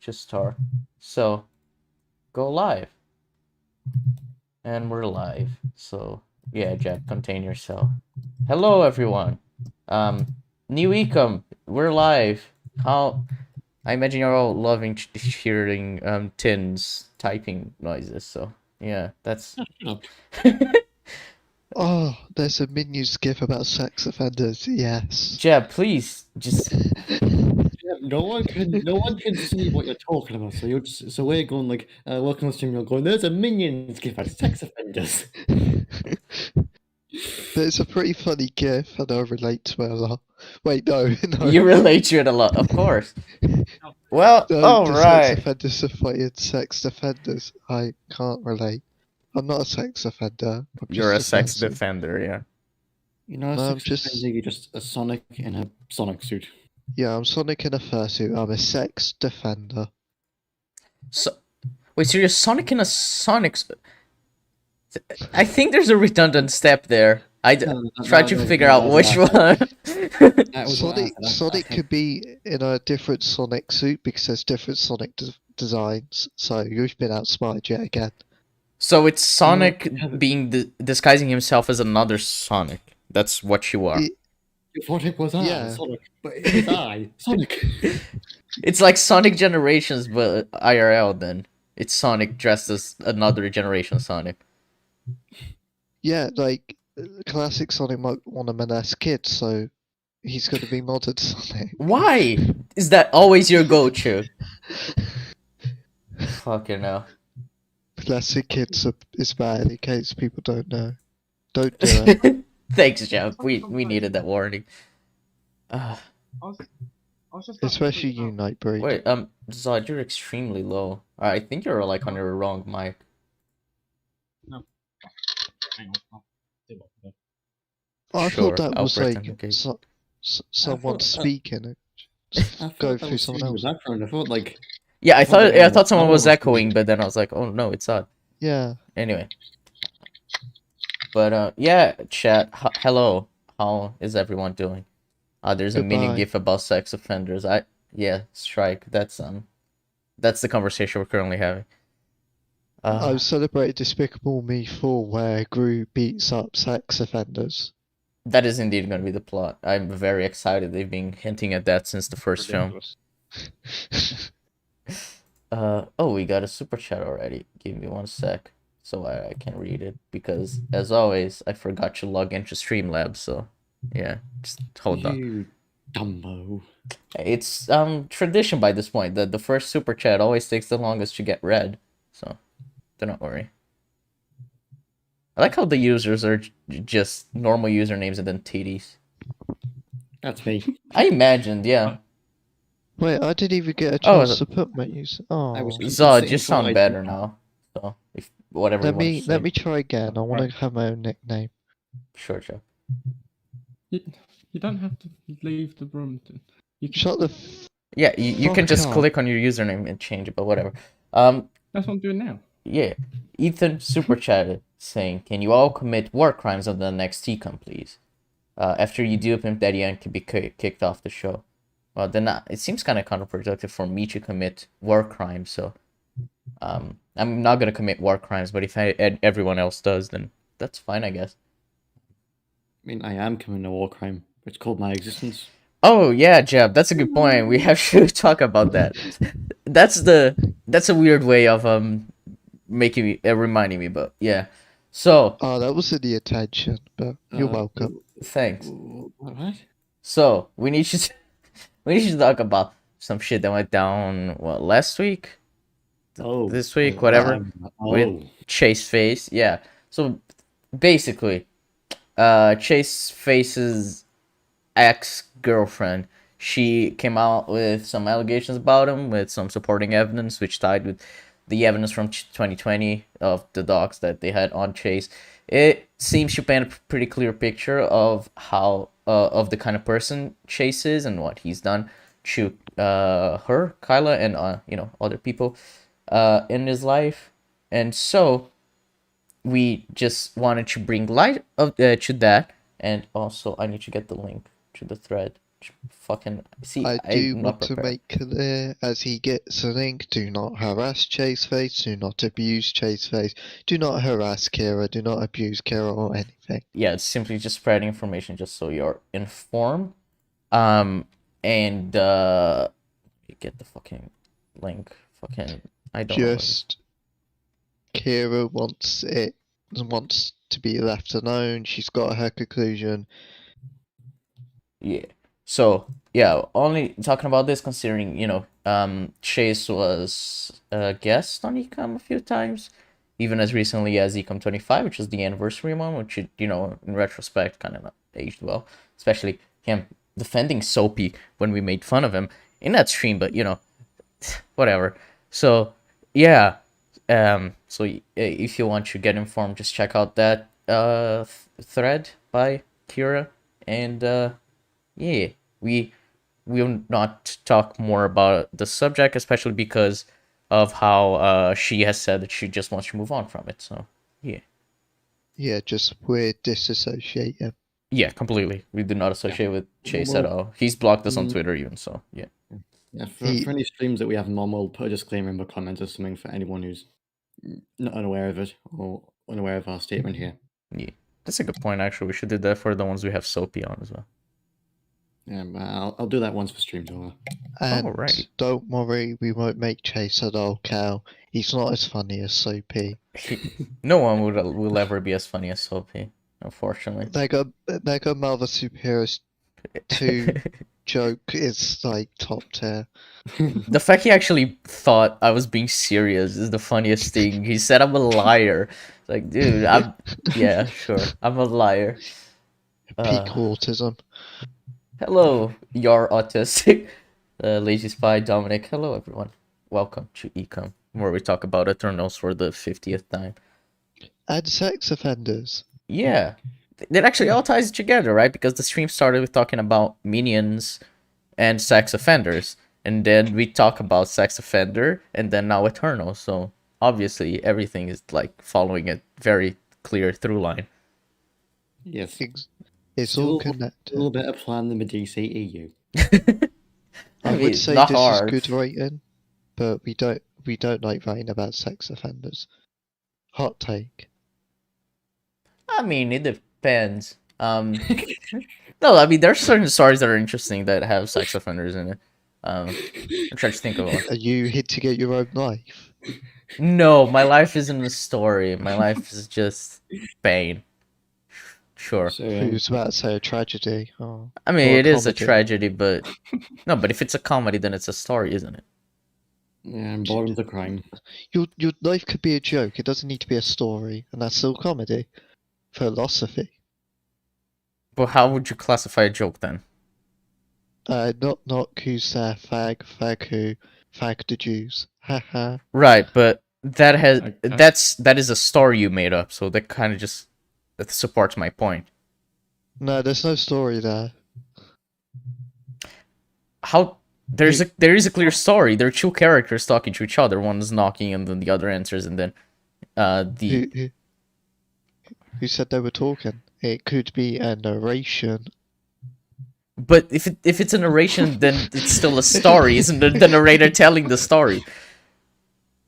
just start. So, go live. And we're live. So, yeah, Jack, contain yourself. Hello, everyone. New ECUM, we're live. How? I imagine you're all loving hearing Tin's typing noises. So, yeah, that's. Oh, there's a Minions gif about sex offenders. Yes. Jeb, please just. No one can see what you're talking about. So we're going like, welcome to stream. You're going. There's a Minions gift about sex offenders. But it's a pretty funny gif, and I relate to it a lot. Wait, no. You relate to it a lot, of course. Well, No, all the right. sex offenders are fighting sex offenders. I can't relate. I'm not a sex offender. I'm You're a just sex person. defender, yeah. You know, No, you're just a Sonic in a Sonic suit. Yeah, I'm Sonic in a fursuit. I'm a sex defender. So, wait, so you're Sonic in a Sonic. I think there's a redundant step there. Tried to figure out which one. Sonic could be in a different Sonic suit because there's different Sonic designs. So you've been outsmarted yet again. So it's Sonic being disguising himself as another Sonic. That's what you are. You thought it was Sonic, but it was Sonic. It's like Sonic Generations, but IRL. Then it's Sonic dressed as another generation Sonic. Yeah, like classic Sonic might want to molest kids, so he's going to be modded Sonic. Why is that always your go-to? Fucking hell. Molesting kids is bad in case people don't know. Don't do it. Thanks, Jeff. We needed that warning. Especially you, Nightbreed. Wait, Zod, you're extremely low. I think you're like on your wrong mic. No. Hang on. I Sure, thought that I'll was pretend, like okay. someone speaking. Go through someone else. Background. I thought like. Yeah, I thought someone was echoing, but then I was like, oh no, it's Zod. Yeah. Anyway. But yeah, chat. Hello. How is everyone doing? There's a mini gif about sex offenders. Yeah, strike. That's the conversation we're currently having. I've celebrated Despicable Me 4 where Gru beats up sex offenders. That is indeed going to be the plot. I'm very excited. They've been hinting at that since the first film. Oh, we got a super chat already. Give me 1 sec so I can read it, because as always I forgot to log into Streamlabs. So yeah, just hold on. You Dumbo. It's tradition by this point that the first super chat always takes the longest to get read. So do not worry. I like how the users are just normal usernames and then TDs. That's me. I imagined, yeah. Wait, I didn't even get a chance to put my user. Oh, Zod, you sound better now. So if whatever. Let me try again. I want to have my own nickname. Sure, Joe. You don't have to leave the room. You can... Shut the. Yeah, you can just click on your username and change it, but whatever. That's what I'm doing now. Yeah, Ethan super chatted saying, "Can you all commit war crimes on the next ECUM, please? After you do, Pimp Daddy Young can be kicked off the show." Well, then it seems kind of counterproductive for me to commit war crimes. So, I'm not gonna commit war crimes. But if everyone else does, then that's fine, I guess. I mean, I am committing a war crime. It's called my existence. Oh yeah, Jeb, that's a good point. We have to talk about that. That's a weird way of making me reminding me, but yeah. So. Oh, that wasn't the attention, but you're welcome. Thanks. What? So we need to talk about some shit that went down last week, this week, whatever, with Chase Face. Yeah. So basically, Chase Face's ex-girlfriend, she came out with some allegations about him with some supporting evidence, which tied with the evidence from 2020 of the docs that they had on Chase. It seems to paint a pretty clear picture of how of the kind of person Chase is and what he's done to her, Kyla, and other people in his life. And so we just wanted to bring light to that, and also I need to get the link to the thread Fucking see, I do I'm want not to prepared. make clear as he gets a link, do not harass Chaseface, do not abuse Chaseface, do not harass Kira, do not abuse Kira or anything. Yeah, it's simply just spreading information just so you're informed. And get the fucking link. Fucking I don't know. Just Kira wants to be left alone. She's got her conclusion. Yeah. So yeah, only talking about this considering, Chase was a guest on ECUM a few times, even as recently as ECUM 25, which is the anniversary one, which in retrospect kind of aged well, especially him defending Soapy when we made fun of him in that stream, but whatever. So yeah, if you want to get informed, just check out that thread by Kira, and yeah, we will not talk more about the subject, especially because of how she has said that she just wants to move on from it. So yeah. Yeah, just we're disassociating. Yeah, completely. We do not associate with Chase at all. He's blocked us on Twitter even, so yeah. Yeah, for any streams that we have on, we'll put a disclaimer in the comments or something for anyone who's not unaware of it or unaware of our statement here. Yeah, that's a good point. Actually, we should do that for the ones we have Soapy on as well. Yeah, I'll do that once the stream's over. And Alright. don't worry, we won't make Chase a dull cow. He's not as funny as Soapy. No one will ever be as funny as Soapy, unfortunately. Mega Mother Superheroes 2 joke is like top tier. The fact he actually thought I was being serious is the funniest thing. He said I'm a liar. Like, dude, yeah, sure, I'm a liar. Peak autism. Hello, you're autistic. Lazy Spy, Dominic. Hello, everyone. Welcome to ECUM, where we talk about Eternals for the 50th time. And sex offenders. Yeah, it actually all ties together, right? Because the stream started with talking about minions and sex offenders, and then we talk about sex offender, and then now Eternals. So obviously, everything is like following a very clear through line. Yes. It's all connected. A little better plan than the DCEU. I would say not this hard. is good writing, but we don't like writing about sex offenders. Hot take. I mean, it depends. No, I mean, there's certain stories that are interesting that have sex offenders in it. I'm trying to think of one. Are you hinting at your own life? No, my life isn't a story. My life is just pain. Sure. So, I was about to say a tragedy. Oh. I mean, Or a it is a comedy. tragedy, but no. But if it's a comedy, then it's a story, isn't it? yeah, I'm bored of the crime. Your life could be a joke. It doesn't need to be a story, and that's still comedy. Philosophy. But how would you classify a joke then? Not who's there, fag who, fag the Jews. Haha. Right, but that has Okay. that is a story you made up, so that kind of just supports my point. No, there's no story there. How there is a clear story. There are two characters talking to each other. One is knocking, and then the other answers, and then Who said they were talking? It could be a narration. But if it's a narration, then it's still a story, isn't it? The narrator telling the story.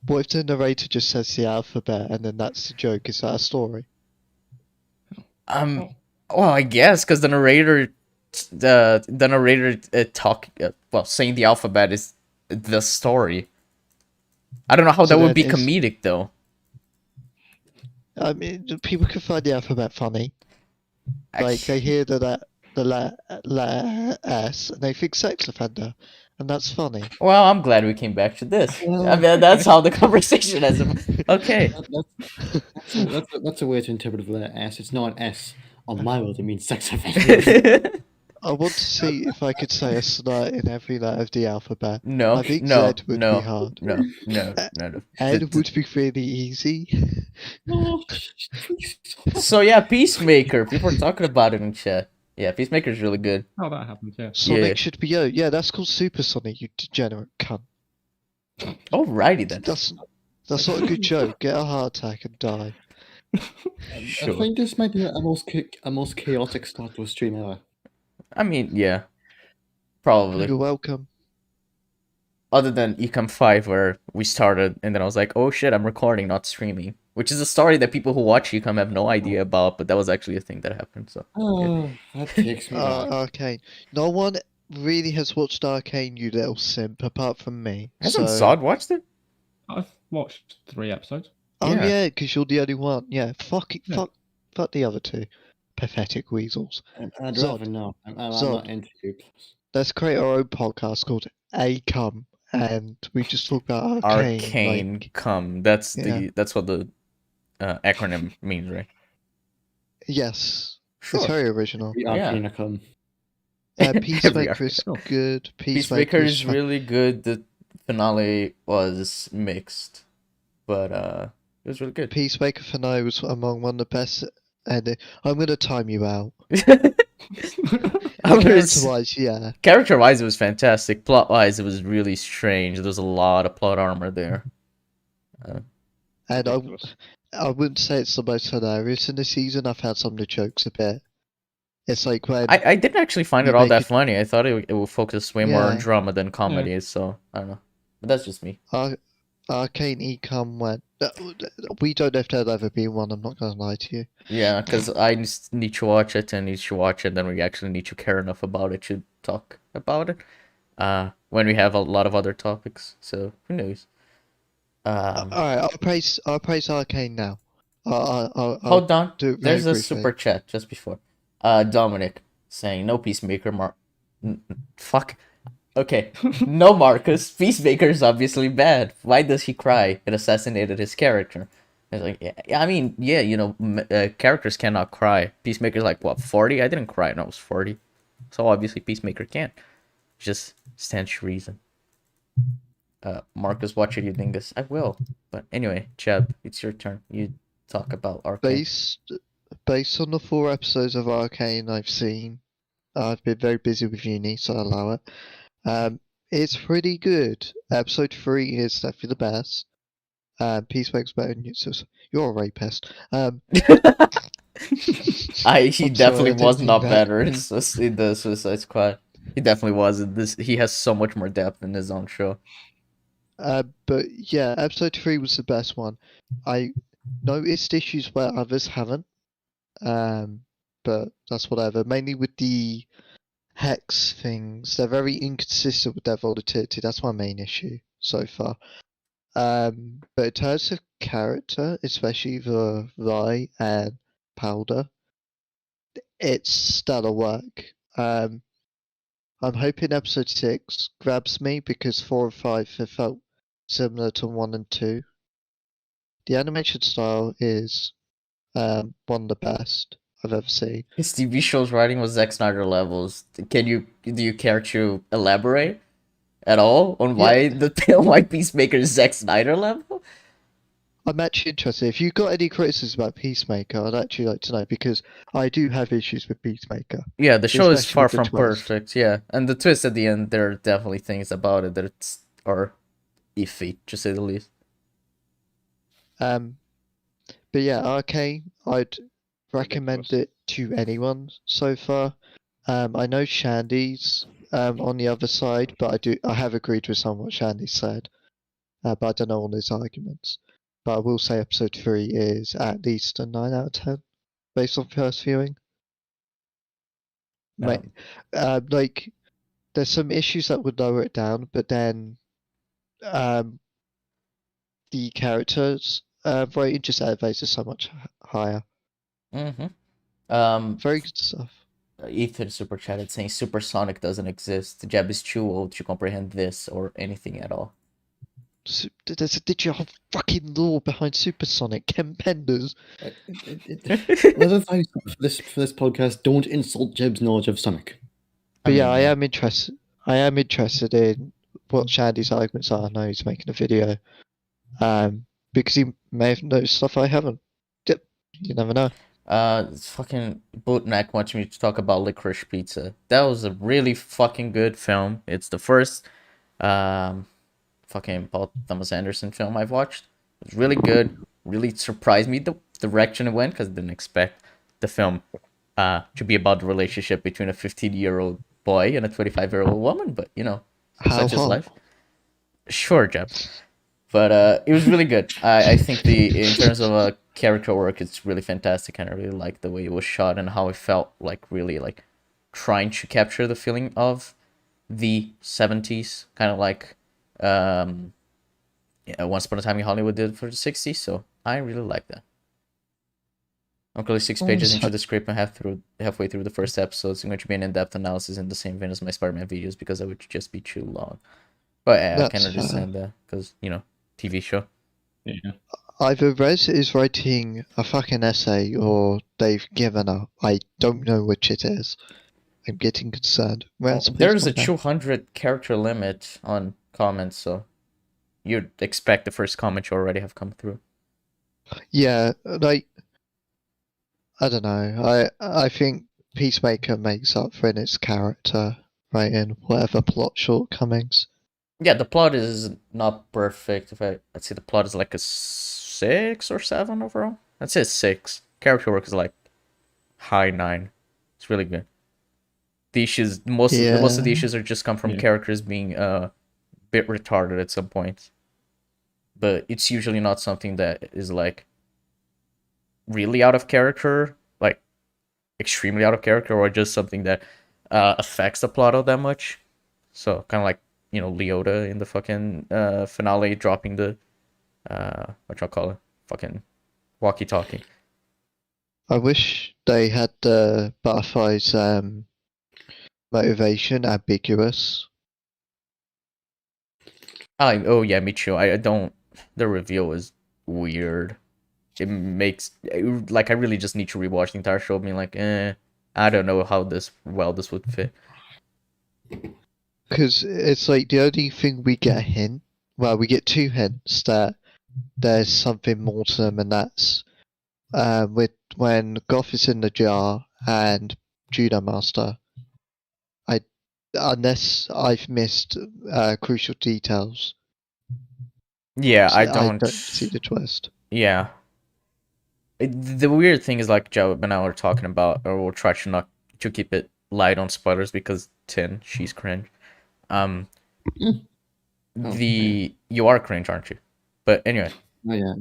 What if the narrator just says the alphabet and then that's the joke? Is that a story? Well, I guess because the narrator saying the alphabet is the story. I don't know how So that would then be is- comedic though. I mean, people can find the alphabet funny. Like they hear the letter S and they think sex offender, and that's funny. Well, I'm glad we came back to this. Well- I mean, that's how the conversation has. Okay. That's a way to interpret the letter S. It's not an S. On my world, it means sex offender. I want to see if I could say a slur in every letter of the alphabet. No, I think no, Z would no, be hard. no. Ed would be really easy. Oh, So yeah, Peacemaker. People are talking about it in chat. Yeah, Peacemaker's really good. Oh, that happened, yeah. Sonic Yeah. should be yeah, that's called Super Sonic, you degenerate cunt. Alrighty then. That's not a good joke. Get a heart attack and die. Sure. I think this might be a most chaotic start to a stream ever. I mean, yeah. Probably. You're welcome. Other than ECUM 5, where we started, and then I was like, oh shit, I'm recording, not streaming. Which is a story that people who watch ECUM have no idea about, but that was actually a thing that happened, so. Oh, that takes me back. Arcane. No one really has watched Arcane, you little simp, apart from me. Hasn't So... Zod watched it? I've watched 3 episodes. Oh Yeah. yeah, because you're the only one. Yeah, fuck it, Yeah. fuck the other two. Pathetic weasels. I'd Zod. rather not. I'm Zod. not into you. Let's create our own podcast called ECUM, and we just talk about Arcane. Arcane Like, come. That's Yeah. that's what the acronym means, right? yes, Sure. it's very original. The Yeah. Arcana come. Peacemaker is Arcane. good. Peacemaker is fun. really good. The finale was mixed, but it was really good. Peacemaker finale was among one of the best. And I'm gonna time you out. Character-wise, yeah. Character-wise, it was fantastic. Plot-wise, it was really strange. There was a lot of plot armor there. And I wouldn't say it's the most hilarious in the season. I found some of the jokes a bit. It's like when I didn't actually find you it all make that it- funny. I thought it would focus way more on Yeah. drama than comedy, so I don't know. But that's just me. Arcane ECUM went. We don't know if there'll ever be one. I'm not gonna lie to you. Yeah, because I need to watch it and need to watch it, then we actually need to care enough about it to talk about it. When we have a lot of other topics, so who knows? All right, I'll praise Arcane now. I'll Hold on. do it very There's a briefly. super chat just before. Dominic saying no Peacemaker. Fuck. Okay, no Marcus. Peacemaker is obviously bad. Why does he cry? It assassinated his character. It's like, yeah, I mean, yeah, you know, characters cannot cry. Peacemaker's like what, 40? I didn't cry when I was 40, so obviously Peacemaker can't. Just stands to reason. Marcus, watch it, you dingus. I will. But anyway, Cheb, it's your turn. You talk about Arcane. Based on the 4 episodes of Arcane I've seen, I've been very busy with uni, so I'll allow it. It's pretty good. Episode 3 is definitely the best. Peacemaker's better than you, so you're a rapist. He I'm definitely sorry, I was didn't not mean that. better in the Suicide Squad. He definitely was. He has so much more depth in his own show. But yeah, episode 3 was the best one. I noticed issues where others haven't. But that's whatever. Mainly with the hex things. They're very inconsistent with their volatility. That's my main issue so far. But in terms of character, especially the Rye and Powder, it's stellar work. I'm hoping episode 6 grabs me because 4 and 5 have felt similar to 1 and 2. The animation style is one of the best I've ever seen. His TV show's writing was Zack Snyder levels. Do you care to elaborate at all on why why Peacemaker is Zack Snyder level? I'm actually interested. If you've got any criticism about Peacemaker, I'd actually like to know because I do have issues with Peacemaker. Yeah, the show is Especially far with the from twist. perfect. Yeah, and the twist at the end, there are definitely things about it that are iffy, to say the least. But yeah, Arcane, I'd recommend it to anyone so far. I know Shandy's on the other side, but I have agreed with some of what Shandy said. But I don't know all his arguments. But I will say episode 3 is at least a 9 out of 10 based on first viewing. Like, there's some issues that would lower it down, but then the characters rating just elevates it so much higher. Very good stuff. Ethan super chatted saying Supersonic doesn't exist. Jeb is too old to comprehend this or anything at all. There's a digital fucking law behind Supersonic. Ken Penders. Another thing for this podcast: don't insult Jeb's knowledge of Sonic. But yeah, I am interested. I am interested in what Shandy's arguments are. I know he's making a video. Because he may have noticed stuff I haven't. You never know. Fucking Bootneck wants me to talk about Licorice Pizza. That was a really fucking good film. It's the first fucking Paul Thomas Anderson film I've watched. It was really good. Really surprised me the direction it went because I didn't expect the film to be about the relationship between a 15-year-old boy and a 25-year-old woman, but How such is hot? life. Sure, Jeb. But it was really good. I think in terms of character work, it's really fantastic, and I really like the way it was shot and how it felt like really like trying to capture the feeling of the 70s, kind of like Once Upon a Time in Hollywood did for the 60s. So I really like that. I'm currently 6 pages into the script and halfway through the first episode. It's going to be an in-depth analysis in the same vein as my Spider-Man videos because that would just be too long. But yeah, I can understand that because, TV show. Yeah. Either Rez is writing a fucking essay or they've given up. I don't know which it is. I'm getting concerned. Rez, please There's a calm down. 200 character limit on comments, so you'd expect the first comment you already have come through. Yeah, like I don't know. I think Peacemaker makes up for in its character, right? In whatever plot shortcomings. Yeah, the plot is not perfect. I'd say the plot is like a 6 or 7 overall. I'd say 6. Character work is like high 9. It's really good. The issues, most of the issues are just come from characters being a bit retarded at some point. But it's usually not something that is like really out of character, like extremely out of character, or just something that affects the plot all that much. So kind of like Leota in the fucking finale dropping the what y'all call it, fucking walkie-talkie. I wish they had the Butterfly's motivation ambiguous. Oh yeah, me too. I don't. The reveal is weird. It makes like I really just need to rewatch the entire show, being like, I don't know how this would fit. Because it's like the only thing we get a hint. Well, we get 2 hints that there's something more to them, and that's with when Goth is in the jar and Judo Master. Unless I've missed crucial details. Yeah, I don't see the twist. Yeah. The weird thing is, like Joe and I were talking about, or we'll try to not to keep it light on spoilers because she's cringe. You are cringe, aren't you? But anyway. Oh yeah,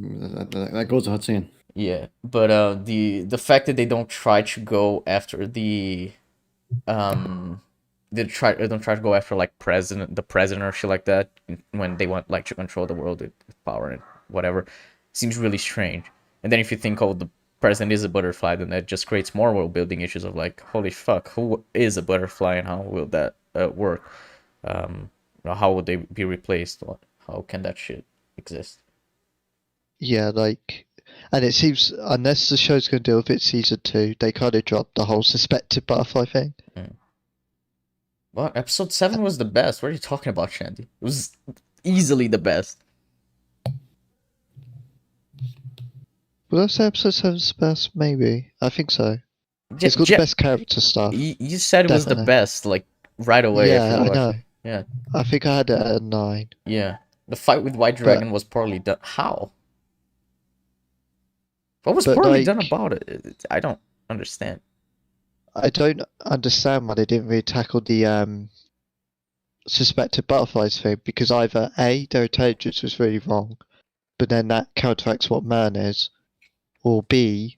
that goes without saying. Yeah, but the fact that they don't try to go after they don't try to go after like the president or shit like that when they want like to control the world with power and whatever seems really strange. And then if you think, oh, the president is a butterfly, then that just creates more world building issues of like, holy fuck, who is a butterfly and how will that work? How would they be replaced? How can that shit exist? Yeah, and it seems unless the show's going to deal with it season 2, they kind of dropped the whole suspected butterfly thing. Well, episode 7 was the best. What are you talking about, Shandy? It was easily the best. Will I say episode 7's the best? Maybe. I think so. It's got the best character stuff. You said it was the best, like, right away. Yeah, I know. Yeah. I think I had it at a 9. Yeah. The fight with White Dragon was poorly done. How? What was poorly done about it? I don't understand. I don't understand why they didn't really tackle the suspected butterflies thing, because either A, their intelligence was really wrong, but then that counteracts what man is, or B,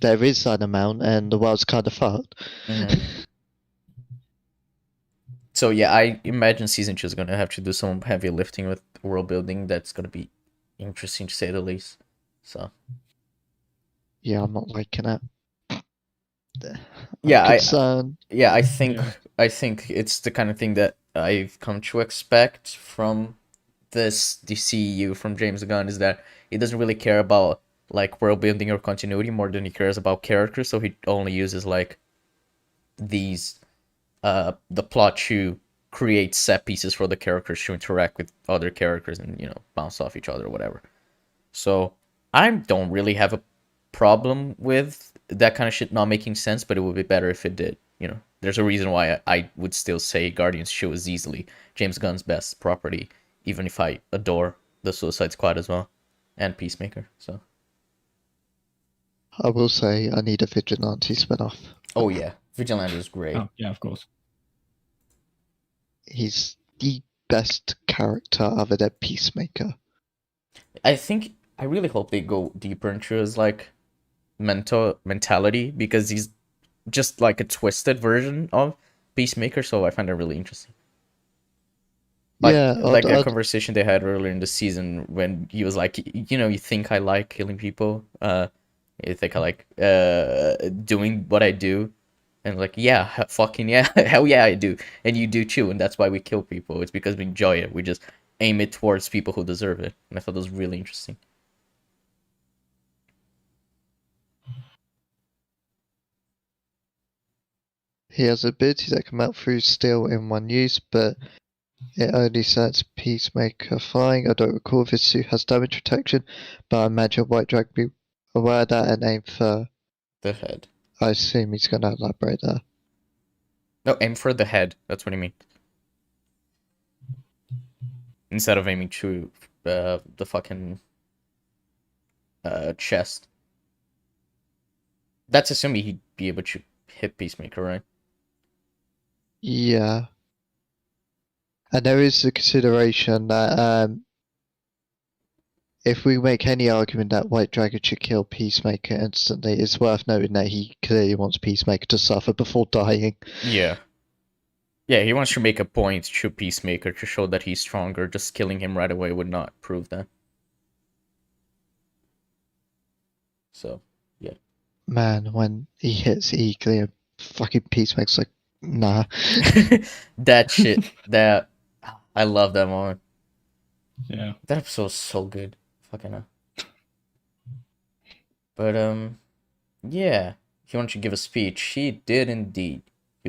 there is that amount and the world's kind of fucked. Mm-hmm. So yeah, I imagine season 2 is going to have to do some heavy lifting with world building. That's going to be interesting to say the least. So yeah, I'm not liking it. I think it's the kind of thing that I've come to expect from the DCEU from James Gunn, is that he doesn't really care about like world building or continuity more than he cares about characters. So he only uses like these the plot to create set pieces for the characters to interact with other characters and bounce off each other or whatever. So I don't really have a problem with that kind of shit not making sense, but it would be better if it did. There's a reason why I would still say Guardians 2 is easily James Gunn's best property, even if I adore the Suicide Squad as well and Peacemaker. So I will say I need a Vigilante spin-off. Oh yeah, Vigilante is great. Oh yeah, of course. he's the best character other than Peacemaker. I really hope they go deeper into his like mentality, because he's just like a twisted version of Peacemaker, so I find that really interesting. Like, Yeah, like a conversation they had earlier in the season when he was like, you think I like killing people? You think I like doing what I do? And like, yeah, fucking yeah, hell yeah, I do, and you do too, and that's why we kill people. It's because we enjoy it. We just aim it towards people who deserve it, and I thought that was really interesting. he has abilities that come out through steel in one use, but it only sets Peacemaker flying. I don't recall if his suit has damage protection, but I imagine White Dragon be aware of that and aim for The head. I assume he's going to elaborate there. No, aim for the head. That's what I mean. Instead of aiming to the fucking chest. That's assuming he'd be able to hit Peacemaker, right? Yeah. And there is the consideration that if we make any argument that White Dragon should kill Peacemaker instantly, it's worth noting that he clearly wants Peacemaker to suffer before dying. Yeah. Yeah, he wants to make a point to Peacemaker to show that he's stronger. Just killing him right away would not prove that. So, yeah. Man, when he hits Eagly, fucking Peacemaker's like, nah. That shit. I love that moment. Yeah. That episode's so good. Fucking hell. But, yeah. He wanted to give a speech. He did indeed. He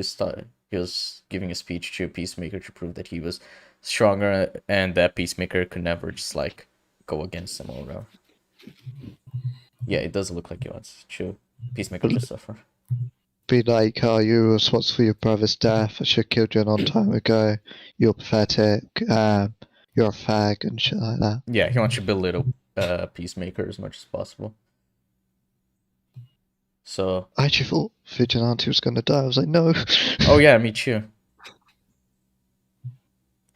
was giving a speech to Peacemaker to prove that he was stronger and that Peacemaker could never just, like, go against him or whatever. Yeah, it does look like he wants to Peacemaker to suffer. Be like, oh, you were responsible for your brother's death. I should have killed you a long time ago. You're pathetic. You're a fag and shit like that. Yeah, he wants to belittle Peacemaker as much as possible. So I actually thought Vigilante was going to die. I was like, no. Oh yeah, me too.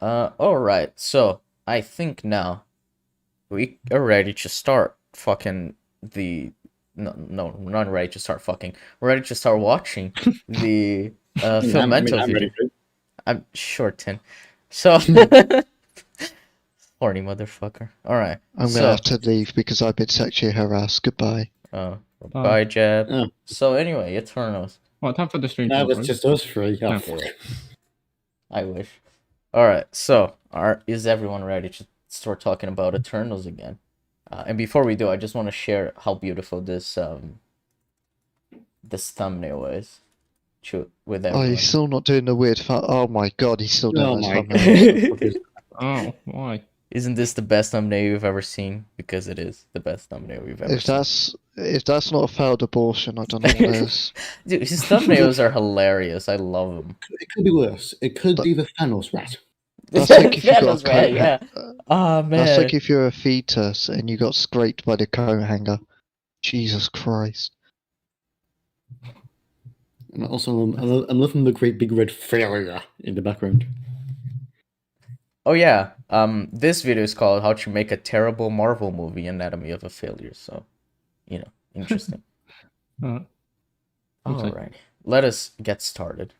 Alright, so I think now we are ready to start fucking the no, we're not ready to start fucking. We're ready to start watching the Filmento video. I'm sure, Tin. So horny motherfucker. Alright. I'm going to have to leave because I've been sexually harassed. Goodbye. Bye, Jab. Oh. So anyway, Eternals. Well, time for the stream. That was right? just us three. Oh, Yeah. fuck. I wish. Alright, so is everyone ready to start talking about Eternals again? And before we do, I just want to share how beautiful this thumbnail is with Oh, everyone. he's still not doing the weird oh my god, he's still doing Oh those my thumbnails. god. Oh, why? Isn't this the best thumbnail you've ever seen? Because it is the best thumbnail you've ever seen. If that's not a failed abortion, I don't know what is. Dude, his thumbnails are hilarious. I love them. It could be worse. It could be the Thanos rat. That's like if you got a Thanos, right? coat Yeah. Oh man. That's like if you're a fetus and you got scraped by the coat hanger. Jesus Christ. And also, I'm loving the great big red failure in the background. Oh yeah. This video is called "How to Make a Terrible Marvel Movie: Anatomy of a Failure." So, interesting. Okay. Alright, let us get started.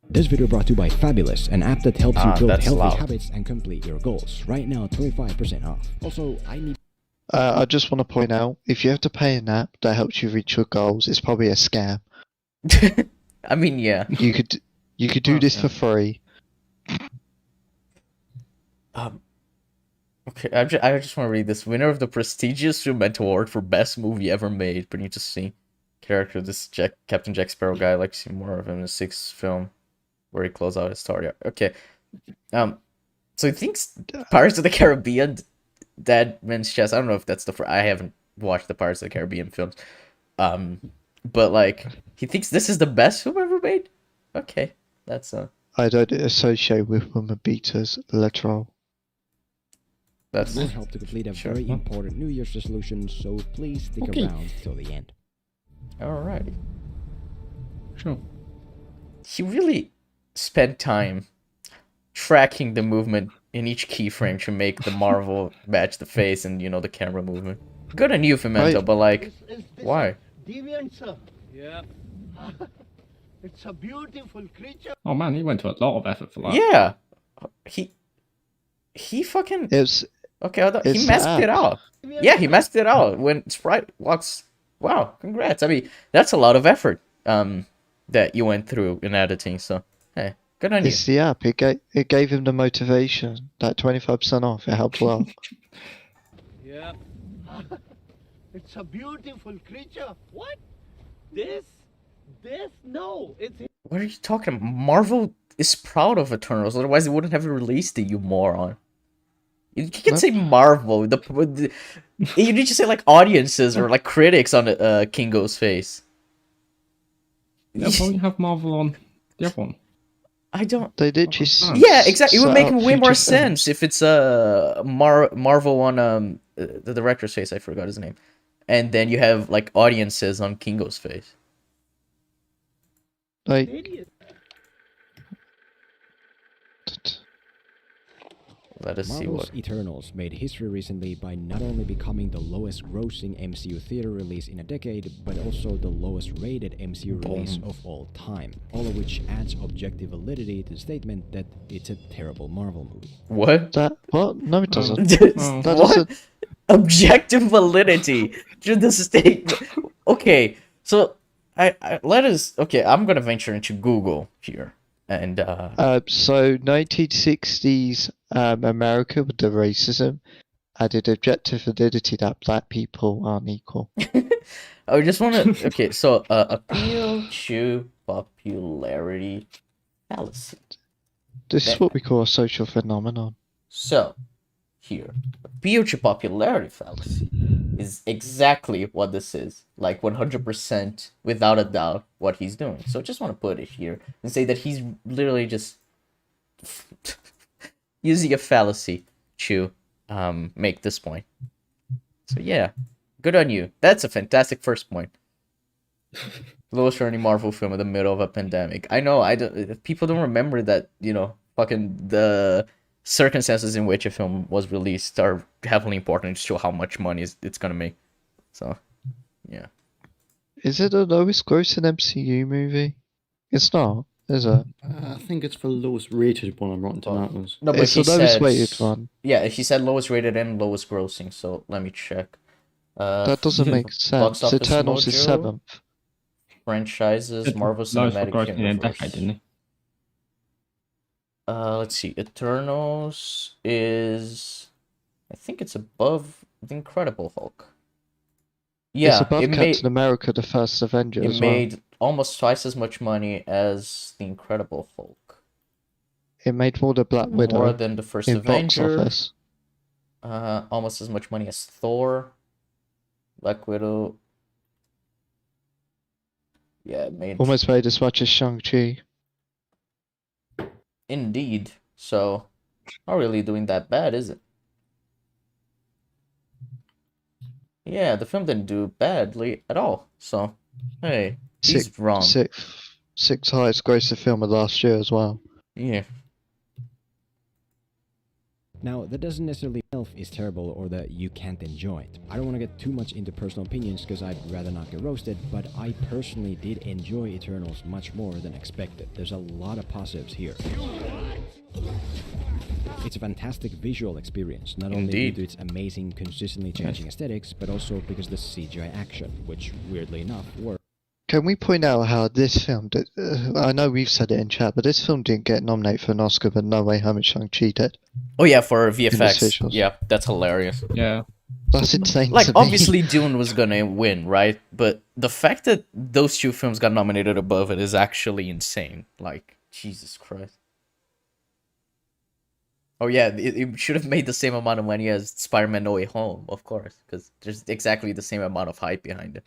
This video brought to you by Fabulous, an app that helps you build that's healthy loud. habits and complete your goals. Right now, 25% off. Also, I need... I just want to point out, if you have to pay an app that helps you reach your goals, it's probably a scam. I mean, yeah. You could do this for free. Okay, I just want to read this. Winner of the prestigious Filmento Award for Best Movie Ever Made. But you just see character, this Captain Jack Sparrow guy. I'd like to see more of him in the 6th film where he closed out his story. Okay. So he thinks Pirates of the Caribbean, Dead Man's Chest. I don't know if that's I haven't watched the Pirates of the Caribbean films. But like, he thinks this is the best film ever made? Okay. That's I don't associate with woman beaters, literal. That's will help to complete a Sure. very important New Year's resolution, so please stick Okay. around till the end. alrighty. Sure. He really spent time tracking the movement in each keyframe to make the Marvel match the face and the camera movement. Good on you, Filmento, Right. but like, Is this why? a deviant, sir? Yeah. It's a beautiful creature. Oh man, he went to a lot of effort for that. Yeah, he fucking It's okay. I thought he it's messed it app. out. Yeah, he messed it out when Sprite walks. Wow, congrats! I mean, that's a lot of effort that you went through in editing. So hey, good on you. It's the app. It gave him the motivation. That 25% off. It helped well. Yeah. It's a beautiful creature. What? This? No, it's What are you talking about? Marvel is proud of Eternals, otherwise they wouldn't have released it, you moron. You can No. say Marvel. You need to say like audiences or like critics on Kingo's face. Yeah, why you have Marvel on the other one? I don't. They literally. Yeah, exactly. It would set make up way more future films. sense if it's Marvel on the director's face. I forgot his name, and then you have like audiences on Kingo's face. Like, idiot. Let us see Marvel's what. Eternals made history recently by not only becoming the lowest grossing MCU theater release in a decade, but also the lowest rated MCU release of all time, all of which adds objective validity to the statement that it's a terrible Marvel movie. What? what? No, it doesn't. Oh. That What? doesn't. Objective validity to the statement. Okay, so let us. Okay, I'm gonna venture into Google here, and So 1960s America with the racism added objective validity that black people aren't equal. I just want to. Okay, so appeal to popularity fallacy. This is what we call a social phenomenon. So here, appeal to popularity fallacy is exactly what this is. Like 100% without a doubt what he's doing. So I just want to put it here and say that he's literally just using a fallacy to make this point. So yeah, good on you. That's a fantastic first point. Lowest earning Marvel film in the middle of a pandemic. I know. People don't remember that. Fucking the circumstances in which a film was released are heavily important to show how much money it's gonna make. So, yeah. Is it the lowest grossing MCU movie? It's not, is it? I think it's the lowest rated one on Rotten Tomatoes. No, but It's the he lowest said rated one. Yeah, he said lowest rated and lowest grossing. So let me check. That doesn't make Box sense. Office Eternals is Mojo. 7th. Franchises, Marvel Lowest for Cinematic grossing in a Universe. decade, didn't he? Let's see. Eternals is, I think it's above the Incredible Hulk. Yeah, It's above it Captain made America, the first Avenger it as well. made almost twice as much money as the Incredible Hulk. It made more than Black More Widow than the first in box Avenger. office. Almost as much money as Thor. Black Widow. Yeah, it made Almost made as much as Shang-Chi. indeed. So, not really doing that bad, is it? Yeah, the film didn't do badly at all. So, hey, he's wrong. Sixth highest grossing film of last year as well. Yeah. Now, that doesn't necessarily itself is terrible or that you can't enjoy it. I don't want to get too much into personal opinions because I'd rather not get roasted, but I personally did enjoy Eternals much more than expected. There's a lot of positives here. It's a fantastic visual experience, not only due Indeed. to its amazing, consistently changing aesthetics, but also because of the CGI action, which, weirdly enough, works. Can we point out how this film did? I know we've said it in chat, but this film didn't get nominated for an Oscar, but No Way Home and Shang-Chi did. Oh yeah, for VFX. visuals. Yeah, that's hilarious. Yeah. That's insane Like to me. obviously Dune was gonna win, right? But the fact that those two films got nominated above it is actually insane. Like Jesus Christ. Oh yeah, it should have made the same amount of money as Spider-Man No Way Home, of course, because there's exactly the same amount of hype behind it.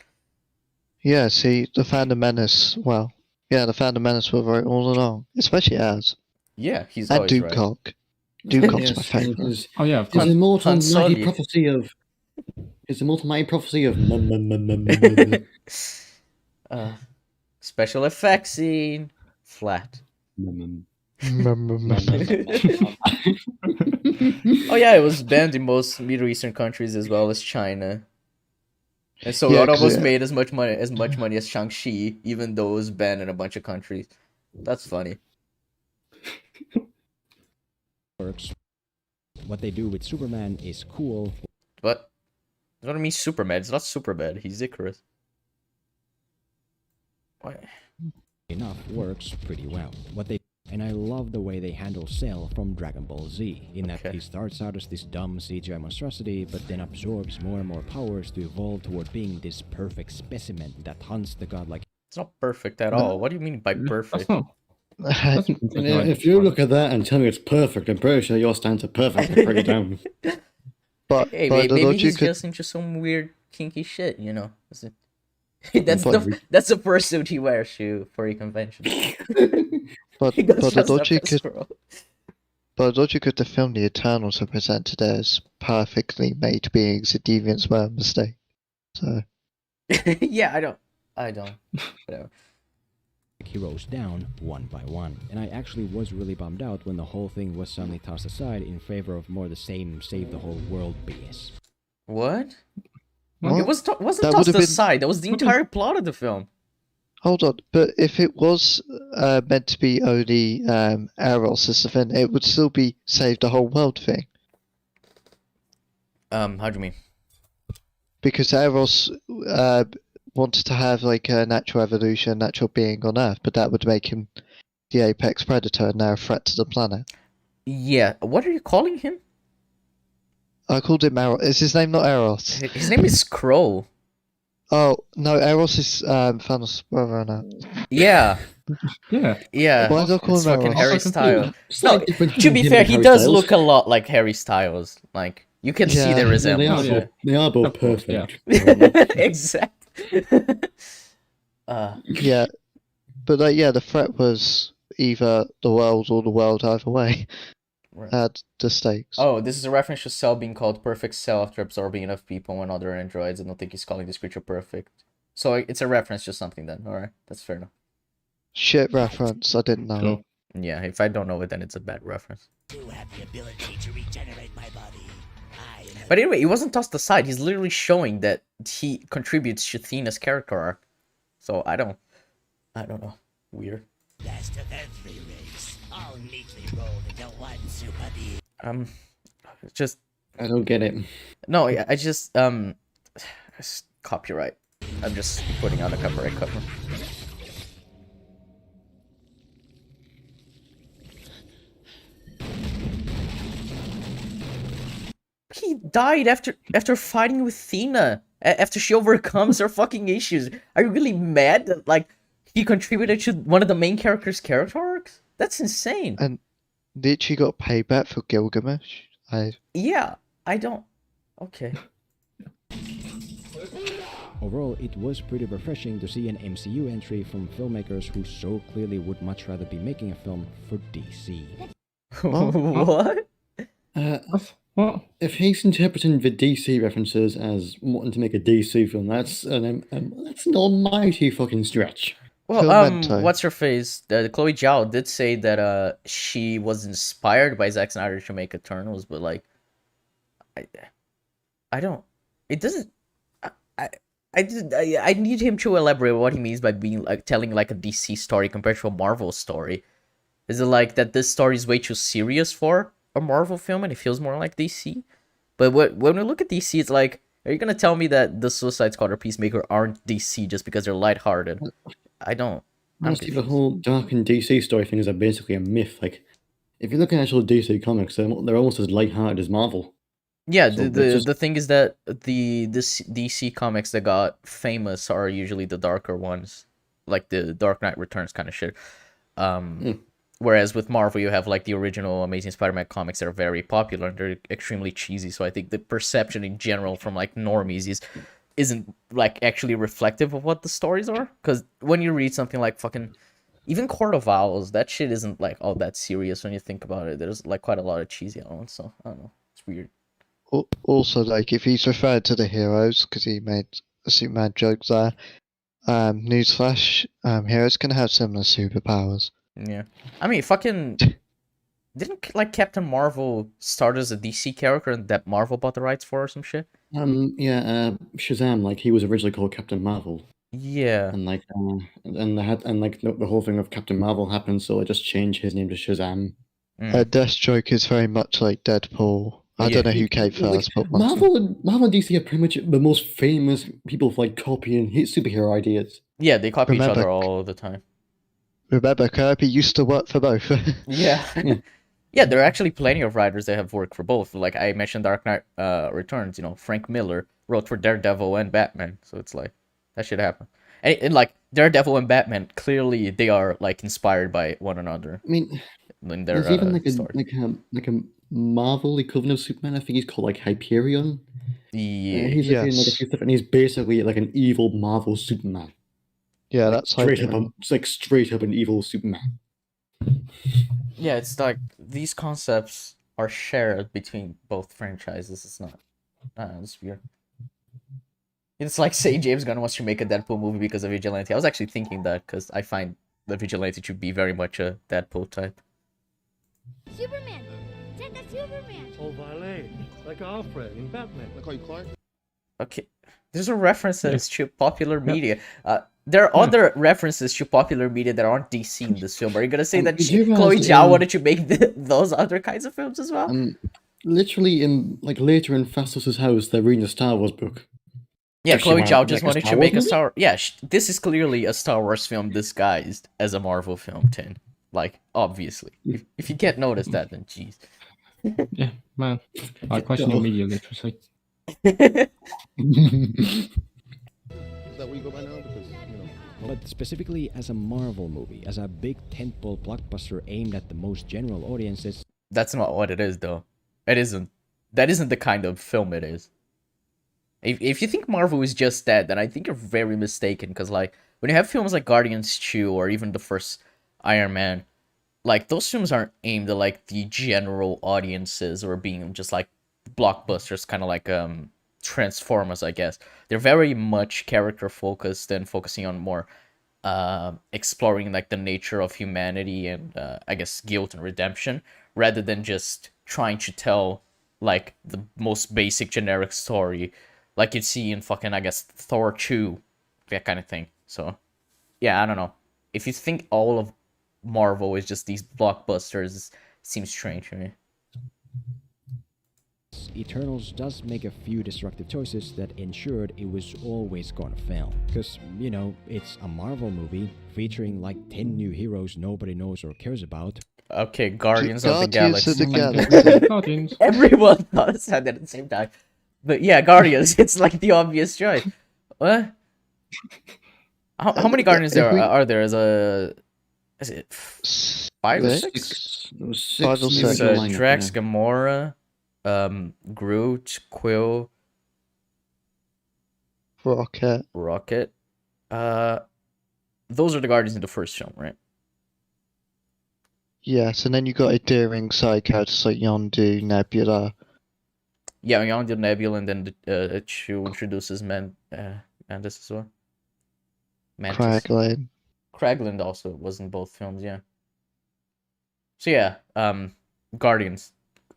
Yeah, see, the Phantom Menace, well, yeah, the Phantom Menace were right all along, especially as. Yeah, he's And always right. Dewcock. Dewcock's my Yes, favourite. his Oh yeah, of his course. immortal Han mighty Solo. prophecy of his immortal mighty prophecy of Special effects scene, flat. Oh yeah, it was banned in most Middle Eastern countries as well as China. And so Yeah, it 'cause almost it- made as much money as Shang-Chi, even though it was banned in a bunch of countries. That's funny. Works. What they do with Superman is cool. But what do you mean Superman? It's not Superman. He's Icarus. What? Enough works pretty well. And I love the way they handle Cell from Dragon Ball Z, in that Okay. he starts out as this dumb CGI monstrosity, but then absorbs more and more powers to evolve toward being this perfect specimen that hunts the godlike. It's not perfect at all. What do you mean by perfect? That's not. That's not And if you look at that and tell me it's perfect, I'm pretty sure your stance are perfect to break it down. but Hey, but the maybe logic he's could, just into some weird kinky shit, you know? But- That's the first suit he wears to for a convention. but He goes but the dressed up logic as could, Squirrel. but the logic of the film, the Eternals are presented as perfectly made beings, and deviants were a mistake. So Yeah, I don't. Whatever. Heroes down one by one. And I actually was really bummed out when the whole thing was suddenly tossed aside in favor of more the same save the whole world BS. What? What? It wasn't That tossed would've been- aside. That was the entire plot of the film. hold on, but if it was meant to be only Eros as the thing, it would still be save the whole world thing. How do you mean? Because Eros wanted to have like a natural evolution, natural being on Earth, but that would make him the apex predator and now a threat to the planet. Yeah. What are you calling him? I called him Eros. Is his name not Eros? His name is Crow. Oh no, Eros is Thanos' brother now. Yeah. Yeah. Yeah. Why do I call It's him fucking Eros? Harry Also Styles. Slight No, difference to be between him fair, and he Harry does Styles. look a lot like Harry Styles. Like you can see Yeah. the Yeah, Yeah, resemblance. yeah. they are both Of course, yeah. perfect. Exactly. Yeah, but like yeah, the threat was either the world or the world either way. Right. At the stakes. Oh, this is a reference to Cell being called Perfect Cell after absorbing enough people and other androids. I don't think he's calling this creature perfect. So it's a reference to something then. Alright, that's fair enough. Shit reference. I didn't know. Sure. Yeah, if I don't know it, then it's a bad reference. You have the ability to regenerate my body. I am But anyway, he wasn't tossed aside. He's literally showing that he contributes to Athena's character arc. So I don't know. Weird. the best of every race, all neatly rolled into one super being. Just I don't get it. no. I just it's copyright. I'm just putting on a copyright cover. He died after fighting with Athena. After she overcomes her fucking issues. Are you really mad that like he contributed to one of the main character's character arcs? That's insane. And literally got payback for Gilgamesh. Yeah, I don't. Okay. Overall, it was pretty refreshing to see an MCU entry from filmmakers who so clearly would much rather be making a film for DC. What? What? If he's interpreting the DC references as wanting to make a DC film, that's an almighty fucking stretch. Well, Filmento. what's her face? Chloe Zhao did say that she was inspired by Zack Snyder to make Eternals, but like, I don't. It doesn't. I need him to elaborate what he means by being like telling like a DC story compared to a Marvel story. Is it like that this story is way too serious for a Marvel film and it feels more like DC? But when we look at DC, it's like, are you gonna tell me that the Suicide Squad or Peacemaker aren't DC just because they're lighthearted? I don't. I'm Honestly, the confused. whole Dark and DC story thing is basically a myth. Like, if you look at actual DC comics, they're almost as lighthearted as Marvel. Yeah, So the they're just- the thing is that this DC comics that got famous are usually the darker ones, like the Dark Knight Returns kind of shit. Whereas with Marvel, you have like the original Amazing Spider-Man comics that are very popular and they're extremely cheesy. So I think the perception in general from like normies isn't like actually reflective of what the stories are. Because when you read something like fucking even Court of Owls, that shit isn't like all that serious when you think about it. There's like quite a lot of cheesy elements. So I don't know, it's weird. Also, like if he's referred to the heroes because he made a Superman joke there. Newsflash: heroes can have similar superpowers. Yeah. I mean, fucking... Didn't, like, Captain Marvel start as a DC character and that Marvel bought the rights for or some shit? Shazam, like, he was originally called Captain Marvel. Yeah. And, like, the whole thing of Captain Marvel happened, so I just changed his name to Shazam. Deathstroke is very much like Deadpool. I don't know who came first, but Marvel and DC are pretty much the most famous people for, like, copying superhero ideas. Yeah, they copy each other all the time. Remember, Kirby used to work for both. Yeah. Yeah, there are actually plenty of writers that have worked for both. Like, I mentioned Dark Knight Returns, you know, Frank Miller wrote for Daredevil and Batman, so it's like, that should happen. And like, Daredevil and Batman, clearly they are, like, inspired by one another. I mean, in their, there's even, like a Marvel equivalent of Superman, I think he's called, like, Hyperion. Yeah. He's like, doing, like, a few stuff, and he's basically, like, an evil Marvel Superman. Yeah, like, that's straight up an evil Superman. Yeah, it's like these concepts are shared between both franchises. It's not. It's weird. It's like saying James Gunn wants to make a Deadpool movie because of Vigilante. I was actually thinking that because I find the Vigilante to be very much a Deadpool type. Superman! Take the Superman! Oh, valet. Like Alfred in Batman. Like how you Clark? Okay. There's a references to popular media. There are other references to popular media that aren't DC in this film. Are you gonna say that Chloe Zhao wanted to make those other kinds of films as well? Literally, later in Phastos' house, they're reading a Star Wars book. Yeah, Chloe Zhao just wanted to make a Star. Yeah, this is clearly a Star Wars film disguised as a Marvel film. Like, obviously, if you can't notice that, then jeez. Yeah, man, I question your media literacy. Is that where you go by now? Because, you know. But specifically as a Marvel movie, as a big tentpole blockbuster aimed at the most general audiences. That's not what it is, though. It isn't. That isn't the kind of film it is. If you think Marvel is just that, then I think you're very mistaken. Because, like, when you have films like Guardians 2 or even the first Iron Man, like, those films aren't aimed at, like, the general audiences or being just, like, blockbusters, kind of like Transformers, I guess. They're very much character focused and focusing on more exploring like the nature of humanity and I guess guilt and redemption, rather than just trying to tell like the most basic generic story like you'd see in fucking, I guess, Thor 2, that kind of thing. So yeah, I don't know. If you think all of Marvel is just these blockbusters, it seems strange to me. Eternals does make a few destructive choices that ensured it was always gonna fail. Because, you know, it's a Marvel movie featuring like 10 new heroes nobody knows or cares about. Okay, Guardians of the Galaxy. Guardians. Everyone thought it said that at the same time. But yeah, Guardians, it's like the obvious choice. What? How many Guardians are there? Is it 5 or 6? 5 or 6. Drax, Gamora, Groot, Quill, Rocket. Those are the Guardians in the first film, right? Yes, and then you got endearing side characters like Yondu, Nebula. Yeah, Yondu, Nebula, and then she introduces Mantis as well. Kraglin also was in both films, yeah. So yeah, Guardians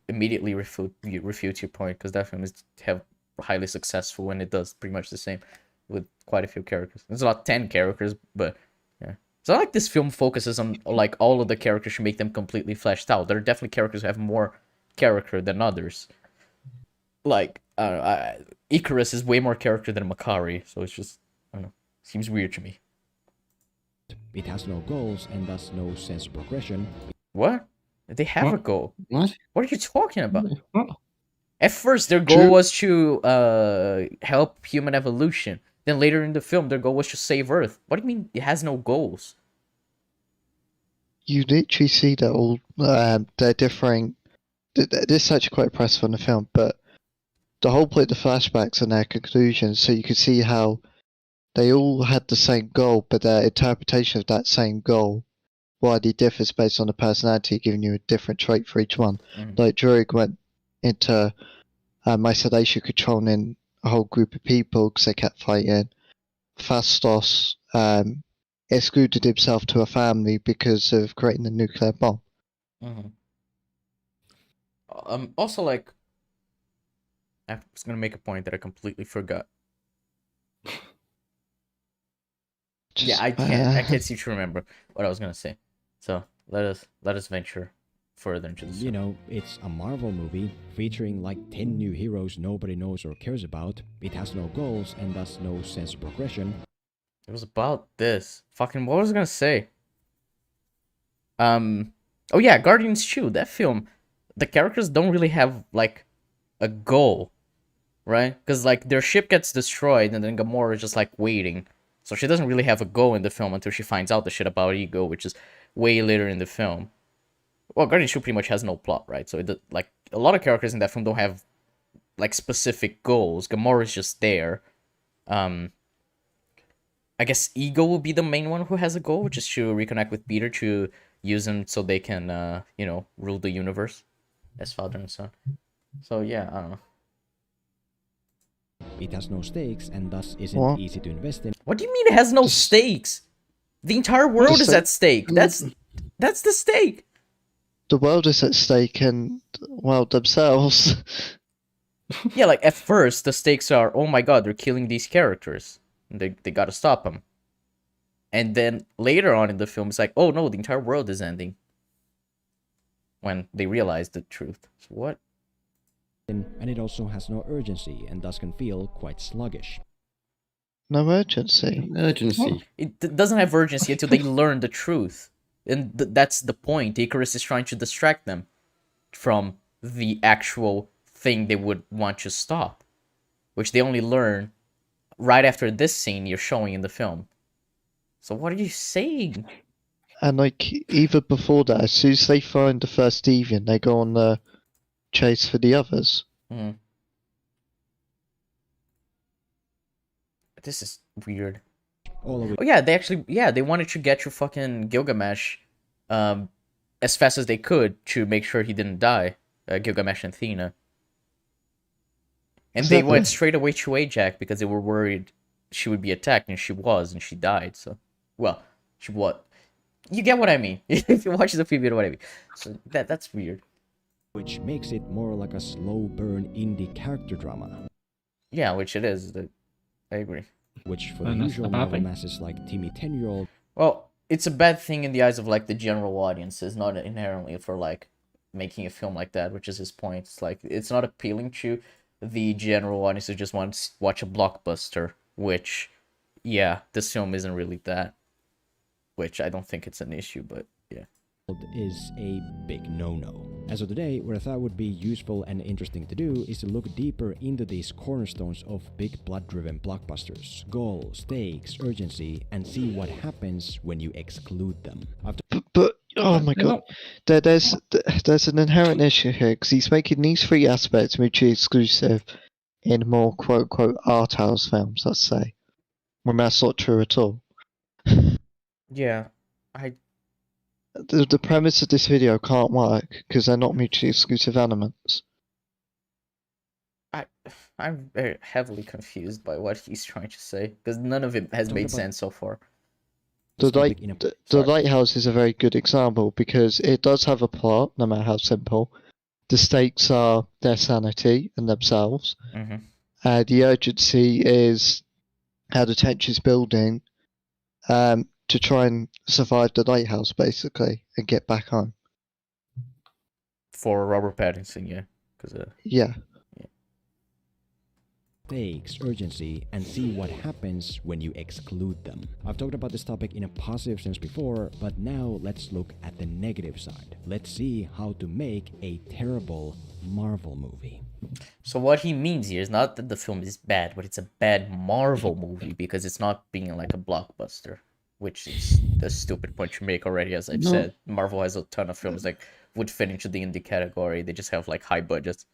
immediately refutes your point, because that film is highly successful and it does pretty much the same with quite a few characters. There's about 10 characters, but yeah. It's not like this film focuses on like all of the characters to make them completely fleshed out. There are definitely characters who have more character than others. Like, Icarus is way more character than Makari, so it's just, I don't know, seems weird to me. It has no goals and thus no sense of progression. What? They have a goal. What? What are you talking about? What? At first, their goal was to help human evolution. Then later in the film, their goal was to save Earth. What do you mean it has no goals? You literally see that all they're differing. This is actually quite impressive on the film, but the whole point of the flashbacks and their conclusions, so you can see how they all had the same goal, but their interpretation of that same goal widely differs based on the personality, giving you a different trait for each one. Like Druig went into isolation, controlling a whole group of people because they kept fighting. Phastos excluded himself to a family because of creating a nuclear bomb. Also, like, I was gonna make a point that I completely forgot. I can't seem to remember what I was gonna say. So let us venture further into this. You know, it's a Marvel movie featuring like 10 new heroes nobody knows or cares about. It has no goals and thus no sense of progression. It was about this. Fucking, what was I gonna say? Oh yeah, Guardians 2, that film. The characters don't really have, like, a goal, right? Because, like, their ship gets destroyed, and then Gamora is just, like, waiting. So she doesn't really have a goal in the film until she finds out the shit about Ego, which is way later in the film. Well, Guardians 2 pretty much has no plot, right? So, like, a lot of characters in that film don't have, like, specific goals. Gamora is just there. I guess Ego will be the main one who has a goal, which is to reconnect with Peter to use him so they can, you know, rule the universe as father and son. So yeah, I don't know. It has no stakes and thus isn't easy to invest in. What do you mean it has no stakes? The entire world is at stake. That's the stake. The world is at stake and, well, themselves. Yeah, like, at first, the stakes are, oh my god, they're killing these characters. They gotta stop them. And then later on in the film, it's like, oh no, the entire world is ending. When they realize the truth. So what? And it also has no urgency and thus can feel quite sluggish. No urgency. Urgency. It doesn't have urgency until they learn the truth. And that's the point. Icarus is trying to distract them from the actual thing they would want to stop. Which they only learn right after this scene you're showing in the film. So what are you saying? And, like, even before that, as soon as they find the first deviant, they go on the chase for the others. This is weird. All of it. Oh yeah, they wanted to get you fucking Gilgamesh as fast as they could to make sure he didn't die. Gilgamesh and Athena. And they went straight away to Ajax because they were worried she would be attacked, and she was, and she died, so... Well, she what? You get what I mean. If you watch the preview, you know what I mean. So that's weird. Which makes it more like a slow burn indie character drama. Yeah, which it is. I agree. Which for the usual Marvel masses like Timmy 10-year-old... Well, it's a bad thing in the eyes of, like, the general audiences, not inherently for, like, making a film like that, which is his point. It's like, it's not appealing to the general audience who just wants to watch a blockbuster, which, yeah, this film isn't really that. Which I don't think it's an issue, but yeah. Is a big no-no. As of today, what I thought would be useful and interesting to do is to look deeper into these cornerstones of big plot-driven blockbusters. Goal, stakes, urgency, and see what happens when you exclude them. But oh my god, there's an inherent issue here, because he's making these three aspects mutually exclusive in more quote-unquote art house films, let's say. When that's not true at all. Yeah, The premise of this video can't work because they're not mutually exclusive elements. I'm very heavily confused by what he's trying to say because none of it has made sense so far. The Lighthouse is a very good example because it does have a plot, no matter how simple. The stakes are their sanity and themselves. The urgency is how the tension's building. To try and survive the lighthouse, basically, and get back home. For Robert Pattinson, yeah. Yeah. Stakes, urgency, and see what happens when you exclude them. I've talked about this topic in a positive sense before, but now let's look at the negative side. Let's see how to make a terrible Marvel movie. So what he means here is not that the film is bad, but it's a bad Marvel movie because it's not being like a blockbuster. Which is a stupid point to make already, as I've said. Marvel has a ton of films that would fit into the indie category. They just have, like, high budgets.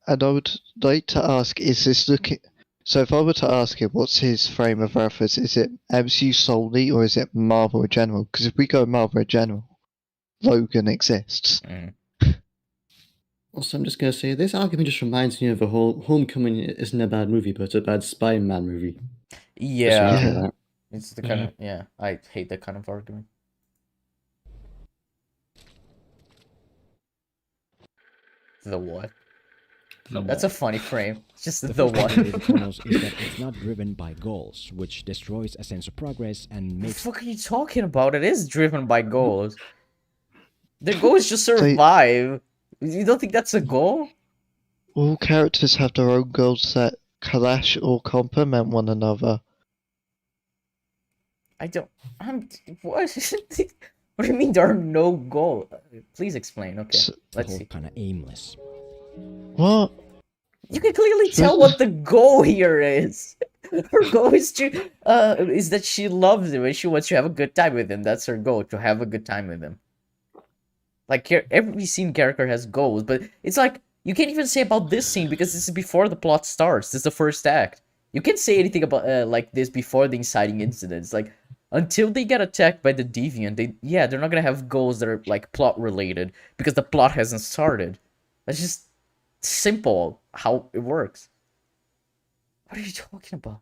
And I would like to ask, is this looking... So if I were to ask him, what's his frame of reference? Is it MCU solely, or is it Marvel in general? Because if we go Marvel in general, Logan exists. Also, I'm just going to say, this argument just reminds me of the whole Homecoming isn't a bad movie, but it's a bad Spider-Man movie. Yeah. It's the kind of I hate that kind of argument. The what? That's a funny frame. It's just the what. Eternals is that it's not driven by goals, which destroys a sense of progress and makes. What the fuck are you talking about? It is driven by goals. Their goal is just survive. You don't think that's a goal? All characters have their own goals that clash or complement one another. I don't. What? What do you mean there are no goals? Please explain. Okay, let's see. Kind of aimless. What? You can clearly tell what the goal here is. Her goal is that she loves him and she wants to have a good time with him. That's her goal, to have a good time with him. Like, every scene character has goals, but it's like, you can't even say about this scene because this is before the plot starts. This is the first act. You can't say anything about like this before the inciting incidents. Like, until they get attacked by the deviant, they're not gonna have goals that are like plot related because the plot hasn't started. That's just simple how it works. What are you talking about?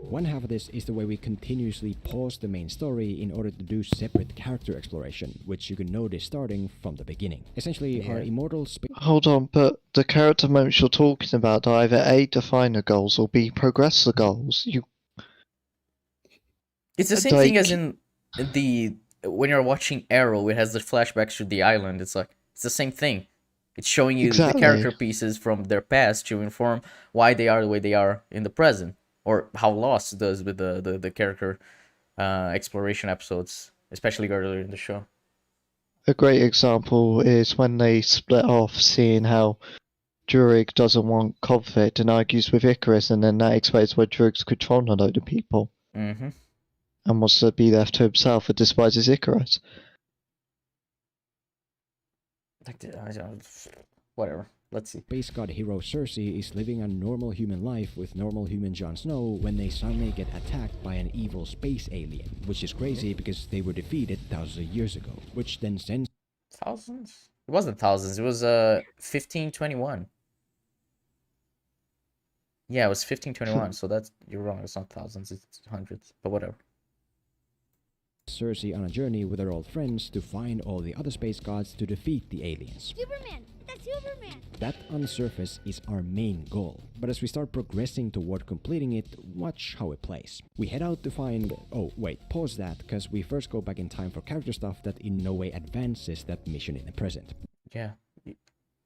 One half of this is the way we continuously pause the main story in order to do separate character exploration, which you can notice starting from the beginning. Essentially, our immortal Hold on, but the character moments you're talking about are either A, define the goals, or B, progress the goals. It's the same thing as in when you're watching Arrow, it has the flashbacks to the island. It's the same thing. It's showing you the character pieces from their past to inform why they are the way they are in the present. Or how Lost does with the character exploration episodes, especially earlier in the show. A great example is when they split off, seeing how Druig doesn't want conflict and argues with Icarus, and then that explains why Druig's controlling a load of people. Mm-hmm. And wants to be left to himself and despises Icarus. Whatever. Let's see. Space god hero Cersei is living a normal human life with normal human Jon Snow when they suddenly get attacked by an evil space alien, which is crazy because they were defeated thousands of years ago, which then sends... Thousands? It wasn't thousands, it was 1521. Yeah, it was 1521, so you're wrong, it's not thousands, it's hundreds, but whatever. Cersei on a journey with her old friends to find all the other space gods to defeat the aliens. Superman! That's Superman! That on the surface is our main goal, but as we start progressing toward completing it, watch how it plays. We head out to find... Oh, wait, pause that, because we first go back in time for character stuff that in no way advances that mission in the present. Yeah.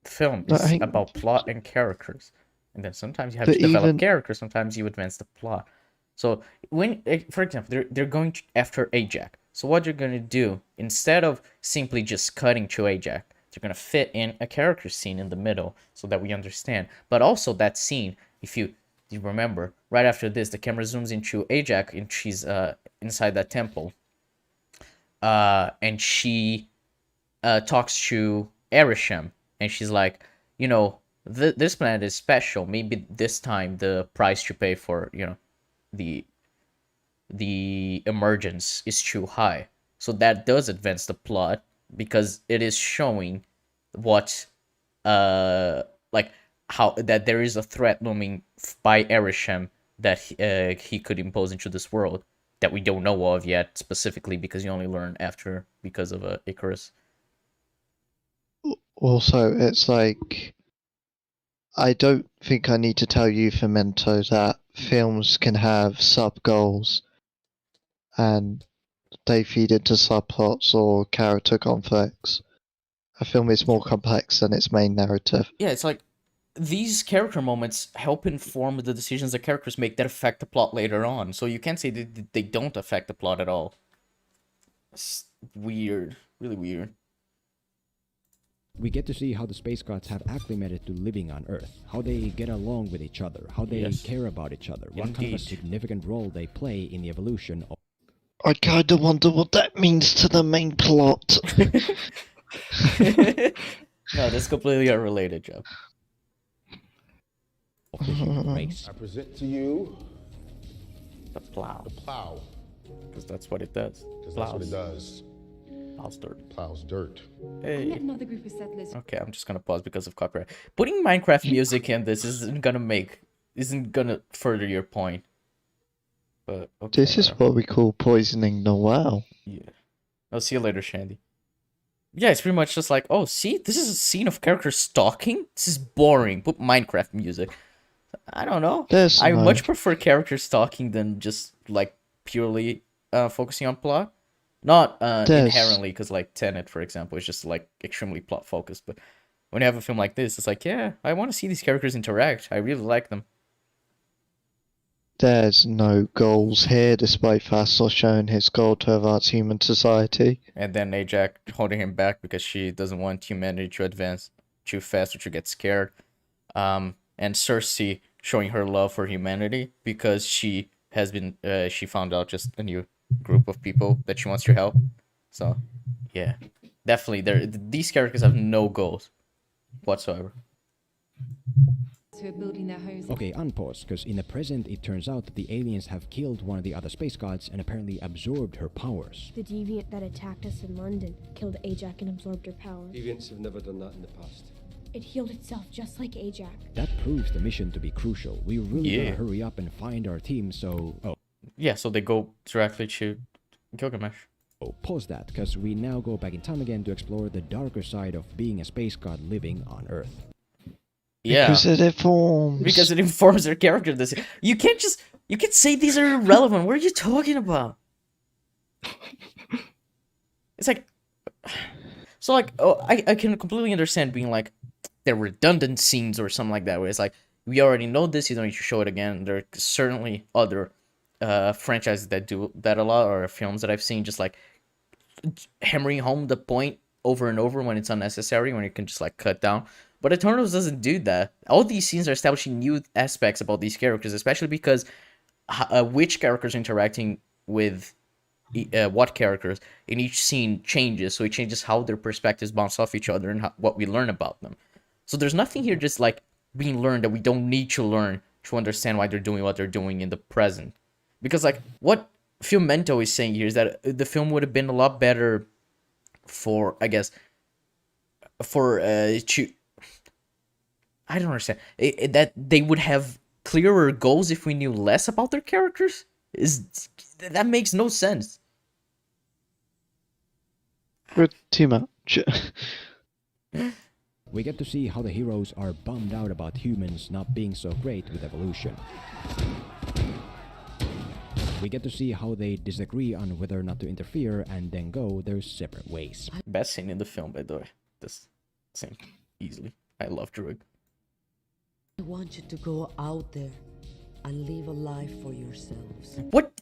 Film is about plot and characters. And then sometimes you have to develop characters, sometimes you advance the plot. So, when, for example, they're going after Ajax. So what you're going to do, instead of simply just cutting to Ajax, you're going to fit in a character scene in the middle so that we understand. But also that scene, if you remember, right after this, the camera zooms into Ajax and she's inside that temple. And she talks to Erisham. And she's like, you know, this planet is special. Maybe this time the price you pay for, you know, the emergence is too high. So that does advance the plot because it is showing what like how that there is a threat looming by Erisham that he could impose into this world that we don't know of yet, specifically because you only learn after because of Icarus. Also, it's like, I don't think I need to tell you, Filmento, that films can have sub-goals and they feed into subplots or character conflicts. A film is more complex than its main narrative. Yeah, it's like these character moments help inform the decisions the characters make that affect the plot later on. So you can't say that they don't affect the plot at all. It's weird. Really weird. We get to see how the space gods have acclimated to living on Earth, how they get along with each other, how they care about each other, what kind of a significant role they play in the evolution of... I kinda wonder what that means to the main plot. No, that's completely unrelated, Jeff. Of the human race. I present to you... The plow. The plow. Because that's what it does. Because that's what it does. Plows dirt. Plows dirt. Hey. Another group of settlers. Okay, I'm just gonna pause because of copyright. Putting Minecraft music in this isn't gonna further your point. But okay, This is what we call poisoning the well. Yeah. I'll see you later, Shandy. Yeah, it's pretty much just like, oh, see, this is a scene of characters stalking. This is boring. Put Minecraft music. I don't know. I much prefer characters stalking than just like purely focusing on plot. Not inherently, because like Tenet, for example, is just like extremely plot focused. But when you have a film like this, it's like, yeah, I want to see these characters interact. I really like them. There's no goals here, despite Fastor showing his goal to advance human society. And then Ajax holding him back because she doesn't want humanity to advance too fast or to get scared. And Cersei showing her love for humanity because she has been, she found out just a new group of people that she wants to help. So, yeah, definitely, these characters have no goals whatsoever. Okay, unpause, because in the present it turns out that the aliens have killed one of the other space gods and apparently absorbed her powers. The deviant that attacked us in London killed Ajax and absorbed her powers. Deviants have never done that in the past. It healed itself just like Ajax. That proves the mission to be crucial. We really gotta hurry up and find our team, so... Oh. Yeah, so they go directly to Gilgamesh. Oh, pause that, because we now go back in time again to explore the darker side of being a space god living on Earth. Yeah. Because it informs. Because it informs their character. You can't say these are irrelevant. What are you talking about? It's like, so like, oh, I can completely understand being like, they're redundant scenes or something like that, where it's like, we already know this, you don't need to show it again. There are certainly other franchises that do that a lot, or films that I've seen just like hammering home the point over and over when it's unnecessary, when you can just like cut down. But Eternals doesn't do that. All these scenes are establishing new aspects about these characters, especially because which characters interacting with what characters in each scene changes. So it changes how their perspectives bounce off each other and what we learn about them. So there's nothing here just like being learned that we don't need to learn to understand why they're doing what they're doing in the present. Because like what Filmento is saying here is that the film would have been a lot better for, I guess, for I don't understand. That they would have clearer goals if we knew less about their characters? That makes no sense. Too much. We get to see how the heroes are bummed out about humans not being so great with evolution. We get to see how they disagree on whether or not to interfere and then go their separate ways. Best scene in the film, by the way. This scene, easily. I love Druid. I want you to go out there and live a life for yourselves. What?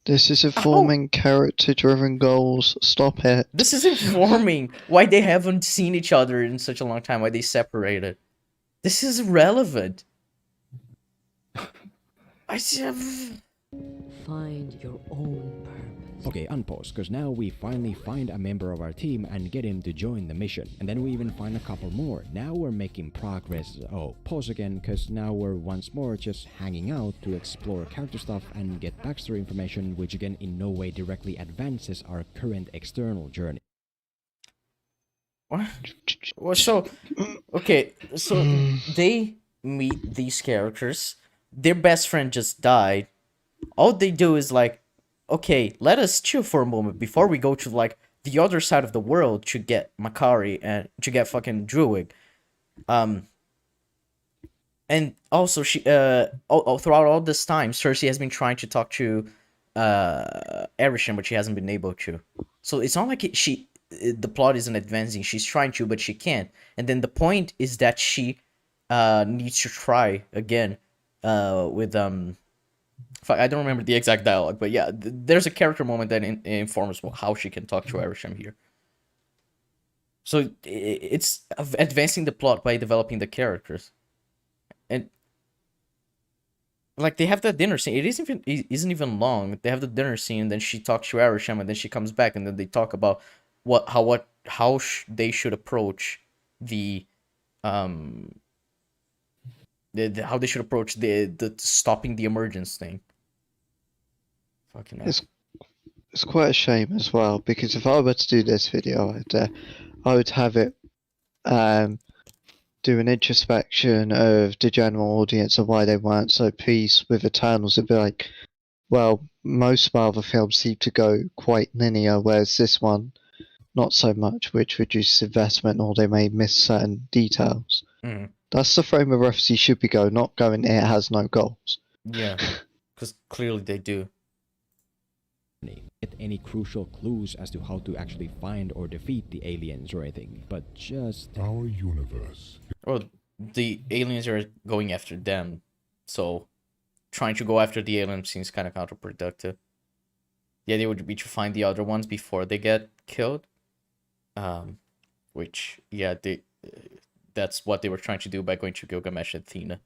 This is informing character-driven goals. Stop it. This is informing why they haven't seen each other in such a long time, why they separated. This is relevant. Find your own purpose. Okay, unpause, because now we finally find a member of our team and get him to join the mission. And then we even find a couple more. Now we're making progress. Oh, pause again, because now we're once more just hanging out to explore character stuff and get backstory information, which again in no way directly advances our current external journey. What? Well, so, okay, so they meet these characters. Their best friend just died. All they do is like, okay, let us chill for a moment before we go to like the other side of the world to get Makari and to get fucking Druid. And also she throughout all this time, Cersei has been trying to talk to Arishem, but she hasn't been able to. So it's not like the plot isn't advancing. She's trying to, but she can't. And then the point is that she needs to try again with I don't remember the exact dialogue, but yeah, there's a character moment that informs how she can talk to Arishem here. So it's advancing the plot by developing the characters, and like they have that dinner scene. It isn't even long. They have the dinner scene, and then she talks to Arishem, and then she comes back, and then they talk about how they should approach how they should approach the stopping the emergence thing. Fucking hell. It's quite a shame as well, because if I were to do this video, I would have it do an introspection of the general audience of why they weren't so pleased with Eternals, it'd be like, well, most Marvel films seem to go quite linear, whereas this one, not so much, which reduces investment or they may miss certain details. That's the frame of reference you should be going, not going, it has no goals. Yeah, because clearly they do. Get any crucial clues as to how to actually find or defeat the aliens or anything, but just our universe. Well, the aliens are going after them, so trying to go after the aliens seems kind of counterproductive. The idea would be to find the other ones before they get killed. Which, yeah, that's what they were trying to do by going to Gilgamesh and Athena.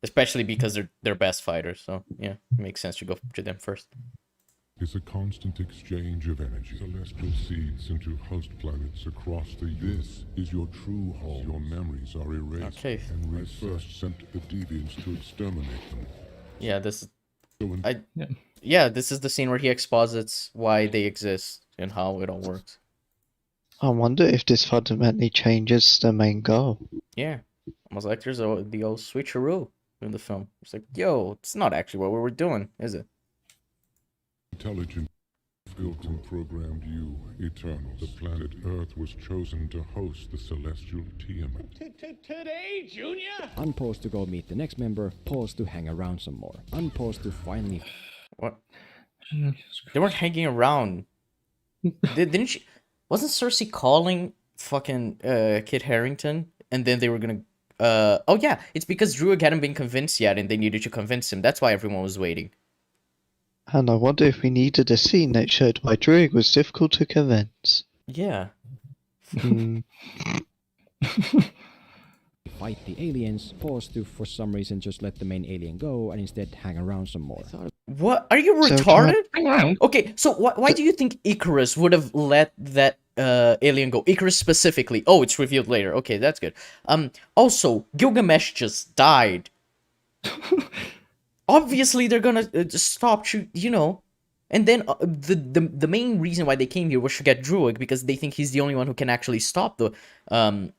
Especially because they're best fighters, so yeah, it makes sense to go to them first. Is a constant exchange of energy, celestial seeds into host planets across the universe. This is your true home. Your memories are erased. Okay. And we first sent the deviants to exterminate them. Yeah, this is this is the scene where he exposits why they exist and how it all works. I wonder if this fundamentally changes the main goal. Yeah, almost like there's the old switcheroo in the film. It's like, yo, it's not actually what we were doing, is it? Intelligent, built and programmed you, Eternals. The planet Earth was chosen to host the celestial Tiamat. Today, Junior? unpause to go meet the next member, pause to hang around some more, unpause to finally... What? They weren't hanging around. Didn't she... Wasn't Cersei calling fucking Kit Harington? And then they were gonna... Oh yeah, it's because Druig hadn't been convinced yet and they needed to convince him. That's why everyone was waiting. And I wonder if we needed a scene that showed why Druig was difficult to convince. Yeah. Fight the aliens, pause to for some reason just let the main alien go and instead hang around some more. What? Are you retarded? Okay, so why do you think Icarus would have let that alien go? Icarus specifically. Oh, it's revealed later. Okay, that's good. Also, Gilgamesh just died. Obviously, they're gonna just stop you know. And then the main reason why they came here was to get Druig because they think he's the only one who can actually stop the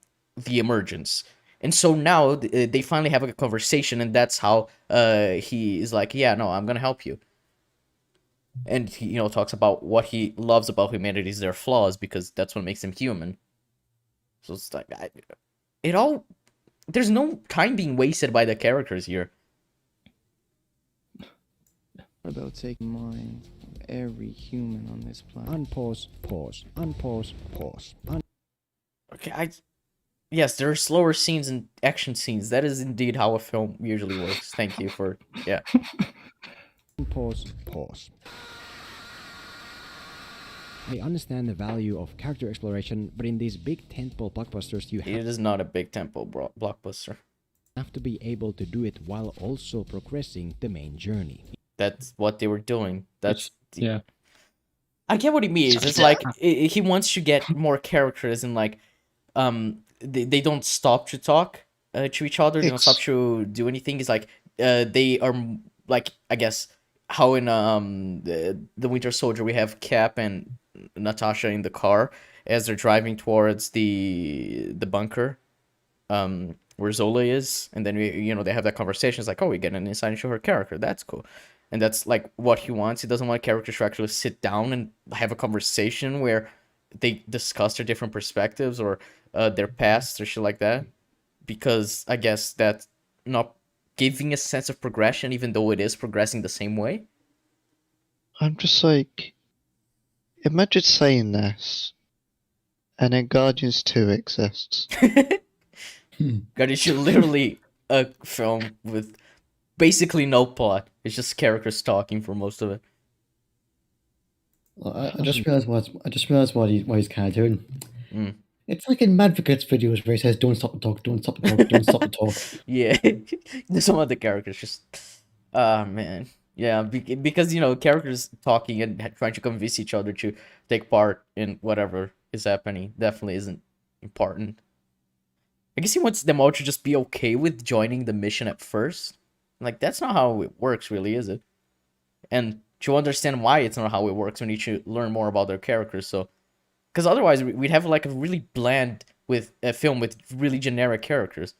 emergence. And so now they finally have a conversation, and that's how he is like, yeah, no, I'm gonna help you. And he, you know, talks about what he loves about humanity is their flaws because that's what makes them human. So it's like there's no time being wasted by the characters here. What about taking mind of every human on this planet? Unpause, pause, unpause, pause. Okay, yes, there are slower scenes and action scenes. That is indeed how a film usually works. Thank you for, yeah. Unpause, pause. I understand the value of character exploration, but in these big tentpole blockbusters, it is not a big tentpole blockbuster. Have to be able to do it while also progressing the main journey. That's what they were doing. Yeah. I get what he means. It's like he wants to get more characters and like they don't stop to talk to each other. They don't stop to do anything. It's like they are like, I guess how in the Winter Soldier we have Cap and Natasha in the car as they're driving towards the bunker where Zola is, and then they have that conversation. It's like, oh, we get an insight into her character. That's cool. And that's like what he wants. He doesn't want characters to actually sit down and have a conversation where they discuss their different perspectives or their pasts or shit like that. Because I guess that's not giving a sense of progression, even though it is progressing the same way. I'm just like, imagine saying this, and then Guardians 2 exists. Guardians is literally a film with basically no plot. It's just characters talking for most of it. I just realized why he's kind of doing. It's like in Madvocat's videos where he says, "Don't stop the talk, don't stop the talk, don't stop the talk." Yeah, some of the characters just, man, yeah, because characters talking and trying to convince each other to take part in whatever is happening definitely isn't important. I guess he wants them all to just be okay with joining the mission at first. Like, that's not how it works, really, is it? And to understand why it's not how it works, we need to learn more about their characters, so... Because otherwise, we'd have, like, a really bland with a film with really generic characters.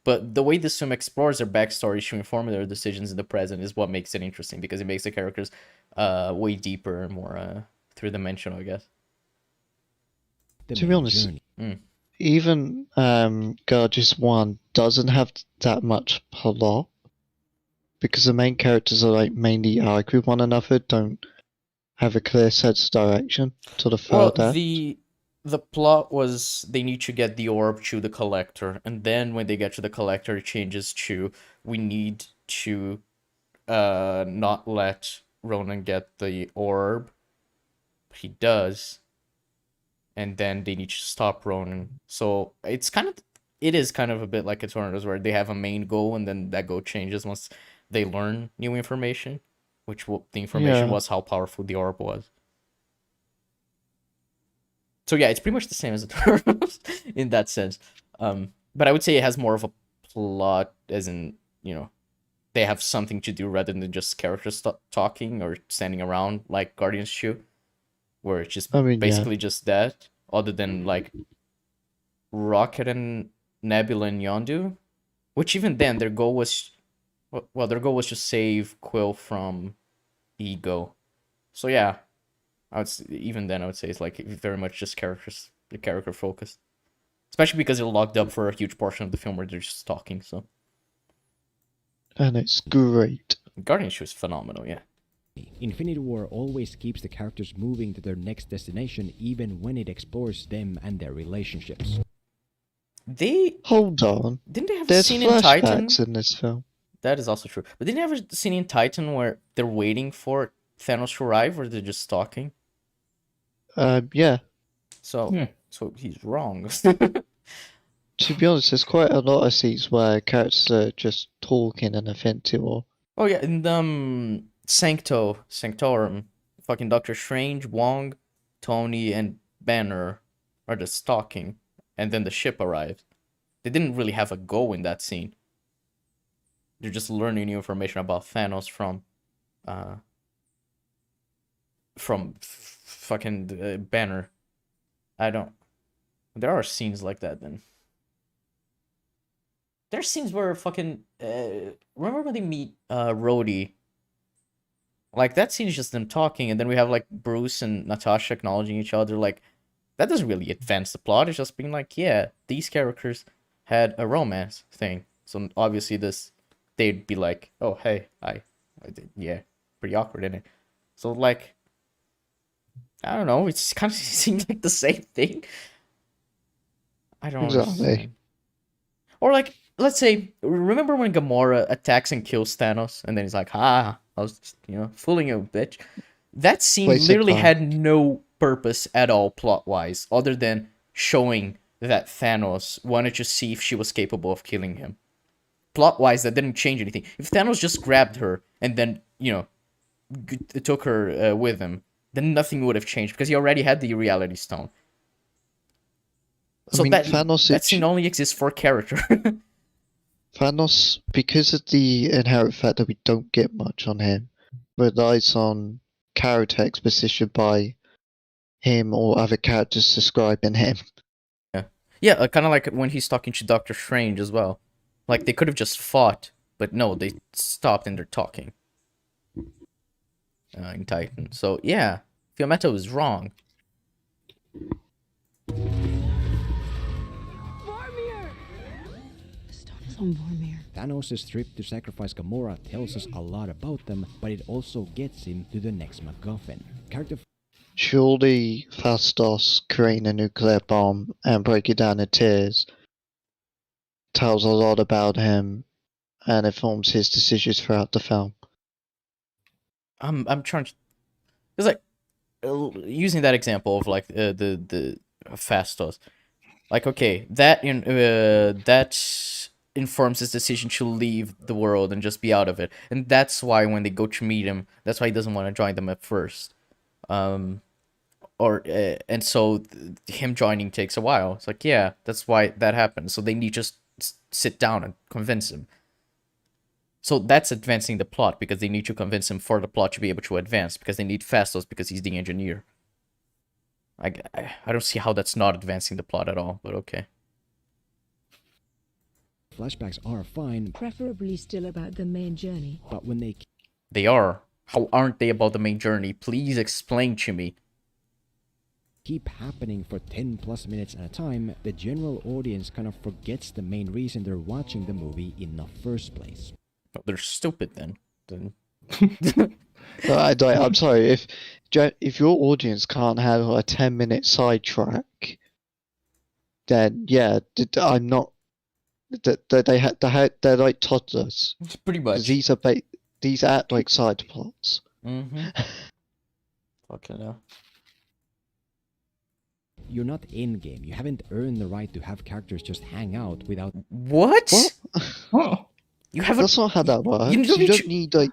But the way this film explores their backstories to inform their decisions in the present is what makes it interesting, because it makes the characters way deeper and more three-dimensional, I guess. To be honest, even Guardians 1 doesn't have that much plot, because the main characters are like mainly argue with one another, don't have a clear sense of direction to the third act. The plot was they need to get the orb to the collector, and then when they get to the collector, it changes to we need to not let Ronan get the orb. He does, and then they need to stop Ronan. So it is kind of a bit like Eternals, where they have a main goal, and then that goal changes once they learn new information, the information was how powerful the orb was. So yeah, it's pretty much the same as Eternals in that sense. But I would say it has more of a plot, as in, they have something to do rather than just characters talking or standing around like Guardians 2, where it's just basically just that, other than like Rocket and Nebula and Yondu, which even then their goal was to save Quill from Ego. So yeah, I would say it's like very much just character focused, especially because they're locked up for a huge portion of the film where they're just talking. So, and it's great. Guardians was phenomenal, yeah. Infinity War always keeps the characters moving to their next destination, even when it explores them and their relationships. Hold on. Didn't they have There's a scene in Titan in this film? That is also true. But didn't they have a scene in Titan where they're waiting for Thanos to arrive, or they're just talking? Yeah. So he's wrong. To be honest, there's quite a lot of scenes where characters are just talking and nothing to or. Oh yeah, in Sanctorum, fucking Doctor Strange, Wong, Tony, and Banner are just talking, and then the ship arrives. They didn't really have a goal in that scene. They're just learning new information about Thanos from fucking Banner. There are scenes like that then. There's scenes where fucking remember when they meet Rhodey? Like that scene is just them talking, and then we have like Bruce and Natasha acknowledging each other. Like that doesn't really advance the plot. It's just being like, yeah, these characters had a romance thing. So obviously they'd be like, oh hey, I did, yeah, pretty awkward, isn't it? So like, I don't know. It's kind of seems like the same thing. I don't know. Or like, let's say, remember when Gamora attacks and kills Thanos, and then he's like, I was just, fooling you, bitch. That scene literally had no purpose at all plot-wise, other than showing that Thanos wanted to see if she was capable of killing him. Plot-wise, that didn't change anything. If Thanos just grabbed her and then, took her with him, then nothing would have changed, because he already had the reality stone. So that scene only exists for character. Thanos, because of the inherent fact that we don't get much on him, relies on character exposition by him or other characters describing him. Yeah, kind of like when he's talking to Doctor Strange as well. Like, they could have just fought, but no, they stopped and they're talking. In Titan. So, yeah, Filmento is wrong. Thanos' trip to sacrifice Gamora tells us a lot about them, but it also gets him to the next MacGuffin. Surely Phastos creating a nuclear bomb and breaking down in tears tells a lot about him and informs his decisions throughout the film. I'm trying to... It's like, using that example of like the Phastos. Like, okay, that informs his decision to leave the world and just be out of it, and that's why when they go to meet him, that's why he doesn't want to join them at first, and so him joining takes a while. It's like, yeah, that's why that happens. So they need to just sit down and convince him. So that's advancing the plot, because they need to convince him for the plot to be able to advance, because they need Phastos because he's the engineer. I don't see how that's not advancing the plot at all, but okay. Flashbacks are fine, Preferably still about the main journey. but when They are. How aren't they about the main journey? Please explain to me. keep happening for 10 plus minutes at a time, the general audience kind of forgets the main reason they're watching the movie in the first place. Oh, they're stupid then. I'm sorry, if your audience can't handle a 10-minute sidetrack, then yeah, I'm not. They're like toddlers. Pretty much. These act like side plots. Mm-hmm. Fucking hell. You're not in-game. You haven't earned the right to have characters just hang out without... What? What? You haven't... That's not how that works. You don't need like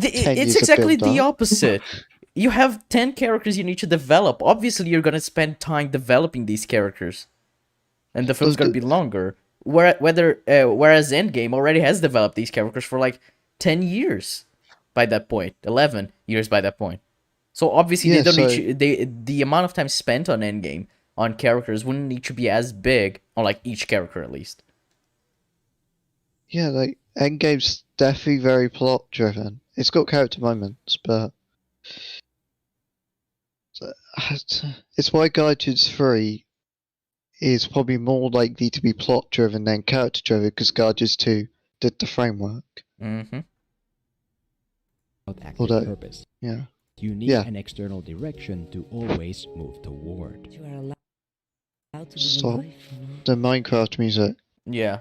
10 It's years exactly of the build-up. opposite. You have 10 characters you need to develop. Obviously, you're gonna spend time developing these characters. And the film's gonna be longer. Whereas Endgame already has developed these characters for like 10 years by that point. 11 years by that point. So obviously Yeah, they don't need the amount of time spent on Endgame on characters wouldn't need to be as big on like each character at least. Yeah, like Endgame's definitely very plot driven. It's got character moments, but it's why Guardians 3 is probably more likely to be plot driven than character driven because Guardians 2 did the framework. Mm-hmm. active purpose. Yeah. You need an external direction to always move toward. You are allowed to live a Stop life, you know? the Minecraft music. Yeah.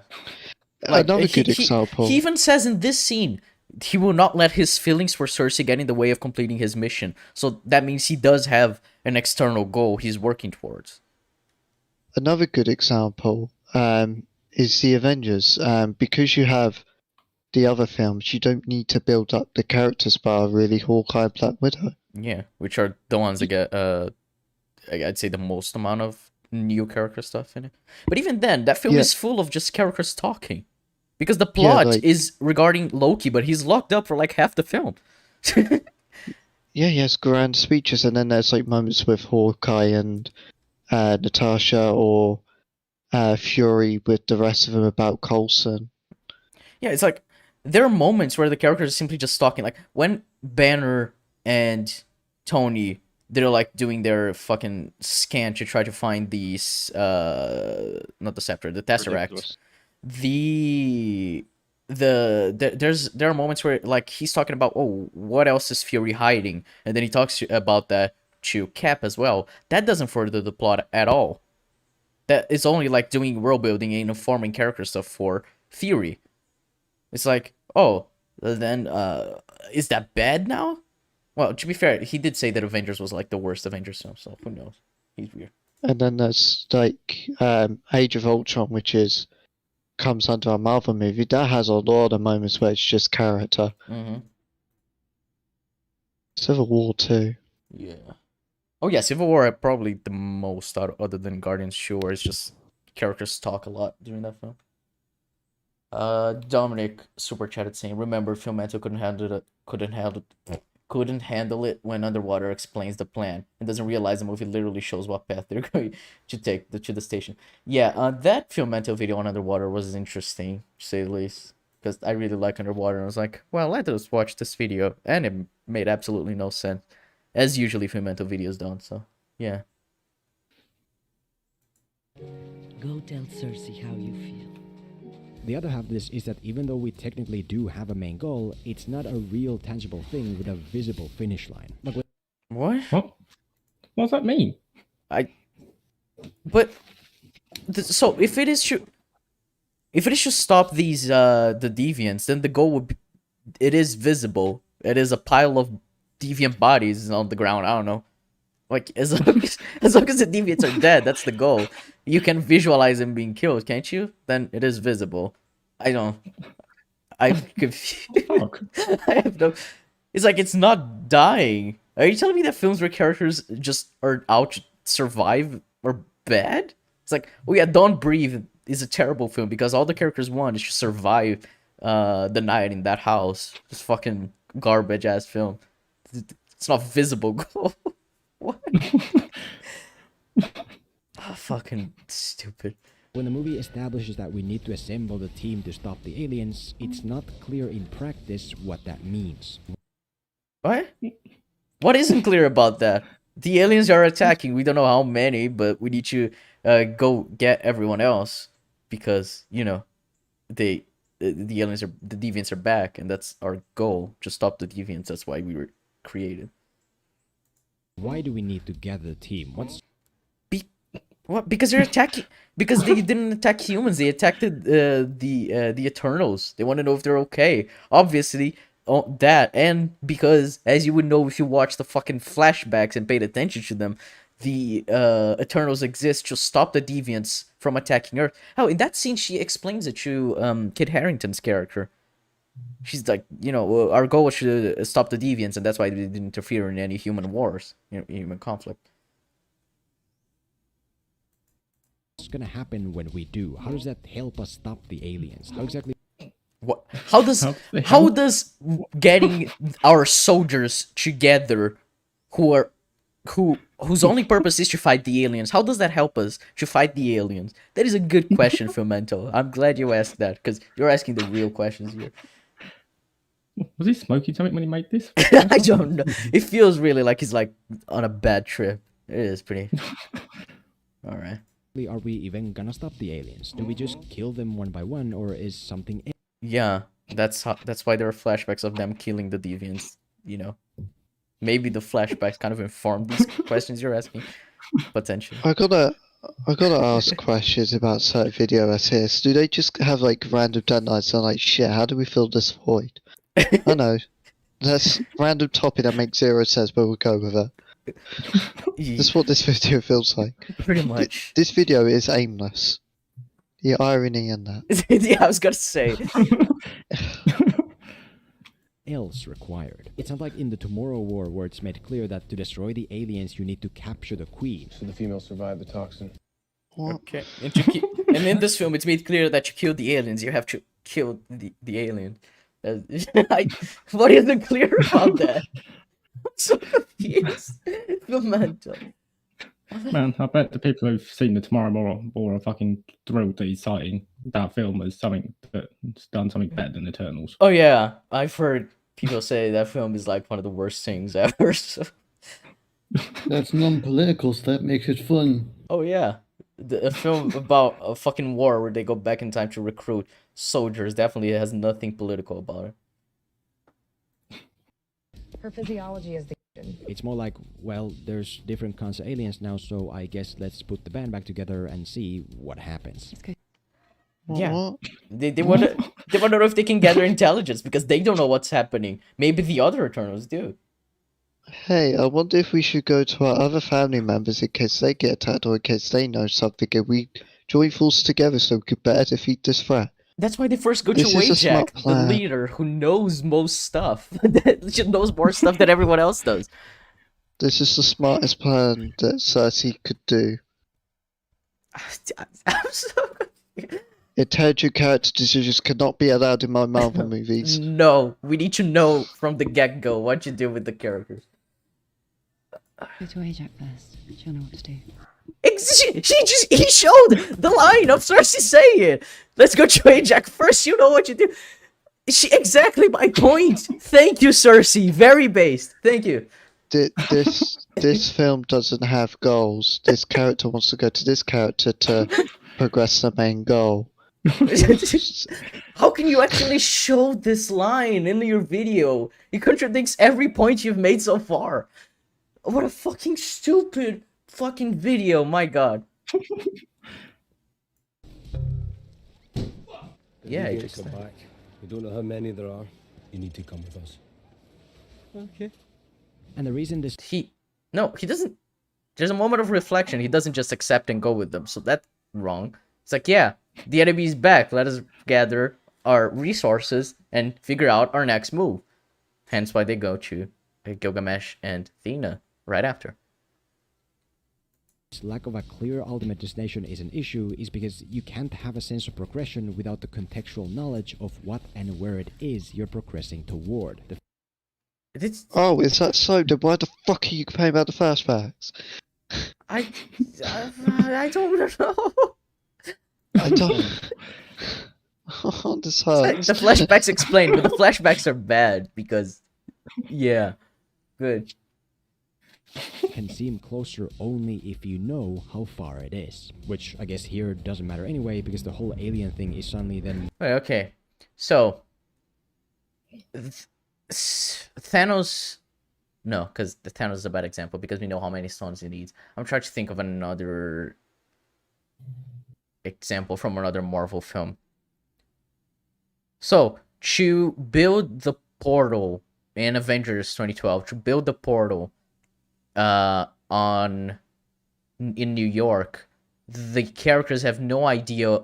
Another good example. He even says in this scene, he will not let his feelings for Cersei get in the way of completing his mission. So that means he does have an external goal he's working towards. Another good example is the Avengers. Because you have the other films, you don't need to build up the characters bar really Hawkeye and Black Widow. Yeah, which are the ones that get, I'd say the most amount of new character stuff in it. But even then, that film is full of just characters talking. Because the plot is regarding Loki, but he's locked up for like half the film. Yeah, he has grand speeches, and then there's like moments with Hawkeye and Natasha or Fury with the rest of them about Coulson. Yeah, it's like there are moments where the characters are simply just talking. Like when Banner and Tony, they're like doing their fucking scan to try to find these not the scepter, the Tesseract. There are moments where like he's talking about, oh, what else is Fury hiding, and then he talks about that to Cap as well. That doesn't further the plot at all. That is only like doing world building and informing character stuff for Fury. It's like, oh, then is that bad now? Well, to be fair, he did say that Avengers was like the worst Avengers film, so who knows? He's weird. And then there's like Age of Ultron, which comes under a Marvel movie. That has a lot of moments where it's just character. Mm-hmm. Civil War too. Yeah. Oh yeah, Civil War probably the most other than Guardians 2, where it's just characters talk a lot during that film. Dominic super chatted saying, "Remember, Filmento couldn't handle it when Underwater explains the plan and doesn't realize the movie literally shows what path they're going to take to the station." Yeah, that Filmento video on Underwater was interesting, to say the least, because I really like Underwater, and I was like, well, let us watch this video, and it made absolutely no sense, as usually Filmento videos don't. So yeah. Go tell Cersei how you feel. The other half of this is that even though we technically do have a main goal, it's not a real tangible thing with a visible finish line. Like what? What does that mean? So if it is to stop these the deviants, then the goal would be, it is visible. It is a pile of deviant bodies on the ground. I don't know. Like as long as the deviants are dead, that's the goal. You can visualize them being killed, can't you? Then it is visible. I'm confused. I have no. It's like it's not dying. Are you telling me that films where characters just are out to survive are bad? It's like, oh yeah, Don't Breathe is a terrible film because all the characters want is to survive the night in that house. This fucking garbage ass film. It's not visible goal. What? Oh, fucking stupid. When the movie establishes that we need to assemble the team to stop the aliens, it's not clear in practice what that means. What? What isn't clear about that? The aliens are attacking. We don't know how many, but we need to go get everyone else because you know the aliens are the deviants are back, and that's our goal. Just stop the deviants. That's why we were created. Why do we need to gather the team? What? Because they're attacking. Because they didn't attack humans. They attacked the Eternals. They want to know if they're okay. Obviously, that, and because, as you would know if you watched the fucking flashbacks and paid attention to them, the Eternals exist to stop the deviants from attacking Earth. Oh, in that scene, she explains it to Kit Harington's character. She's like, you know, our goal was to stop the deviants, and that's why they didn't interfere in any human wars, human conflict. What's gonna happen when we do? How does that help us stop the aliens? How exactly? What? How does getting our soldiers together, whose only purpose is to fight the aliens, how does that help us to fight the aliens? That is a good question, Filmento. I'm glad you asked that because you're asking the real questions here. Was he smoking something when he made this? I don't know. It feels really like he's like on a bad trip. It is pretty. All right. Are we even gonna stop the aliens? Do we just kill them one by one, or is something? Yeah, that's why there are flashbacks of them killing the deviants. You know, maybe the flashbacks kind of inform these questions you're asking. Potentially. I gotta ask questions about certain video essays. Do they just have like random deadlines and like shit? How do we fill this void? I know that's random topic that makes zero sense, but we'll go with it. That's what this video feels like. Pretty much. This video is aimless. The irony in that. Yeah, I was gonna say. Else required. It's not like in the Tomorrow War where it's made clear that to destroy the aliens you need to capture the queen. So the female survived the toxin. What? Okay. And in this film, it's made clear that you kill the aliens, you have to kill the alien. What isn't clear about that? I'm so confused. Filmento. Man, I bet the people who've seen the Tomorrow War are fucking thrilled that he's citing that film as something that's done something better than Eternals. Oh yeah, I've heard people say that film is like one of the worst things ever. So. That's non-political, so that makes it fun. Oh yeah, a film about a fucking war where they go back in time to recruit soldiers definitely has nothing political about it. Her physiology is the. It's more like, well, there's different kinds of aliens now, so I guess let's put the band back together and see what happens. Yeah, they want to know if they can gather intelligence because they don't know what's happening. Maybe the other Eternals do. Hey, I wonder if we should go to our other family members in case they get attacked or in case they know something and we join forces together so we could better defeat this threat. That's why they first go to Ajak, the leader who knows most stuff. That knows more stuff than everyone else does. This is the smartest plan that Cersei could do. I'm so... Intelligent character decisions cannot be allowed in my Marvel movies. No, we need to know from the get-go what you do with the characters. Go to Ajak first. She'll know what to do. He showed the line of Cersei saying, "Let's go to Ajak first. You know what you do." Exactly my point. Thank you, Cersei. Very based. Thank you. This film doesn't have goals. This character wants to go to this character to progress the main goal. How can you actually show this line in your video? It contradicts every point you've made so far. What a fucking stupid fucking video, my god. Yeah, you just come back. We don't know how many there are. You need to come with us. Okay. And the reason this he doesn't. There's a moment of reflection. He doesn't just accept and go with them. So that's wrong. It's like, yeah, the enemy is back. Let us gather our resources and figure out our next move. Hence why they go to Gilgamesh and Athena right after. Lack of a clear ultimate destination is an issue is because you can't have a sense of progression without the contextual knowledge of what and where it is you're progressing toward. Oh, is that so? Then why the fuck are you complaining about the flashbacks? I don't know. I don't. Oh, this hurts. The flashbacks explain, but the flashbacks are bad because, yeah, good. Can seem closer only if you know how far it is. Which I guess here doesn't matter anyway, because the whole alien thing is suddenly then... Wait, okay. So, Thanos... No, because the Thanos is a bad example, because we know how many stones he needs. I'm trying to think of another example from another Marvel film. So, to build the portal in Avengers 2012, to build the portal in New York, the characters have no idea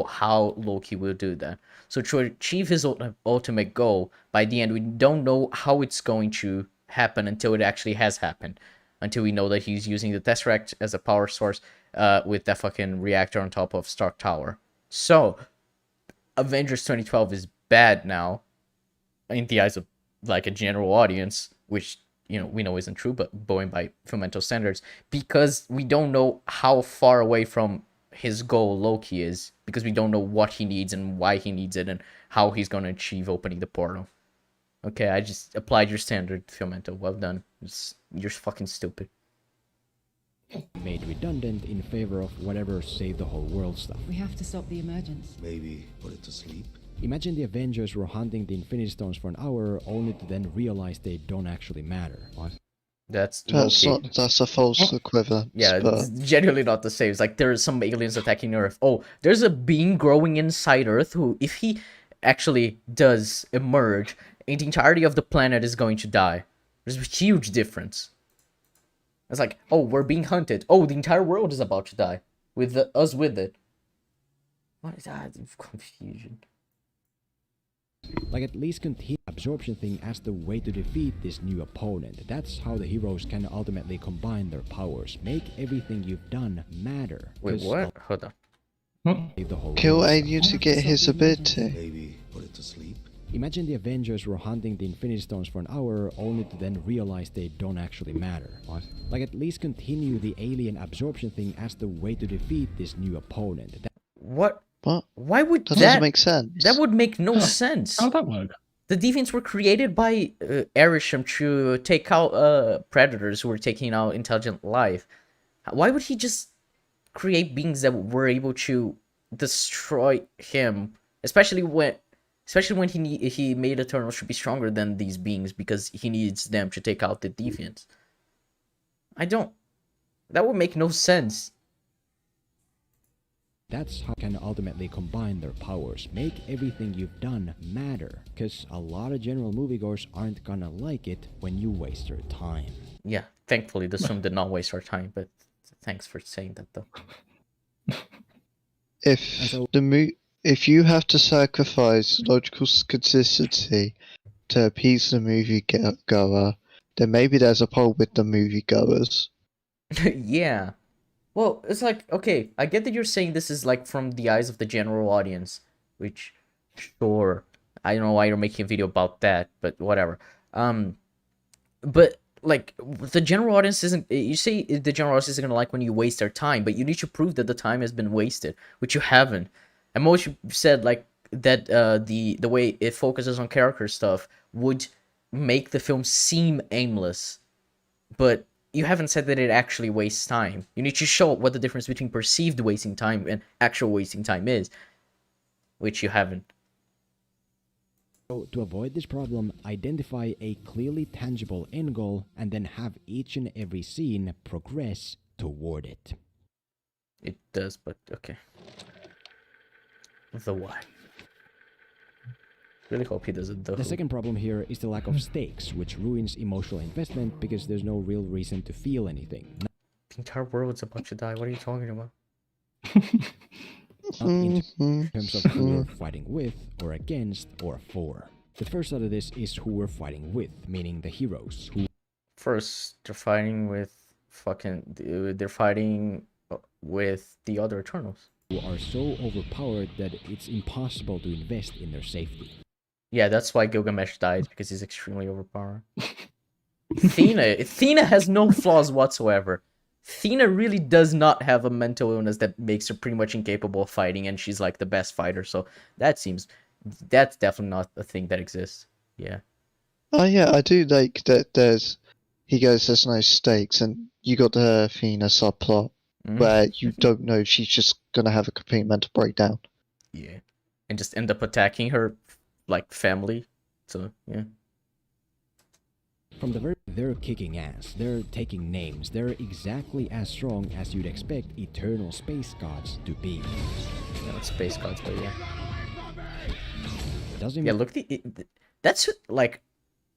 how Loki will do that. So to achieve his ultimate goal, by the end, we don't know how it's going to happen until it actually has happened. Until we know that he's using the Tesseract as a power source with that fucking reactor on top of Stark Tower. So, Avengers 2012 is bad now, in the eyes of, like, a general audience, which, you know, we know isn't true, but going by Filmento standards, because we don't know how far away from his goal Loki is, because we don't know what he needs and why he needs it and how he's going to achieve opening the portal. Okay, I just applied your standard, Filmento. Well done. You're fucking stupid. Made redundant in favor of whatever save the whole world stuff. We have to stop the emergence. Maybe put it to sleep. Imagine the Avengers were hunting the Infinity Stones for an hour, only to then realize they don't actually matter. What? That's a false equivalence. Yeah, it's genuinely not the same. It's like there's some aliens attacking Earth. Oh, there's a being growing inside Earth who, if he actually does emerge, the entirety of the planet is going to die. There's a huge difference. It's like, oh, we're being hunted. Oh, the entire world is about to die. With us with it. What is that? Confusion. Like, at least continue absorption thing as the way to defeat this new opponent. That's how the heroes can ultimately combine their powers. Make everything you've done matter. Wait, what? Hold on. Kill alien to get his ability. Maybe put it to sleep. Imagine the Avengers were hunting the Infinity Stones for an hour, only to then realize they don't actually matter. What? Like, at least continue the alien absorption thing as the way to defeat this new opponent. What? What? Why would that doesn't make sense? That would make no sense. How'd that work? The deviants were created by Arishem to take out predators who were taking out intelligent life. Why would he just create beings that were able to destroy him? Especially when he made Eternals to be stronger than these beings because he needs them to take out the deviants. That would make no sense. That's how can ultimately combine their powers. Make everything you've done matter. Because a lot of general moviegoers aren't gonna like it when you waste their time. Yeah, thankfully this film did not waste our time, but thanks for saying that though. If you have to sacrifice logical consistency to appease the moviegoer, then maybe there's a problem with the moviegoers. Yeah. Well, it's like, okay, I get that you're saying this is like from the eyes of the general audience, which, sure, I don't know why you're making a video about that, but whatever. But like the general audience isn't. You say the general audience isn't gonna like when you waste their time, but you need to prove that the time has been wasted, which you haven't. And most you said like that the way it focuses on character stuff would make the film seem aimless, but you haven't said that it actually wastes time. You need to show what the difference between perceived wasting time and actual wasting time is, which you haven't. So, to avoid this problem, identify a clearly tangible end goal and then have each and every scene progress toward it. It does, but okay. The why. Really hope he doesn't though. The second problem here is the lack of stakes, which ruins emotional investment because there's no real reason to feel anything. The entire world's about to die. What are you talking about? Not in terms of who we're fighting with, or against, or for. The first out of this is who we're fighting with, meaning the heroes. First, they're fighting with they're fighting with the other Eternals. Who are so overpowered that it's impossible to invest in their safety. Yeah, that's why Gilgamesh dies, because he's extremely overpowered. Athena has no flaws whatsoever. Athena really does not have a mental illness that makes her pretty much incapable of fighting, and she's like the best fighter. So that's definitely not a thing that exists. Yeah. Oh yeah, I do like that. He goes, there's no stakes, and you got the Athena subplot where you don't know if she's just gonna have a complete mental breakdown. Yeah, and just end up attacking her like family. So yeah. From the very, they're kicking ass, they're taking names, they're exactly as strong as you'd expect eternal space gods to be. No, space gods, but yeah. Doesn't yeah, look, that's like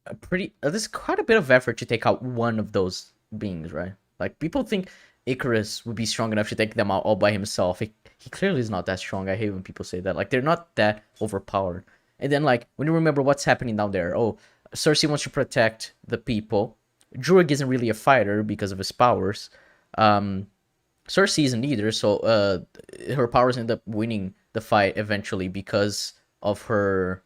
a pretty. There's quite a bit of effort to take out one of those beings, right? Like people think Icarus would be strong enough to take them out all by himself. He clearly is not that strong. I hate when people say that. Like they're not that overpowered. And then like when you remember what's happening down there, oh, Cersei wants to protect the people. Druig isn't really a fighter because of his powers. Cersei isn't either, so her powers end up winning the fight eventually because of her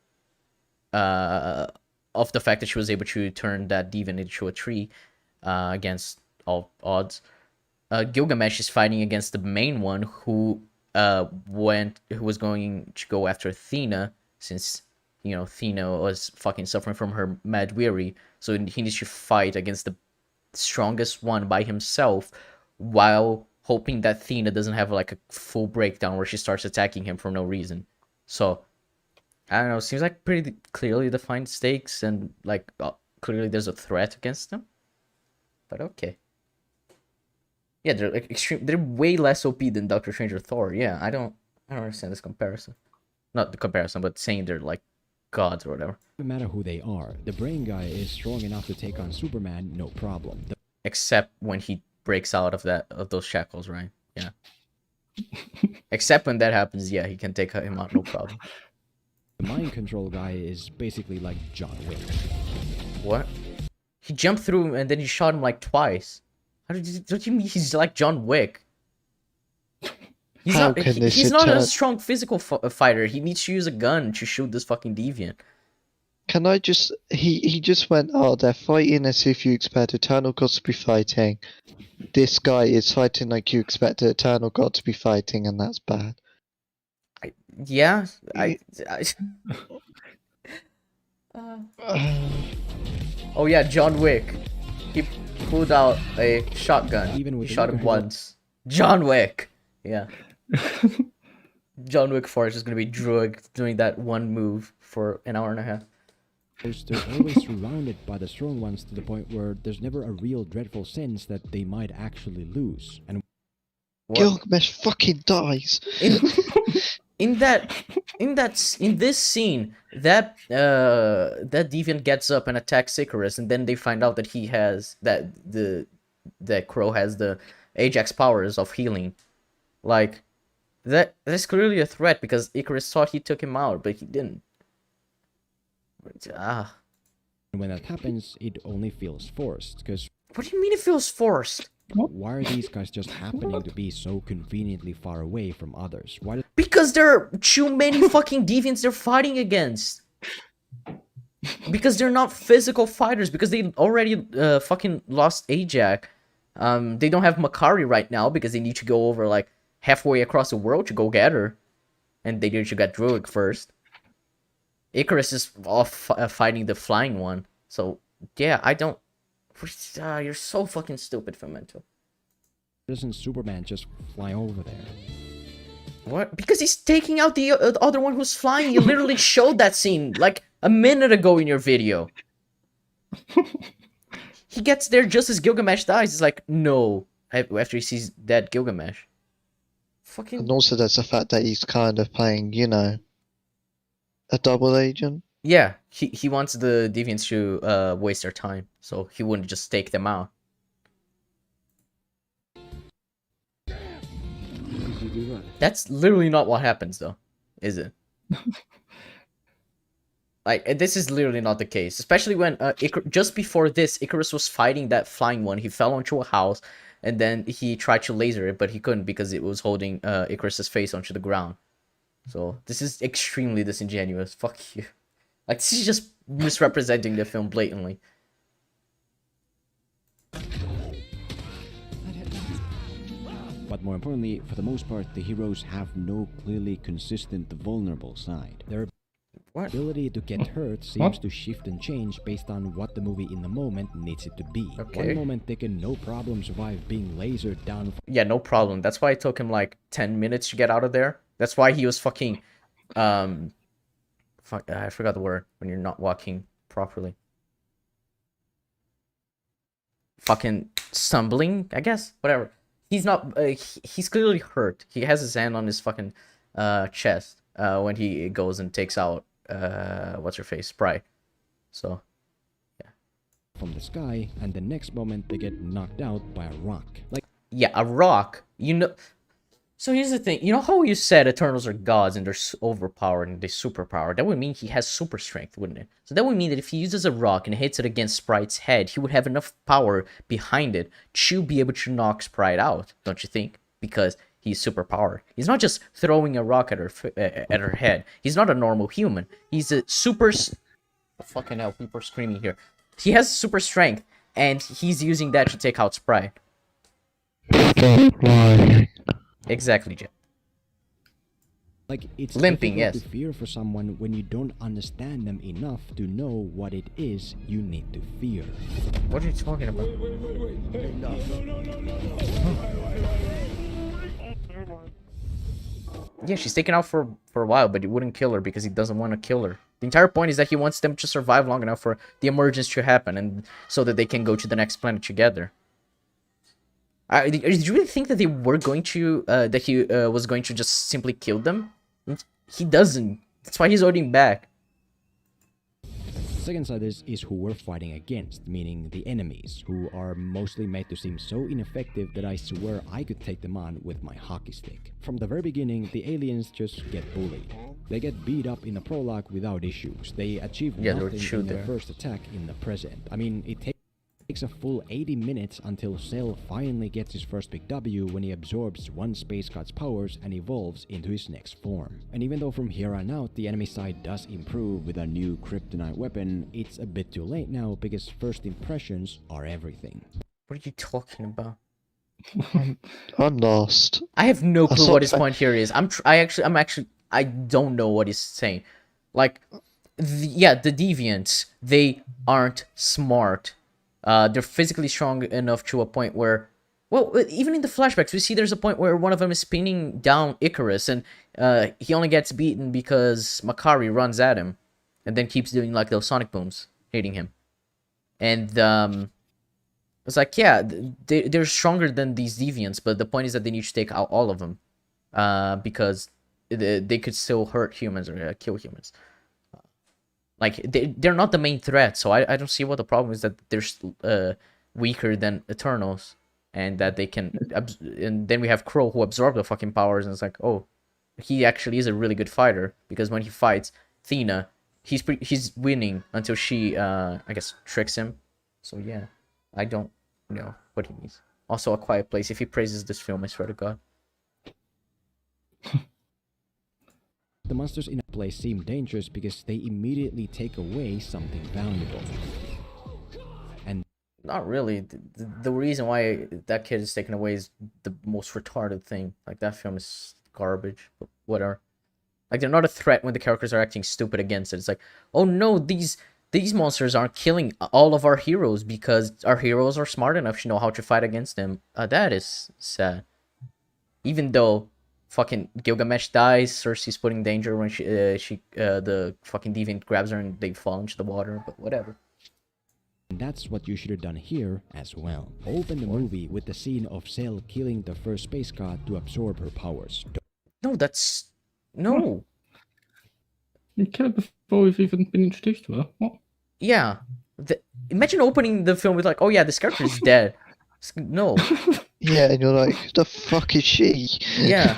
of the fact that she was able to turn that deviant into a tree against all odds. Gilgamesh is fighting against the main one who was going to go after Athena, since you know Athena was fucking suffering from her mad weary, so he needs to fight against the strongest one by himself while hoping that Athena doesn't have like a full breakdown where she starts attacking him for no reason. So I don't know, seems like pretty clearly defined stakes, and like clearly there's a threat against them. But okay. Yeah, they're like extreme. They're way less OP than Doctor Strange or Thor. Yeah, I don't understand this comparison. Not the comparison, but saying they're like gods or whatever. No matter who they are, the brain guy is strong enough to take on Superman, no problem. Except when he breaks out of those shackles, right? Yeah. Except when that happens, yeah, he can take him out, no problem. The mind control guy is basically like John Wick. What? He jumped through him and then he shot him like twice. Don't you mean he's like John Wick? He's not a strong physical fighter. He needs to use a gun to shoot this fucking deviant. Can I just... He just went, oh, they're fighting as if you expect Eternal Gods to be fighting. This guy is fighting like you expect the Eternal God to be fighting, and that's bad. Oh yeah, John Wick. He pulled out a shotgun. Even with he shot him once. John Wick. Yeah. John Wick 4 is just gonna be Druig doing that one move for an hour and a half. They're always surrounded by the strong ones to the point where there's never a real dreadful sense that they might actually lose. And Gilgamesh fucking dies. In this scene, that deviant gets up and attacks Icarus, and then they find out that he has that Crow has the Ajax powers of healing. Like that's clearly a threat because Icarus thought he took him out, but he didn't. when that happens, it only feels forced. Because what do you mean it feels forced? Why are these guys just happening to be so conveniently far away from others? Because there are too many fucking deviants they're fighting against. Because they're not physical fighters. Because they already fucking lost Ajax. They don't have Makari right now because they need to go over like halfway across the world to go get her. And they need to get Druig first. Icarus is off fighting the flying one. So, yeah, I don't... you're so fucking stupid, Filmento. Doesn't Superman just fly over there? What? Because he's taking out the other one who's flying. You literally showed that scene like a minute ago in your video. He gets there just as Gilgamesh dies. He's like, no. After he sees dead Gilgamesh. Fucking... And also there's the fact that he's kind of playing, you know, a double agent. Yeah, he wants the deviants to waste their time, so he wouldn't just take them out. That's literally not what happens, though, is it? Like, this is literally not the case. Especially when just before this, Icarus was fighting that flying one. He fell onto a house, and then he tried to laser it, but he couldn't because it was holding Icarus's face onto the ground. So this is extremely disingenuous. Fuck you. Like, this is just misrepresenting the film blatantly. But more importantly, for the most part, the heroes have no clearly consistent vulnerable side. Their ability to get hurt seems to shift and change based on what the movie in the moment needs it to be. Okay. One moment they can no problem survive being lasered down. Yeah, no problem. That's why it took him like 10 minutes to get out of there. That's why he was fucking, fuck, I forgot the word when you're not walking properly. Fucking stumbling, I guess. Whatever. He's not. He's clearly hurt. He has his hand on his fucking chest when he goes and takes out what's her face, Sprite. So, yeah. From the sky, and the next moment they get knocked out by a rock. Like, yeah, a rock. You know. So here's the thing. You know how you said Eternals are gods and they're overpowered and they're superpowered? That would mean he has super strength, wouldn't it? So that would mean that if he uses a rock and hits it against Sprite's head, he would have enough power behind it to be able to knock Sprite out, don't you think? Because he's superpowered. He's not just throwing a rock at her head. He's not a normal human. He's a super... Fucking hell, people are screaming here. He has super strength, and he's using that to take out Sprite. Exactly, Jeff. Like, it's limping, yes. To fear for someone when you don't understand them enough to know what it is you need to fear. What are you talking about? Yeah, she's taken out for a while, but he wouldn't kill her because he doesn't want to kill her. The entire point is that he wants them to survive long enough for the emergence to happen, and so that they can go to the next planet together. Did you really think that they were going to, that he was going to just simply kill them? He doesn't. That's why he's holding back. The second side is who we're fighting against, meaning the enemies, who are mostly made to seem so ineffective that I swear I could take them on with my hockey stick. From the very beginning, the aliens just get bullied. They get beat up in the prologue without issues. They achieve nothing in their first attack in the present. I mean, it takes a full 80 minutes until Cell finally gets his first big W when he absorbs one space god's powers and evolves into his next form. And even though from here on out the enemy side does improve with a new kryptonite weapon, it's a bit too late now because first impressions are everything. What are you talking about? I'm lost. I have no clue what his point here is. I don't know what he's saying. Like, yeah, the deviants, they aren't smart. They're physically strong enough to a point where, well, even in the flashbacks, we see there's a point where one of them is spinning down Icarus, and he only gets beaten because Makari runs at him, and then keeps doing like those sonic booms, hitting him. And it's like, yeah, they're stronger than these deviants, but the point is that they need to take out all of them, because they could still hurt humans or kill humans. Like, they're not the main threat, so I don't see what the problem is that they're weaker than Eternals, and that they can... and then we have Crow, who absorbed the fucking powers, and it's like, oh, he actually is a really good fighter, because when he fights Thena, he's winning until she, I guess, tricks him. So yeah, I don't know what he means. Also, A Quiet Place. If he praises this film, I swear to God. The monsters in a place seem dangerous because they immediately take away something valuable. And not really. The reason why that kid is taken away is the most retarded thing. Like, that film is garbage, but whatever. Like, they're not a threat when the characters are acting stupid against it. It's like, oh no, these monsters aren't killing all of our heroes because our heroes are smart enough to know how to fight against them. That is sad. Even though fucking Gilgamesh dies, Cersei's put in danger when the fucking deviant grabs her and they fall into the water, but whatever. And that's what you should have done here as well. Open the movie with the scene of Cell killing the first space god to absorb her powers. No, that's... No. You killed her before we've even been introduced to her. What? Yeah. Imagine opening the film with like, oh yeah, this character is dead. No. Yeah, and you're like, who the fuck is she? Yeah.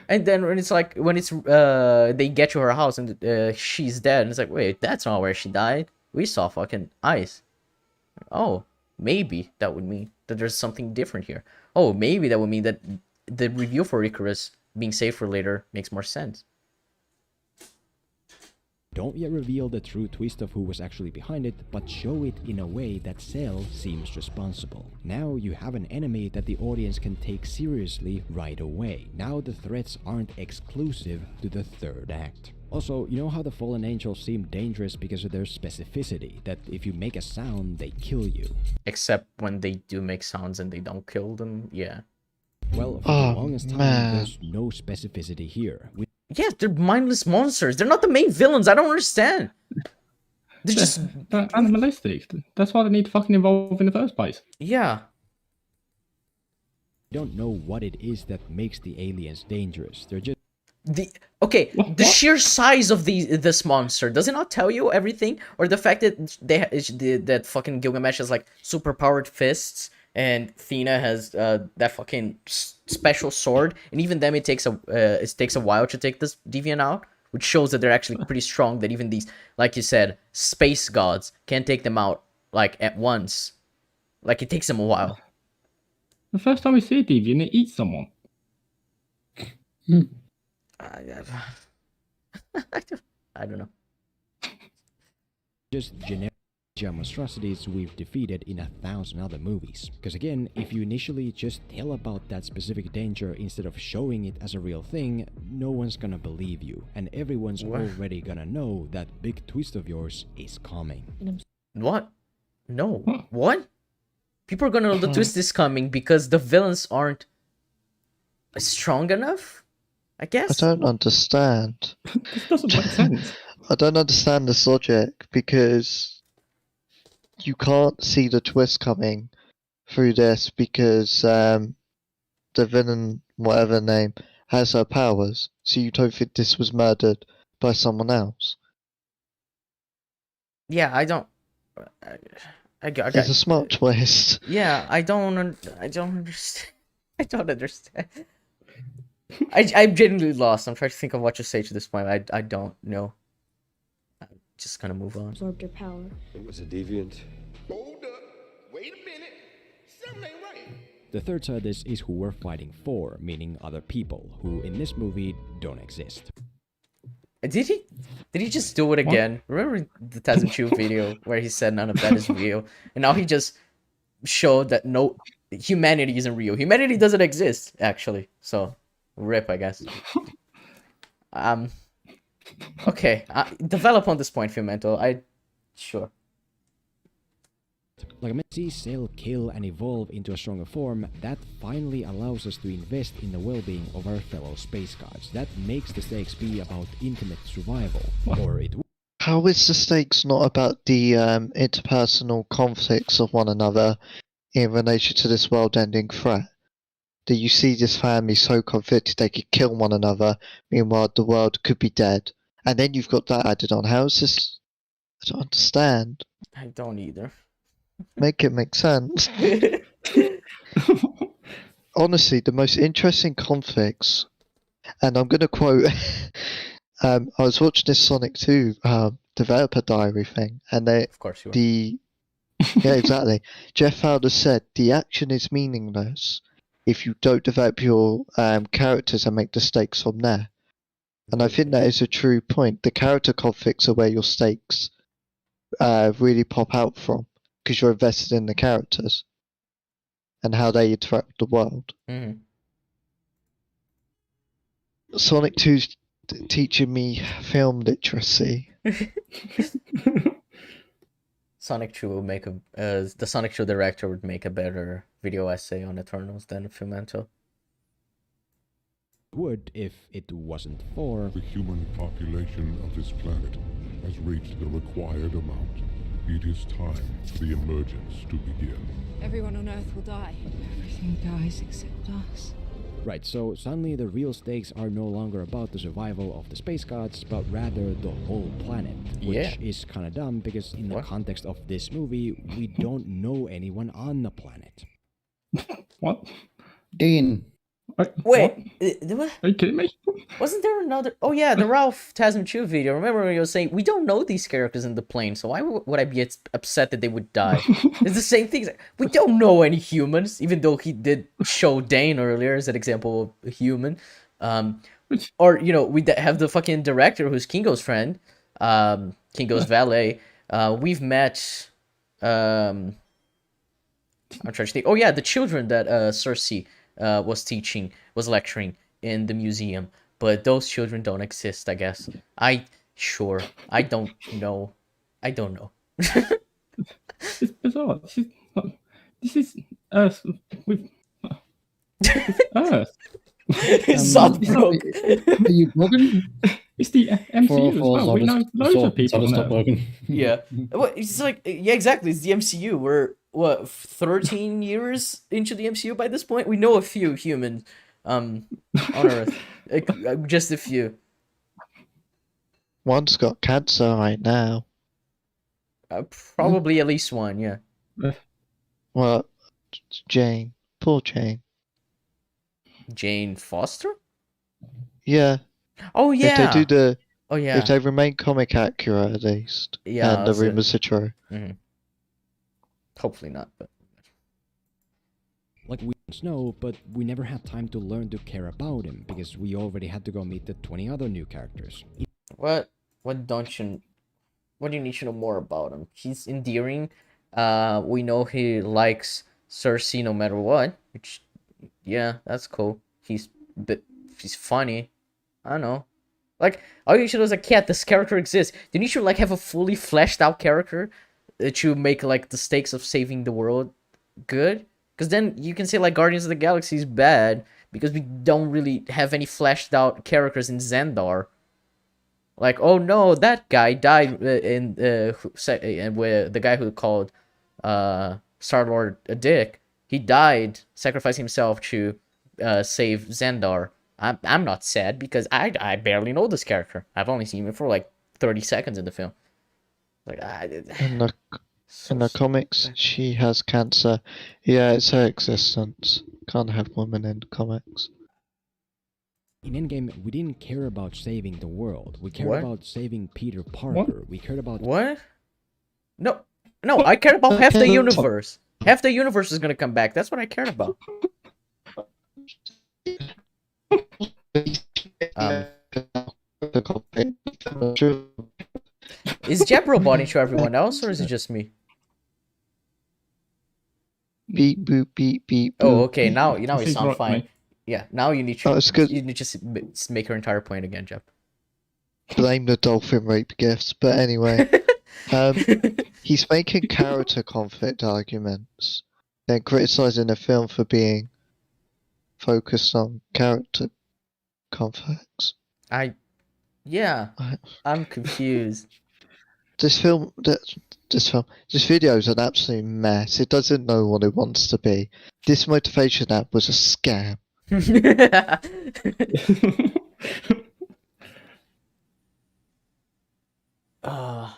And then when it's like, they get to her house and she's dead, and it's like, wait, that's not where she died. We saw fucking ice. Oh, maybe that would mean that there's something different here. Oh, maybe that would mean that the review for Icarus being saved for later makes more sense. don't yet reveal the true twist of who was actually behind it, but show it in a way that Cell seems responsible. Now you have an enemy that the audience can take seriously right away. Now the threats aren't exclusive to the third act. Also, you know how the fallen angels seem dangerous because of their specificity, that if you make a sound, they kill you. Except when they do make sounds and they don't kill them, yeah. Well, for the longest time, there's no specificity here. Yeah, they're mindless monsters. They're not the main villains. I don't understand. They're animalistic. That's why they need to fucking evolve in the first place. Yeah. You don't know what it is that makes the aliens dangerous. They're just... The sheer size of this monster, does it not tell you everything? Or the fact that that fucking Gilgamesh has like super powered fists and Thena has that fucking special sword, and even them it takes a while to take this deviant out, which shows that they're actually pretty strong, that even these, like you said, space gods can't take them out like at once. Like it takes them a while. The first time we see a deviant, it eats someone. I don't know. Just generic monstrosities we've defeated in 1,000 other movies. Because again, if you initially just tell about that specific danger instead of showing it as a real thing, no one's gonna believe you, and everyone's already gonna know that big twist of yours is coming. What? No. What? People are gonna know the twist is coming because the villains aren't strong enough? I guess. I don't understand. This doesn't make sense. I don't understand this logic because you can't see the twist coming through this because the villain, whatever name, has her powers. So you don't think this was murdered by someone else? Yeah, I don't. It's a smart twist. Yeah, I don't understand. I don't understand. I'm genuinely lost. I'm trying to think of what to say to this point. I don't know. I'm just gonna move on. Absorbed her power. It was a deviant. Hold up. Wait a minute. Something ain't right. The third side is who we're fighting for, meaning other people, who in this movie don't exist. Did he just do it again? What? Remember the Tazim Chu video where he said none of that is real? And now he just showed that no, humanity isn't real. Humanity doesn't exist, actually. So, rip, I guess. Okay. Develop on this point, Filmento. Sure. Like I see Cell kill and evolve into a stronger form, that finally allows us to invest in the well-being of our fellow space gods. That makes the stakes be about intimate survival, or it would. How is the stakes not about the interpersonal conflicts of one another in relation to this world-ending threat? Do you see this family so conflicted they could kill one another, meanwhile the world could be dead? And then you've got that added on. How is this? I don't understand. I don't either. Make it make sense. Honestly, the most interesting conflicts, and I'm going to quote, I was watching this Sonic 2 developer diary thing, and of course you are. Yeah, exactly. Jeff Fowler said, the action is meaningless if you don't develop your characters and make the stakes from there. And I think that is a true point. The character conflicts are where your stakes really pop out from, because you're invested in the characters and how they interact with the world. Mm-hmm. Sonic 2's teaching me film literacy. Sonic 2 will make the Sonic 2 director would make a better video essay on Eternals than Filmento. Would if it wasn't for the human population of this planet has reached the required amount. It is time for the emergence to begin. Everyone on Earth will die. Everything dies except us. Right, so suddenly the real stakes are no longer about the survival of the space gods, but rather the whole planet. Which is kinda dumb, because in the context of this movie, we don't know anyone on the planet. What? Dean. Wait, are you kidding me? Wasn't there another? Oh yeah, the Ralph Tazim Chu video. Remember when he was saying we don't know these characters in the plane, so why would I be upset that they would die? It's the same thing. We don't know any humans, even though he did show Dane earlier as an example of a human. Or we have the fucking director who's Kingo's friend. Kingo's valet. We've met. I'm trying to think. Oh yeah, the children that Cersei was lecturing in the museum, but those children don't exist. I guess. I don't know. I don't know. It's bizarre. This is Earth with Earth. Zod broke. Are you broken? It's the MCU as well. We know loads of people Stop now. broken. Yeah. Well, it's like, yeah, exactly. It's the MCU. We're what 13 years into the MCU by this point. We know a few humans, on Earth, just a few. One's got cancer right now. Probably at least one. Yeah. Well, Jane. Poor Jane. Jane Foster. Yeah. Oh yeah. If they do the. Oh yeah. If they remain comic accurate at least. Yeah. And the rumors are true. Mm-hmm. Hopefully not, but. Like we know, but we never had time to learn to care about him because we already had to go meet the 20 other new characters. What do you need to know more about him? He's endearing. We know he likes Cersei no matter what, which, yeah, that's cool. He's funny. I don't know. Like, all you need to know is like, yeah, this character exists. You need to like have a fully fleshed out character to make like the stakes of saving the world good. Because then you can say like Guardians of the Galaxy is bad because we don't really have any fleshed out characters in Xandar. Like, oh no, that guy died and where the guy who called Star-Lord a dick, he died sacrificing himself to save Xandar. I'm not sad because I barely know this character. I've only seen him for like 30 seconds in the film. Like in the comics, she has cancer. Yeah, it's her existence. Can't have women in comics. In Endgame, we didn't care about saving the world. We cared about saving Peter Parker. What? We cared about... What? No, I cared about half the universe. Half the universe is gonna come back. That's what I cared about. Is Jeb roboting to everyone else, or is it just me? Beep boop beep beep. Oh, okay. Beep. Now you sound fine. Me. Yeah, now you need to. Oh, it's good. You need to make her entire point again, Jeb. Blame the dolphin rape gifts, but anyway, he's making character conflict arguments, then criticizing the film for being focused on character conflicts. I'm confused. This video is an absolute mess. It doesn't know what it wants to be. This motivation app was a scam. Oh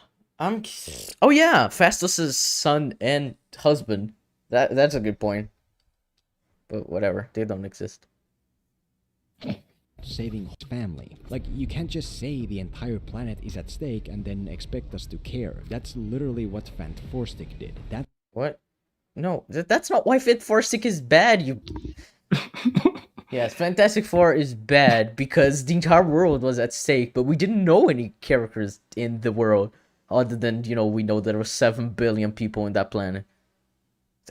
yeah, Phastos' son and husband. That's a good point. But whatever, they don't exist. Saving his family. Like, you can't just say the entire planet is at stake and then expect us to care. That's literally what Fantastic did. What? No, that's not why Fantastic is bad, you... Yes, Fantastic Four is bad because the entire world was at stake, but we didn't know any characters in the world other than, we know there were 7 billion people in that planet.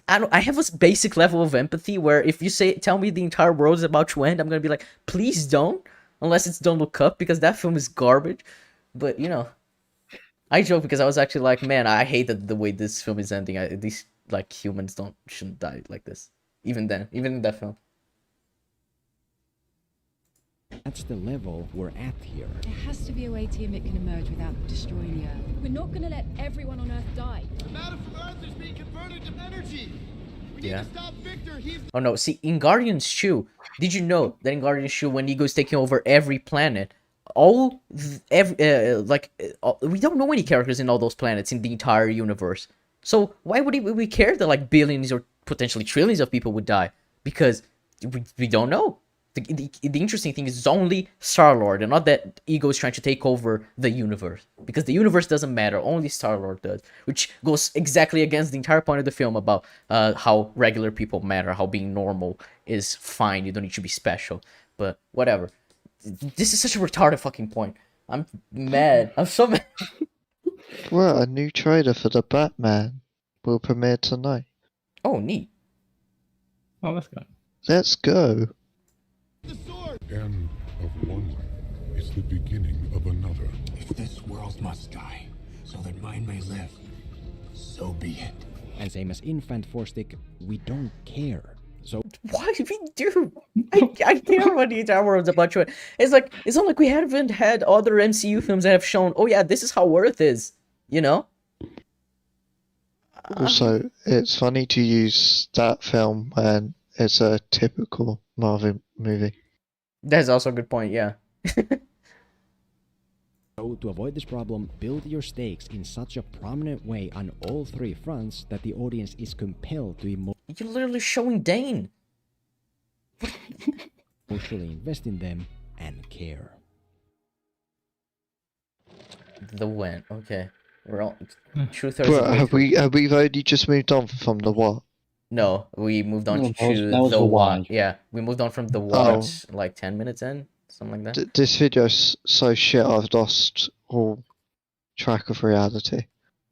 I have a basic level of empathy where if you tell me the entire world is about to end, I'm gonna be like, please don't, unless it's Don't Look Up, because that film is garbage. But I joke because I was actually like, man, I hate the way this film is ending. These like humans shouldn't die like this. Even in that film. That's the level we're at here. There has to be a way Tiamat can emerge without destroying the Earth. We're not gonna let everyone on Earth die. The matter from Earth is being converted to energy. We need to stop Victor. Oh no, see, in Guardians 2, did you know that in Guardians 2, when Ego's taking over every planet, we don't know any characters in all those planets in the entire universe. So why would we care that like billions or potentially trillions of people would die? Because we don't know. The interesting thing is it's only Star-Lord, and not that Ego is trying to take over the universe. Because the universe doesn't matter, only Star-Lord does. Which goes exactly against the entire point of the film about how regular people matter, how being normal is fine, you don't need to be special. But whatever. This is such a retarded fucking point. I'm mad. I'm so mad. Well, a new trailer for the Batman will premiere tonight. Oh, neat. Oh, let's go. Let's go. End of one life is the beginning of another. If this world must die, so that mine may live, so be it. And same as Infant Forstick, we don't care. So why we do? I care about the entire world's a bunch of it. It's like it's not like we haven't had other MCU films that have shown, oh yeah, this is how Earth is, you know? Also, it's funny to use that film when it's a typical Marvel movie. That's also a good point, yeah. So to avoid this problem, build your stakes in such a prominent way on all three fronts that the audience is compelled to You're literally showing Dane. emotionally invest in them and care. The when, okay. We're all truth. Well, have we already just moved on from the what? No, we moved on No, to that was the the what. why. Yeah, we moved on from the what like 10 minutes in, something like that. This video's so shit I've lost all track of reality.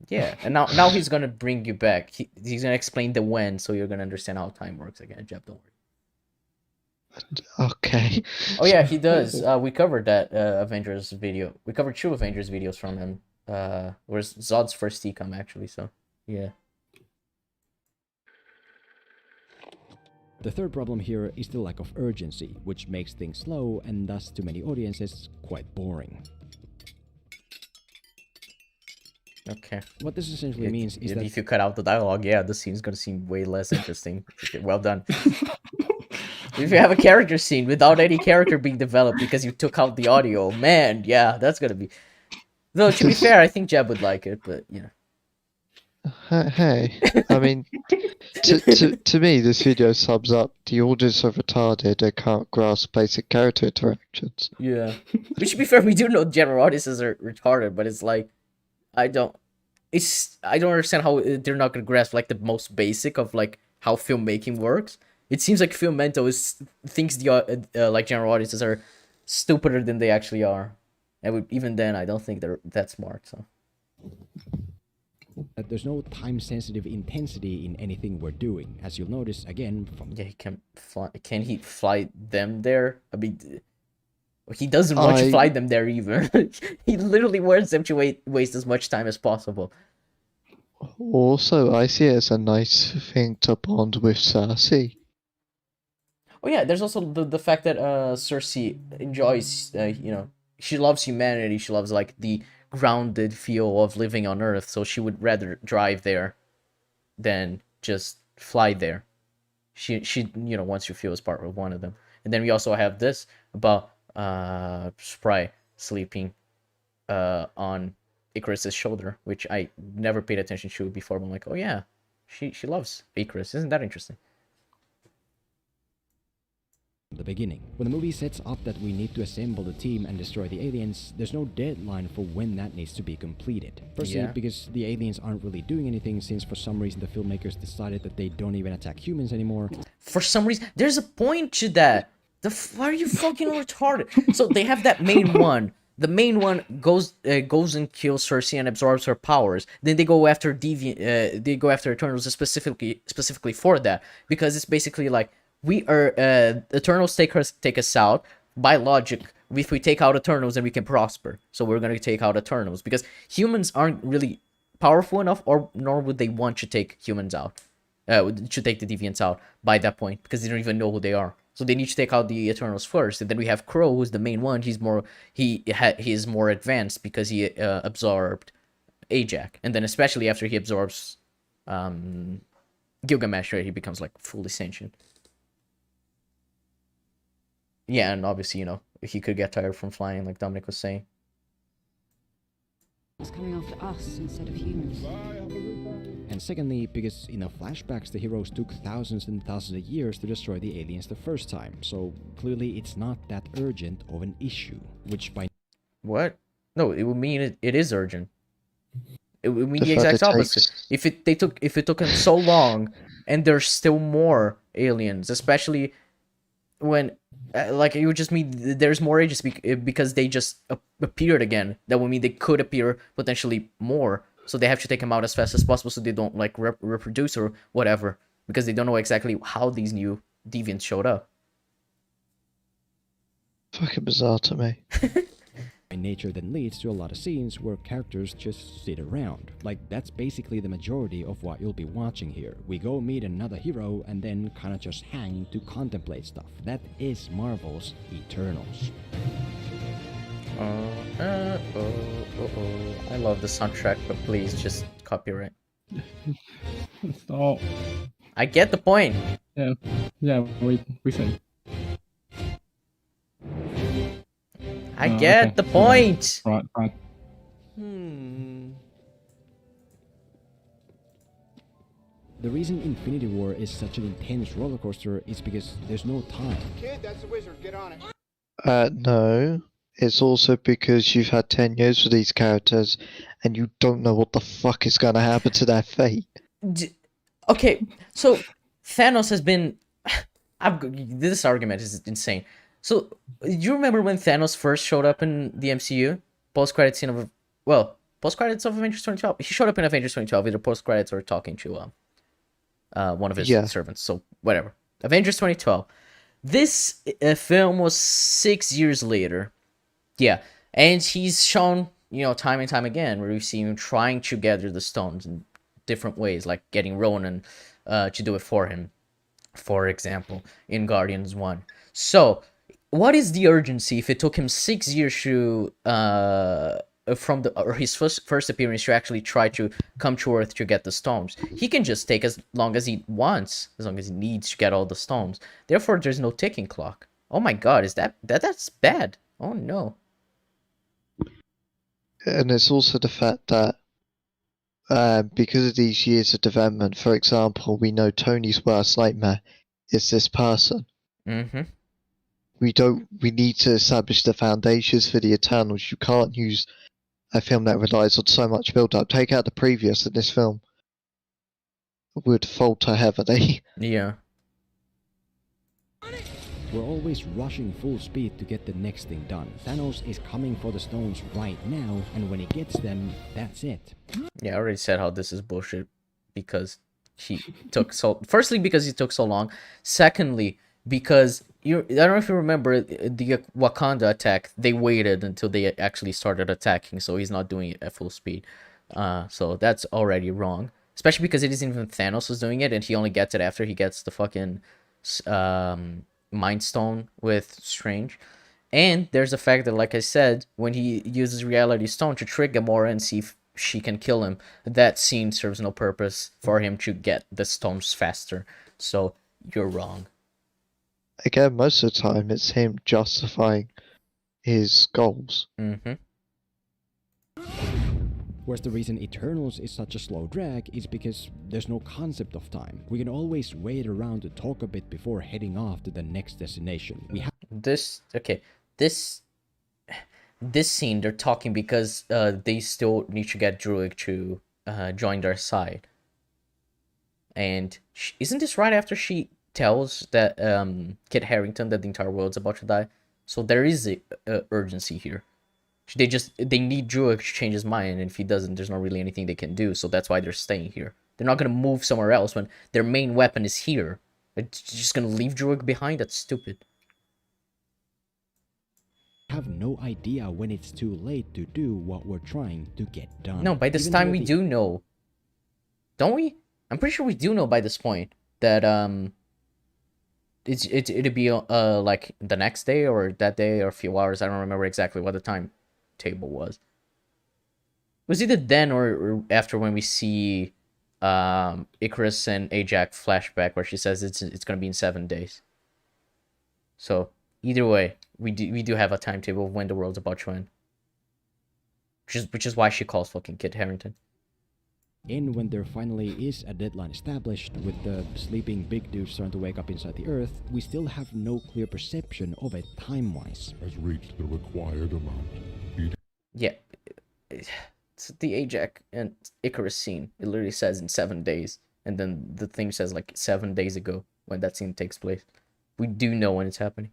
Yeah, and now he's gonna bring you back. He's gonna explain the when, so you're gonna understand how time works again. Jeb, don't worry. Okay. Oh yeah, he does. We covered that Avengers video. We covered 2 Avengers videos from him. Where's Zod's first ECUM actually? So yeah. The third problem here is the lack of urgency, which makes things slow and thus to many audiences quite boring. Okay. What this essentially means is that if you cut out the dialogue, yeah, the scene's gonna seem way less interesting. Well done. If you have a character scene without any character being developed because you took out the audio, man, yeah, that's gonna be. Though to be fair, I think Jeb would like it, but you know. Hey, I mean, to me, this video sums up the audience are retarded. They can't grasp basic character interactions. Yeah. But to be fair, we do know general audiences are retarded, but it's like, I don't understand how they're not gonna grasp like the most basic of like how filmmaking works. It seems like Filmento thinks the like general audiences are stupider than they actually are, and even then, I don't think they're that smart. So. That there's no time-sensitive intensity in anything we're doing, as you'll notice again from. Yeah, he can fly. Can he fly them there? I mean, he doesn't want to fly them there either. He literally wants them to waste as much time as possible. Also, I see it as a nice thing to bond with Cersei. Oh yeah, there's also the fact that Cersei enjoys, you know, she loves humanity. She loves like the grounded feel of living on Earth, so she would rather drive there than just fly there. She you know wants to feel as part of one of them. And then we also have this about Spry sleeping on Icarus's shoulder, which I never paid attention to before. But I'm like, oh yeah, she loves Icarus. Isn't that interesting? The beginning. When the movie sets up that we need to assemble the team and destroy the aliens, there's no deadline for when that needs to be completed. Firstly, because the aliens aren't really doing anything, since for some reason the filmmakers decided that they don't even attack humans anymore. For some reason, there's a point to that. Why are you fucking retarded? So they have that main one. The main one goes and kills Cersei and absorbs her powers. Then they go after they go after Eternals specifically for that, because it's basically like, we are Eternals take us out. By logic, if we take out Eternals, then we can prosper. So we're gonna take out Eternals because humans aren't really powerful enough, nor would they want to take humans out, to take the Deviants out by that point, because they don't even know who they are. So they need to take out the Eternals first, and then we have Crow, who's the main one. He is more advanced because he absorbed Ajax, and then especially after he absorbs Gilgamesh, right, he becomes like fully sentient. Yeah, and obviously, you know, he could get tired from flying, like Dominic was saying. It's coming after us instead of humans. And secondly, because in the flashbacks, the heroes took thousands and thousands of years to destroy the aliens the first time, so clearly it's not that urgent of an issue, which by... What? No, it would mean it is urgent. It would mean the exact opposite. If it took him so long, and there's still more aliens, especially when Like, it would just mean there's more ages because they just appeared again. That would mean they could appear potentially more. So they have to take them out as fast as possible so they don't, like, reproduce or whatever. Because they don't know exactly how these new deviants showed up. Fucking bizarre to me. In nature that leads to a lot of scenes where characters just sit around. Like, that's basically the majority of what you'll be watching here. We go meet another hero and then kinda just hang to contemplate stuff. That is Marvel's Eternals. I love the soundtrack, but please just copyright. Stop. I get the point. Yeah, we see. I get okay. the point. Right, fine. The reason Infinity War is such an intense roller coaster is because there's no time. Kid, that's the wizard. Get on it. No. It's also because you've had 10 years with these characters and you don't know what the fuck is going to happen to their fate. Okay, so Thanos has been... This argument is insane. So, do you remember when Thanos first showed up in the MCU? Post-credit scene of... Well, post-credits of Avengers 2012. He showed up in Avengers 2012, either post-credits or talking to one of his servants. So, whatever. Avengers 2012. This film was 6 years later. Yeah, and he's shown, time and time again, where we've seen him trying to gather the stones in different ways, like getting Ronan to do it for him, for example, in Guardians 1. So, what is the urgency if it took him 6 years to from his first appearance to actually try to come to Earth to get the stones? He can just take as long as he wants, as long as he needs to get all the stones. Therefore, there's no ticking clock. Oh my God, is that's bad? Oh no. And it's also the fact that because of these years of development, for example, we know Tony's worst nightmare is this person. Mm-hmm. We need to establish the foundations for the Eternals. You can't use a film that relies on so much build-up. Take out the previous, and this film would falter heavily. Yeah. We're always rushing full speed to get the next thing done. Thanos is coming for the stones right now, and when he gets them, that's it. Yeah, I already said how this is bullshit because he took so... Firstly, because he took so long. Secondly, because I don't know if you remember the Wakanda attack. They waited until they actually started attacking, so he's not doing it at full speed. So that's already wrong. Especially because it isn't even Thanos who's doing it, and he only gets it after he gets the fucking Mind Stone with Strange. And there's the fact that, like I said, when he uses Reality Stone to trick Gamora and see if she can kill him, that scene serves no purpose for him to get the stones faster. So you're wrong. Again, most of the time, it's him justifying his goals. Mm-hmm. Whereas the reason Eternals is such a slow drag is because there's no concept of time. We can always wait around to talk a bit before heading off to the next destination. This scene, they're talking because they still need to get Druig to join their side. And isn't this right after she tells that Kit Harington that the entire world's about to die? So there is a urgency here. They need Druig to change his mind, and if he doesn't, there's not really anything they can do. So that's why they're staying here. They're not gonna move somewhere else when their main weapon is here. They're just gonna leave Druig behind. That's stupid. Have no idea when it's too late to do what we're trying to get done. No, by this time we do know. Don't we? I'm pretty sure we do know by this point that it'd be like the next day or that day or a few hours. I don't remember exactly what the timetable was. It was either then or after when we see Icarus and Ajax flashback where she says it's gonna be in 7 days. So either way, we do have a timetable of when the world's about to end. Which is why she calls fucking Kit Harington. And when there finally is a deadline established, with the sleeping big dude starting to wake up inside the Earth, we still have no clear perception of it time-wise. Has reached the required amount. Yeah, it's the Ajax and Icarus scene. It literally says in 7 days, and then the thing says like 7 days ago when that scene takes place. We do know when it's happening.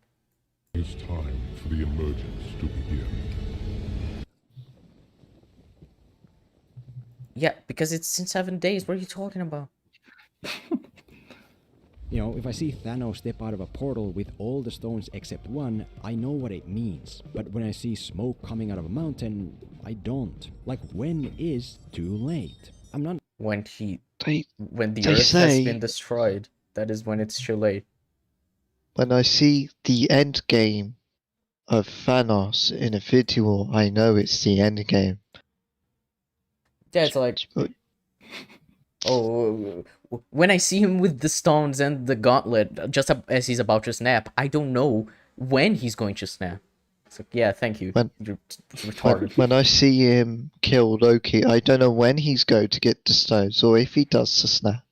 It's time for the emergence to begin. Yeah, because it's in 7 days. What are you talking about? You know, if I see Thanos step out of a portal with all the stones except one, I know what it means. But when I see smoke coming out of a mountain, I don't. Like, when is too late? I'm not... When the they Earth say, has been destroyed, that is when it's too late. when I see the end game of Thanos in Infinity War, I know it's the end game. Yeah, it's like... Oh, when I see him with the stones and the gauntlet, just as he's about to snap, I don't know when he's going to snap. It's like, yeah, thank you. You're retarded. When I see him kill Loki, I don't know when he's going to get the stones, or if he does the snap.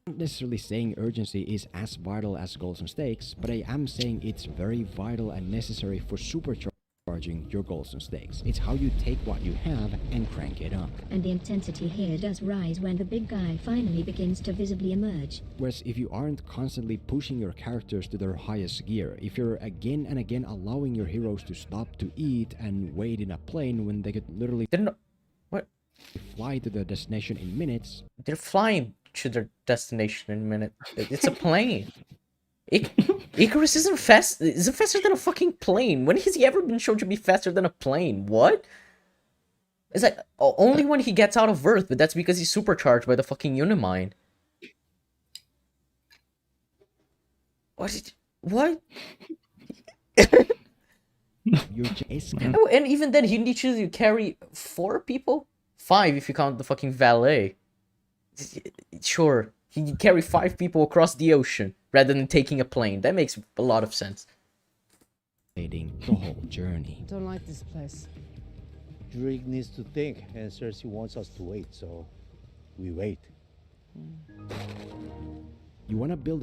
I'm not necessarily saying urgency is as vital as goals and stakes, but I am saying it's very vital and necessary for supercharging your goals and stakes. It's how you take what you have and crank it up. And the intensity here does rise when the big guy finally begins to visibly emerge. Whereas if you aren't constantly pushing your characters to their highest gear, if you're again and again allowing your heroes to stop to eat and wait in a plane when they could literally fly to their destination in minutes. They're flying to their destination in a minute. It's a plane. Icarus isn't faster than a fucking plane. When has he ever been shown to be faster than a plane? What? It's like only when he gets out of Earth, but that's because he's supercharged by the fucking Unimind. What? Oh, and even then, he needs to carry 4 people? 5 if you count the fucking valet. Sure, he can carry 5 people across the ocean rather than taking a plane. That makes a lot of sense. The whole journey. Don't like this place. Drake needs to think, and Cersei wants us to wait, so we wait. You want to build...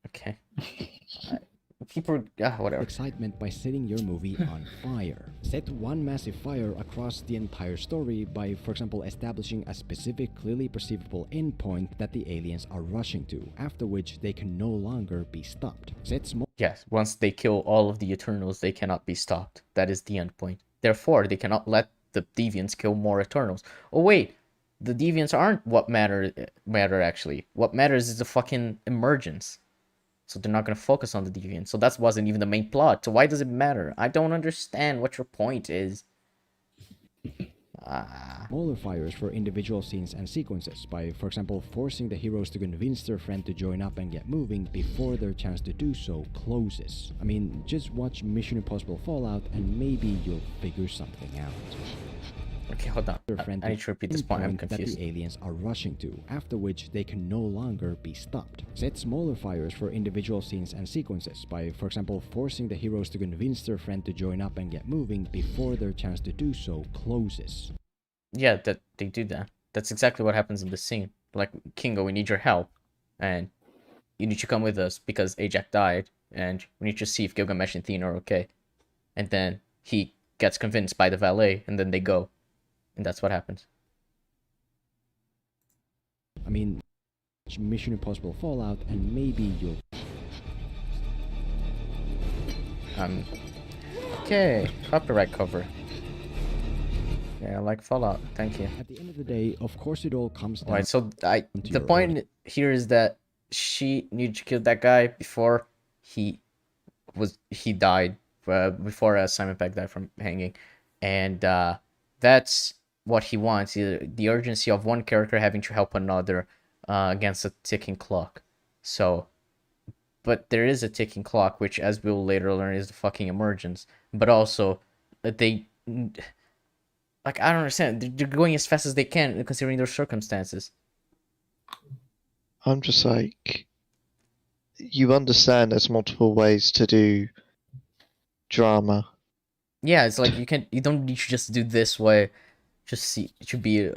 Okay. People, whatever. Excitement by setting your movie on fire. Set one massive fire across the entire story by, for example, establishing a specific, clearly perceivable endpoint that the aliens are rushing to, after which they can no longer be stopped. Set small... Yes, once they kill all of the Eternals, they cannot be stopped. That is the endpoint. Therefore, they cannot let the Deviants kill more Eternals. Oh wait, the Deviants aren't what matter actually. What matters is the fucking emergence. So they're not going to focus on the Deviants. So that wasn't even the main plot. So why does it matter? I don't understand what your point is. Smaller fires for individual scenes and sequences by, for example, forcing the heroes to convince their friend to join up and get moving before their chance to do so closes. I mean, just watch Mission Impossible Fallout and maybe you'll figure something out. Okay, hold on. I need to repeat this point. I'm confused. That the aliens are rushing to, after which they can no longer be stopped. Set smaller fires for individual scenes and sequences by, for example, forcing the heroes to convince their friend to join up and get moving before their chance to do so closes. Yeah, that they do that. That's exactly what happens in the scene. Like, Kingo, we need your help, and you need to come with us because Ajax died, and we need to see if Gilgamesh and Thene are okay. And then he gets convinced by the valet, and then they go. And that's what happens. I mean, Mission Impossible Fallout, and maybe you'll... Okay, copyright cover. Yeah, I like Fallout. Thank you. At the end of the day, of course it all comes down... Alright, so the point here is that she needed to kill that guy before he died, before Simon Pegg died from hanging. And that's what he wants, the urgency of one character having to help another against a ticking clock. So, but there is a ticking clock, which, as we'll later learn, is the fucking emergence. But also, they... Like, I don't understand. They're going as fast as they can, considering their circumstances. I'm just like... You understand there's multiple ways to do drama. Yeah, it's like you don't need to just do this way. Just see, it should be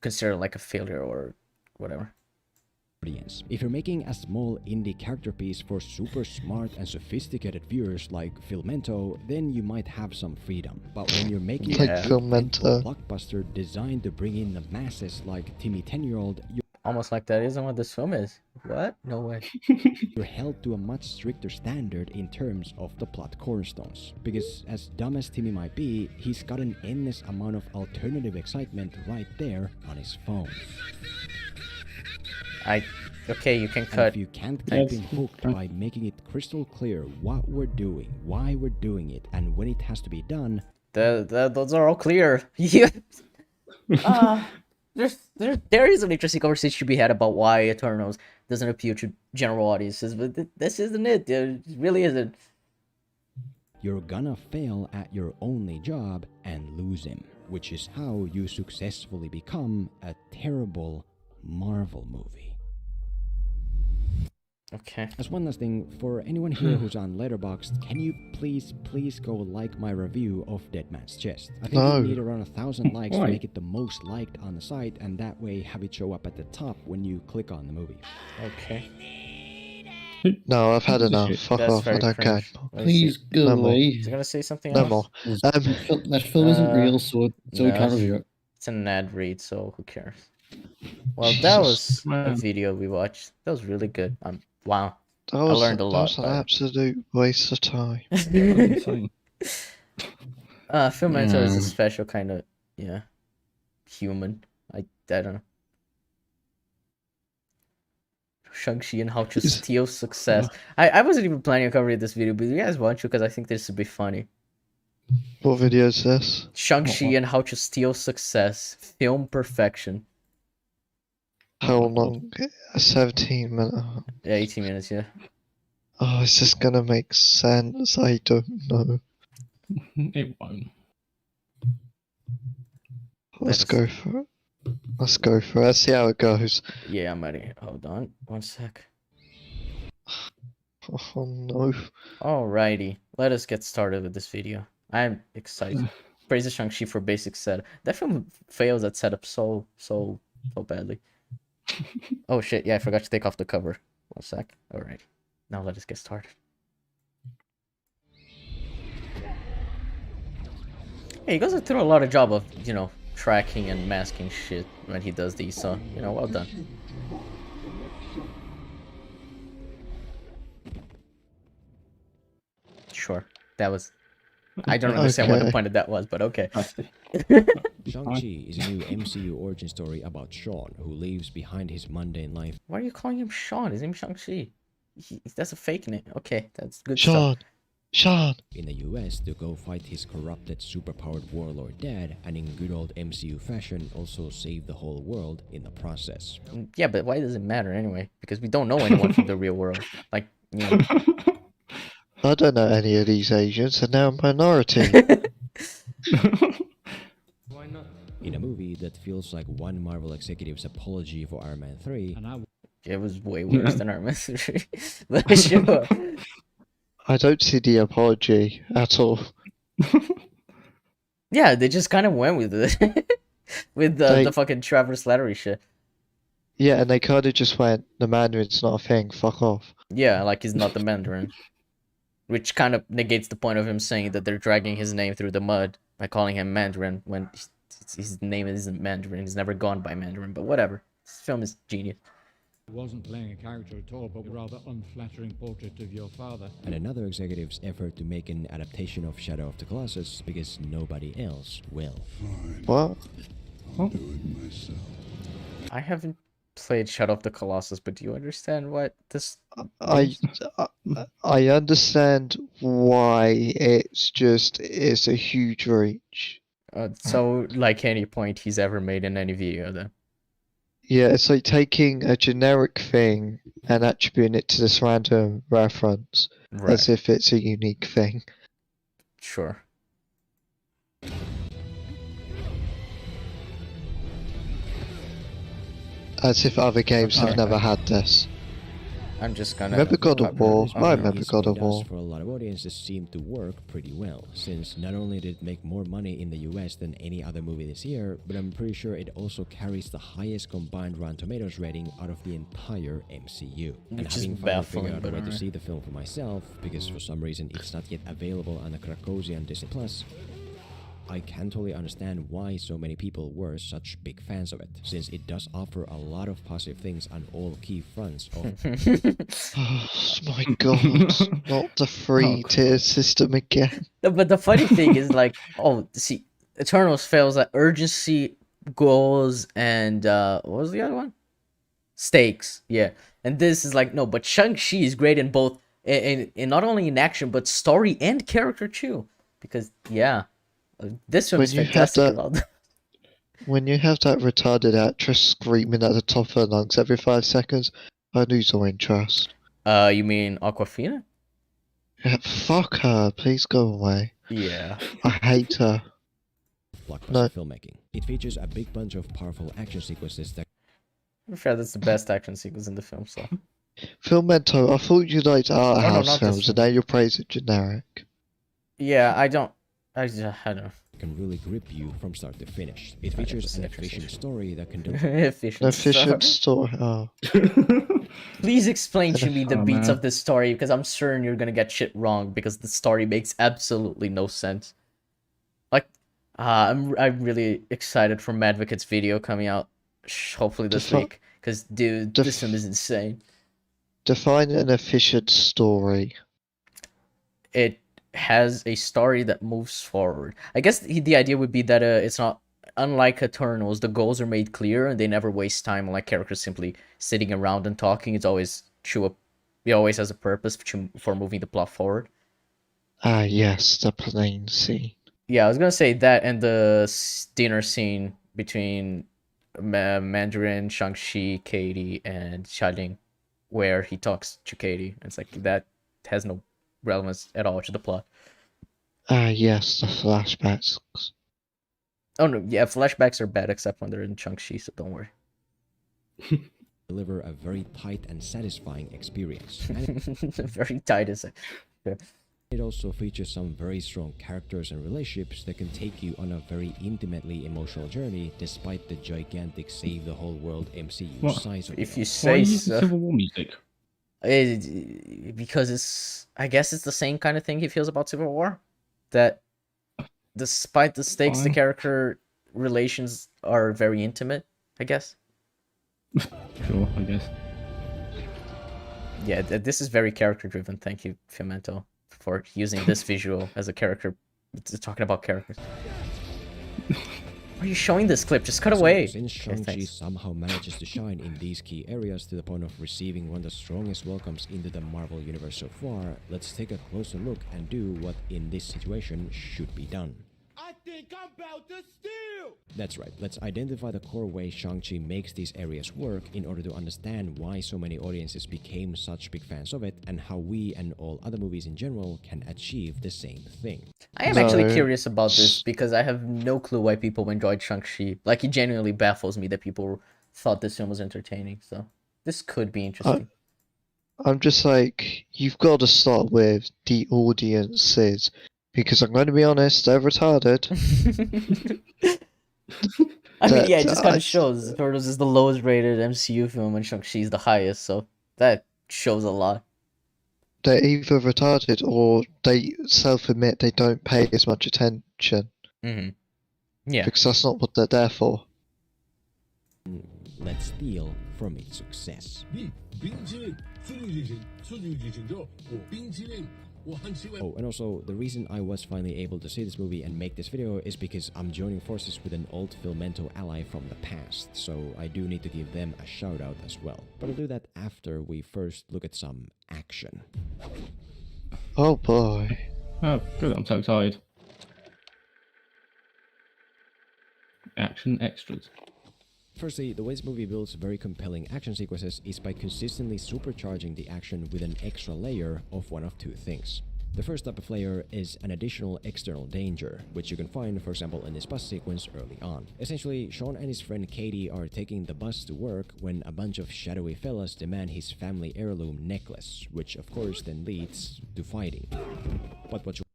considered like a failure or whatever. If you're making a small indie character piece for super smart and sophisticated viewers like Filmento, then you might have some freedom. But when you're making a blockbuster designed to bring in the masses like Timmy 10-year-old, almost like that isn't what this film is. What? No way. You're held to a much stricter standard in terms of the plot cornerstones. Because as dumb as Timmy might be, he's got an endless amount of alternative excitement right there on his phone. Okay, you can And cut. if you can't keep him hooked by making it crystal clear what we're doing, why we're doing it, and when it has to be done, Those are all clear. Yeah. There is an interesting conversation to be had about why Eternals doesn't appeal to general audiences, but this isn't it. It really isn't. you're gonna fail at your only job and lose him, which is how you successfully become a terrible Marvel movie. Okay. As one last thing, for anyone here who's on Letterboxd, can you please go like my review of Dead Man's Chest? I think we need around 1,000 likes to make it the most liked on the site, and that way have it show up at the top when you click on the movie. Okay. No, I've had enough. Fuck That's off. I very don't care. cringe. Please go No more. away. Is he gonna say something No else? more. That film isn't real, so we can't review it. It's an ad read, so who cares? Well, that was a video we watched. That was really good. Wow. I learned a lot. That was an absolute waste of time. Filmento is a special kind of human. I don't know. Shang-Chi and how to steal success. I wasn't even planning on covering this video, but you guys want to because I think this would be funny. What video is this? Shang-Chi and how to steal success. Film perfection. How long? 17 minutes. Yeah, 18 minutes, yeah. Oh, is this gonna make sense? I don't know. It won't. Let's go for it. Let's go for it. Let's see how it goes. Yeah, I'm ready. Hold on. One sec. Oh no. Alrighty. Let us get started with this video. I'm excited. Praise Shang-Chi for basic setup. That film fails at setup so badly. Oh shit, yeah, I forgot to take off the cover. One sec. Alright. Now let us get started. Hey, he goes through a lot of job of, tracking and masking shit when he does these, so, well done. Sure. That was... I don't understand what the point of that was, but okay. Shang-Chi is a new MCU origin story about Sean, who leaves behind his mundane life. Why are you calling him Sean? His name's Shang-Chi. That's a fake name. Okay, that's good Sean! stuff. Sean! In the US to go fight his corrupted superpowered warlord dad, and in good old MCU fashion also save the whole world in the process. Yeah, but why does it matter anyway? Because we don't know anyone from the real world. Like, I don't know any of these Asians, and now I'm a minority. Why not? In a movie that feels like one Marvel executive's apology for Iron Man 3, it was way worse than Iron Man 3. But sure. I don't see the apology at all. Yeah, they just kind of went with it. With the fucking Travis Slattery shit. Yeah, and they kind of just went, the Mandarin's not a thing, fuck off. Yeah, like he's not the Mandarin. Which kind of negates the point of him saying that they're dragging his name through the mud by calling him Mandarin when his name isn't Mandarin. He's never gone by Mandarin, but whatever. This film is genius. I wasn't playing a character at all, but a rather unflattering portrait of your father. and another executive's effort to make an adaptation of Shadow of the Colossus because nobody else will. What? I'll do it myself. I haven't played Shadow of the Colossus, but do you understand what this... I understand why it's a huge reach. So, like any point he's ever made in any video, then? Yeah, it's like taking a generic thing and attributing it to this random reference as if it's a unique thing. Sure. As if other games have never had this. I'm just gonna... Remember God of War? I remember God of War. For a lot of audiences seemed to work pretty well, since not only did it make more money in the US than any other movie this year, but I'm pretty sure it also carries the highest combined Rotten Tomatoes rating out of the entire MCU. And Which is having finally baffling, figured out but a way to alright. see the film for myself, because for some reason it's not yet available on the Krakosian Disney Plus, I can totally understand why so many people were such big fans of it, since it does offer a lot of positive things on all key fronts of... Oh my god, not the free-tier system again. No, but the funny thing is, like, see, Eternals fails at urgency, goals, and what was the other one? Stakes, yeah. And this is like, no, but Shang-Chi is great in both, in not only in action, but story and character too. Because, yeah, this film is fantastic about that. When you have that retarded actress screaming at the top of her lungs every 5 seconds, I lose all interest. You mean Awkwafina? Yeah, fuck her, please go away. Yeah. I hate her. Blockbuster filmmaking. It features a big bunch of powerful action sequences that... I'm sure that's the best action sequence in the film, so... Filmento, I thought you liked art house not films, this and now you're praising generic. Yeah, I don't know. Can really grip you from start to finish. It features an efficient story that can... Efficient story, oh. Please explain to me the beats of this story, because I'm certain you're gonna get shit wrong, because the story makes absolutely no sense. Like, I'm really excited for Madvocat's video coming out, hopefully this week, because, dude, this film is insane. Define an efficient story. It has a story that moves forward. I guess the idea would be that it's not... Unlike Eternals, the goals are made clear and they never waste time like characters simply sitting around and talking. It's always it always has a purpose for moving the plot forward. Ah, yes, the plane scene. Yeah, I was gonna say that, and the dinner scene between Mandarin, Shang-Chi, Katie, and Xialing, where he talks to Katie. It's like that has no relevance at all to the plot. Ah, yes, the flashbacks. Oh no, yeah, flashbacks are bad except when they're in Shang-Chi, so don't worry. Deliver a very tight and satisfying experience. Very tight is it? Yeah. It also features some very strong characters and relationships that can take you on a very intimately emotional journey, despite the gigantic save the whole world MCU size of it. If you say so. Civil War music? Because I guess it's the same kind of thing he feels about Civil War, that despite the stakes, the character relations are very intimate, I guess. Sure, I guess. Yeah, this is very character driven. Thank you, Filmento, for using this visual as a character, talking about characters. Why are you showing this clip? Just cut away. Since Shang-Chi somehow manages to shine in these key areas to the point of receiving one of the strongest welcomes into the Marvel Universe so far, let's take a closer look and do what in this situation should be done. I think I'm about to steal! That's right, let's identify the core way Shang-Chi makes these areas work in order to understand why so many audiences became such big fans of it, and how we and all other movies in general can achieve the same thing. I am actually curious about this, because I have no clue why people enjoyed Shang-Chi. Like, it genuinely baffles me that people thought this film was entertaining, so this could be interesting. I'm just like, you've got to start with the audiences. Because I'm going to be honest, they're retarded. I mean, yeah, it just kind of shows. Turtles is the lowest rated MCU film and Shang-Chi is the highest, so that shows a lot. They're either retarded or they self-admit they don't pay as much attention. Mm-hmm. Yeah. Because that's not what they're there for. Let's steal from its success. Oh, and also, the reason I was finally able to see this movie and make this video is because I'm joining forces with an old Filmento ally from the past, so I do need to give them a shout out as well. But I'll do that after we first look at some action. Oh boy. Oh, good, I'm so excited. Action extras. Firstly, the way this movie builds very compelling action sequences is by consistently supercharging the action with an extra layer of one of two things. The first type of layer is an additional external danger, which you can find, for example, in this bus sequence early on. Essentially, Sean and his friend Katie are taking the bus to work when a bunch of shadowy fellas demand his family heirloom necklace, which of course then leads to fighting. But what you'll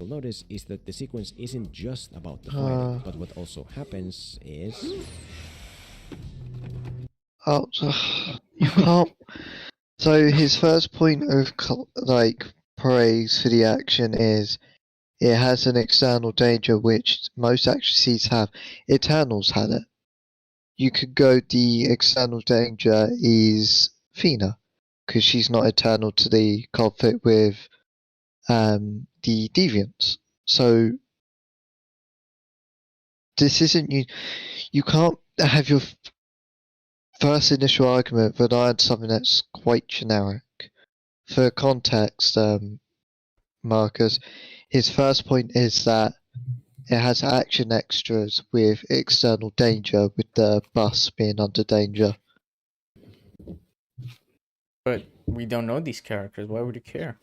notice is that the sequence isn't just about the fighting, but what also happens is... Oh, you can't... So his first point of, like, praise for the action is it has an external danger which most action scenes have. Eternals had it. You could go the external danger is Fina, because she's not eternal to the conflict with the deviants. So this isn't you. You can't have your first initial argument rely on something that's quite generic. For context, Marcus, his first point is that it has action extras with external danger, with the bus being under danger. But we don't know these characters. Why would you care?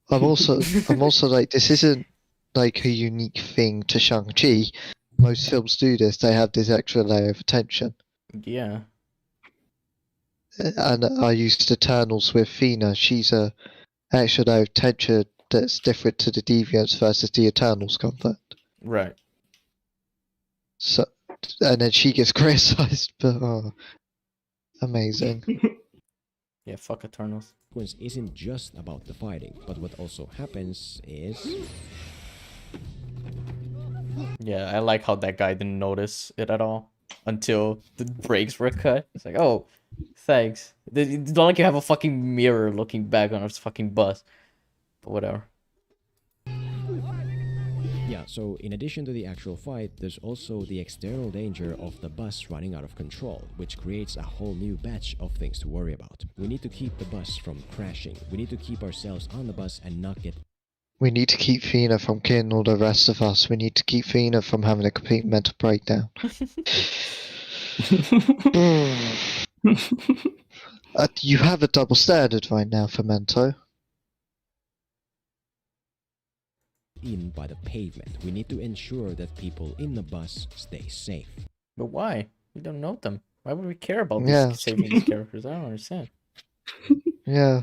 I'm also like, this isn't like a unique thing to Shang-Chi. Most films do this. They have this extra layer of attention. Yeah. And I used Eternals with Fina. She's a extra layer of attention that's different to the Deviants versus the Eternals conflict. Right. So, and then she gets criticized, but amazing. Yeah, fuck Eternals. Sequence isn't just about the fighting, but what also happens is... Yeah, I like how that guy didn't notice it at all until the brakes were cut. It's like, oh, thanks. It's not like you have a fucking mirror looking back on a fucking bus. But whatever. Yeah, so in addition to the actual fight, there's also the external danger of the bus running out of control, which creates a whole new batch of things to worry about. We need to keep the bus from crashing. We need to keep ourselves on the bus and not get... We need to keep Fina from killing all the rest of us. We need to keep Fina from having a complete mental breakdown. You have a double standard right now, Filmento. In by the pavement. We need to ensure that people in the bus stay safe. But why? We don't know them. Why would we care about saving these characters? I don't understand. Yeah,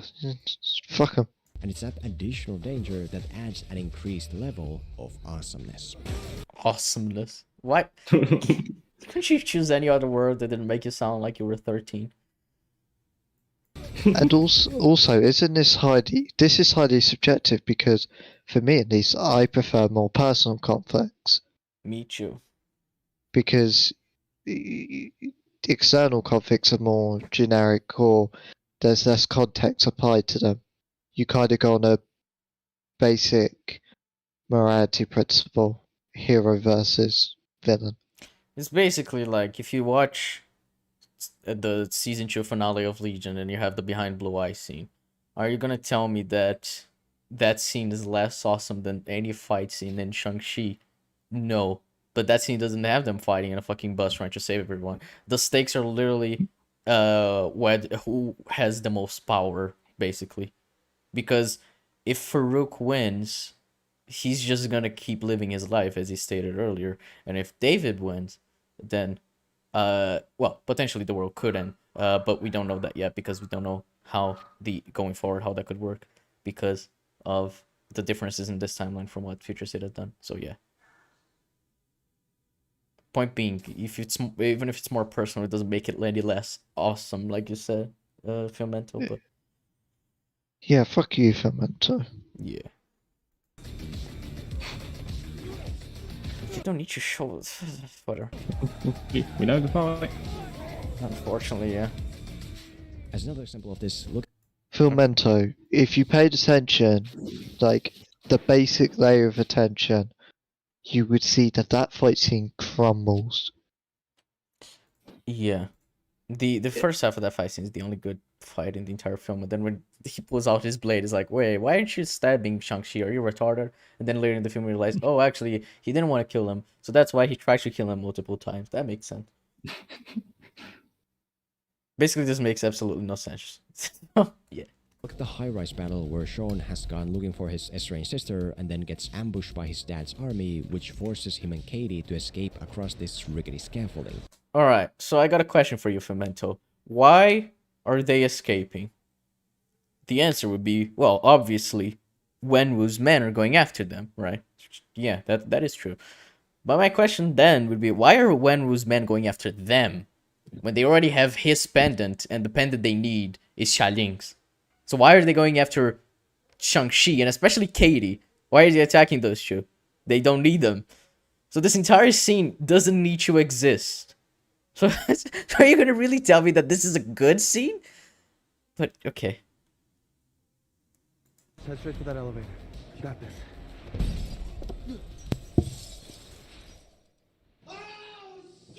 fuck them. And it's that additional danger that adds an increased level of awesomeness. Awesomeness? What? Couldn't you choose any other word that didn't make you sound like you were 13? And also, isn't this highly subjective, because for me at least, I prefer more personal conflicts. Me too. Because external conflicts are more generic, or there's less context applied to them. You kind of go on a basic morality principle, hero versus villain. It's basically like if you watch the season 2 finale of Legion and you have the behind blue eyes scene, are you gonna tell me that that scene is less awesome than any fight scene in Shang-Chi? No, but that scene doesn't have them fighting in a fucking bus trying to save everyone. The stakes are literally who has the most power, basically. Because if Farouk wins, he's just gonna keep living his life as he stated earlier, and if David wins, then well, potentially the world could end, but we don't know that yet because we don't know how going forward how that could work because of the differences in this timeline from what Future State has done. So yeah. Point being, even if it's more personal, it doesn't make it any less awesome, like you said, Filmento. But yeah, fuck you, Filmento. Yeah. You don't need to show whatever. We know the fight. Unfortunately, yeah. As another example of this, look. Filmento, if you paid attention, like the basic layer of attention, you would see that fight scene crumbles. Yeah. The first half of that fight scene is the only good fight in the entire film, and then when he pulls out his blade, it's like, wait, why aren't you stabbing Shang-Chi? Are you retarded? And then later in the film, we realize, oh, actually, he didn't want to kill him, so that's why he tried to kill him multiple times. That makes sense. Basically, this makes absolutely no sense. Yeah. Look at the high-rise battle where Sean has gone looking for his estranged sister and then gets ambushed by his dad's army, which forces him and Katie to escape across this rickety scaffolding. Alright, so I got a question for you, Filmento. Why are they escaping? The answer would be, well, obviously, Wenwu's men are going after them, right? Yeah, that is true. But my question then would be, why are Wenwu's men going after them when they already have his pendant and the pendant they need is Xia Ling's? So why are they going after Shang-Chi and especially Katie Why is he attacking those two? They don't need them. So this entire scene doesn't need to exist. So are you gonna really tell me that this is a good scene? But okay. Head straight for that elevator. You got this.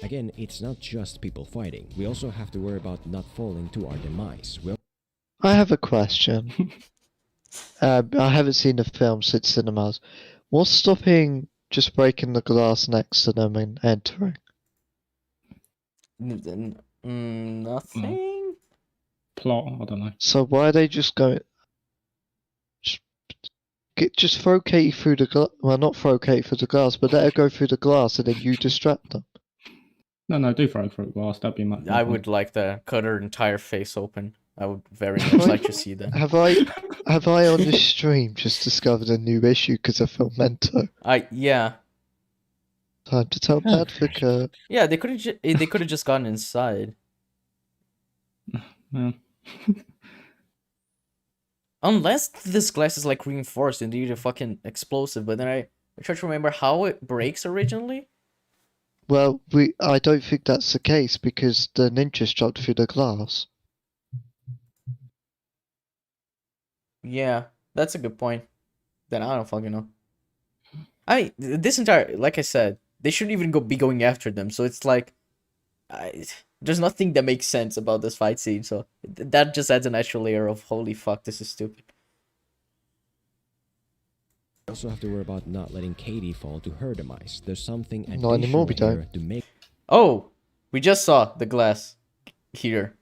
Again, it's not just people fighting. We also have to worry about not falling to our demise. I have a question. I haven't seen the film since cinemas. What's stopping just breaking the glass next to them and entering? Nothing. Plot, I don't know. So why are they just going? Just throw Katie through the glass. Well, not throw Katie through the glass, but let her go through the glass and then you distract them. No, do throw through glass. That'd be much. I would like to cut her entire face open. I would very much like to see that. Have I on this stream just discovered a new issue because of Filmento? Yeah. Time to tell Advocate. Yeah, they could have just gone inside. Yeah. Unless this glass is like reinforced and they're fucking explosive, but then I try to remember how it breaks originally. Well, I don't think that's the case because the ninjas dropped through the glass. Yeah, that's a good point. Then I don't fucking know. I mean, this entire, like I said, they shouldn't even be going after them. So it's like, there's nothing that makes sense about this fight scene. So that just adds an extra layer of holy fuck, this is stupid. We also have to worry about not letting Katie fall to her demise. There's something Not anymore, we additional don't. here to make. Oh, we just saw the glass here.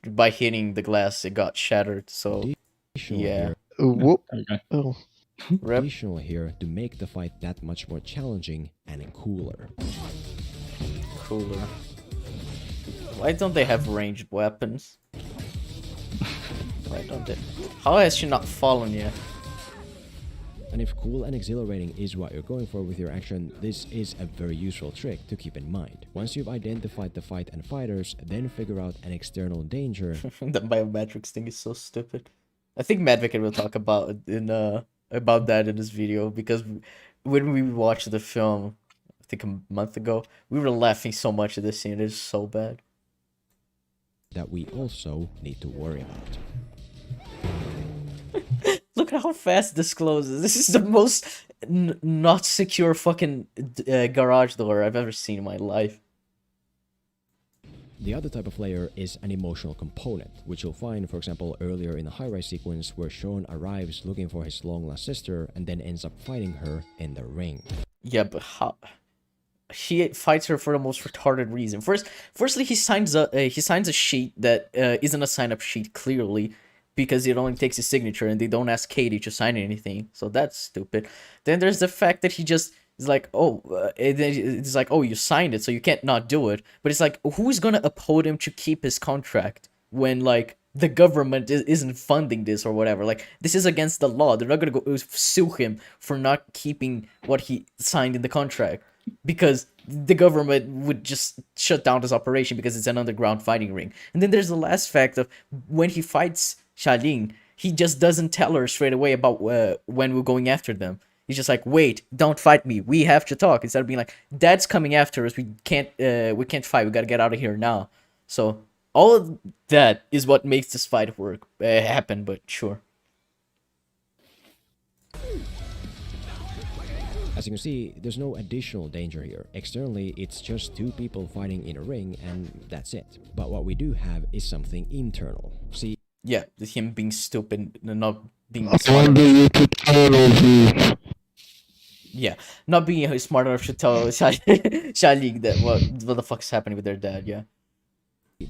By hitting the glass, it got shattered. So yeah. Whoop. Okay. Oh. Additional here to make the fight that much more challenging and cooler. Cooler. Why don't they have ranged weapons? Why don't they? How has she not fallen yet? And if cool and exhilarating is what you're going for with your action, this is a very useful trick to keep in mind. Once you've identified the fight and fighters, then figure out an external danger. The biometrics thing is so stupid. I think Madvicket will talk about that in this video, because when we watched the film, I think a month ago, we were laughing so much at this scene. It is so bad. That we also need to worry about. Look at how fast this closes. This is the most not secure fucking garage door I've ever seen in my life. The other type of layer is an emotional component, which you'll find, for example, earlier in the high-rise sequence where Sean arrives looking for his long-lost sister and then ends up fighting her in the ring. Yeah, but how? He fights her for the most retarded reason. Firstly, he signs a sheet that isn't a sign-up sheet, clearly, because it only takes his signature and they don't ask Katie to sign anything. So that's stupid. Then there's the fact that he just is like, it's like, oh, you signed it, so you can't not do it. But it's like, who's gonna uphold him to keep his contract when, like, the government isn't funding this or whatever? Like, this is against the law. They're not gonna go sue him for not keeping what he signed in the contract, because the government would just shut down this operation because it's an underground fighting ring. And then there's the last fact of when he fights Xialing, he just doesn't tell her straight away about when we're going after them. He's just like, wait, don't fight me. We have to talk. Instead of being like, Dad's coming after us. We can't fight. We gotta get out of here now. So all of that is what makes this fight work happen. But sure. As you can see, there's no additional danger here. Externally, it's just two people fighting in a ring, and that's it. But what we do have is something internal. See? Yeah, him being stupid and not being yeah, not being smart enough to tell Xialing that what the fuck's happening with their dad, yeah.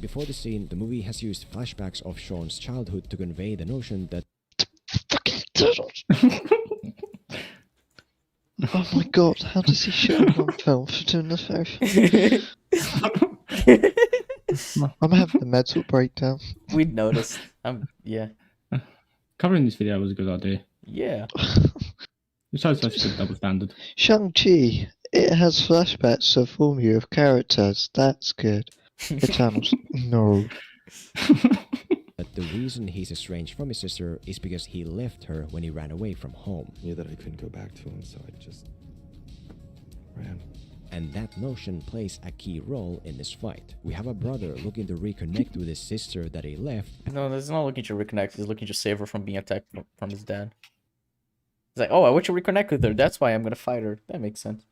Before the scene, the movie has used flashbacks of Sean's childhood to convey the notion that oh my god, how does he show on film for doing this very I'm having a mental breakdown. We'd noticed. Yeah. Covering this video was a good idea. Yeah. It shows such a good double standard. Shang-Chi, it has flashbacks of formula of characters. That's good. Eternals, no. That The reason he's estranged from his sister is because he left her when he ran away from home. Knew that I couldn't go back to him, so I just ran. And that notion plays a key role in this fight. We have a brother looking to reconnect with his sister that he left. No, he's not looking to reconnect. He's looking to save her from being attacked from his dad. He's like, oh, I want to reconnect with her. That's why I'm gonna fight her. That makes sense.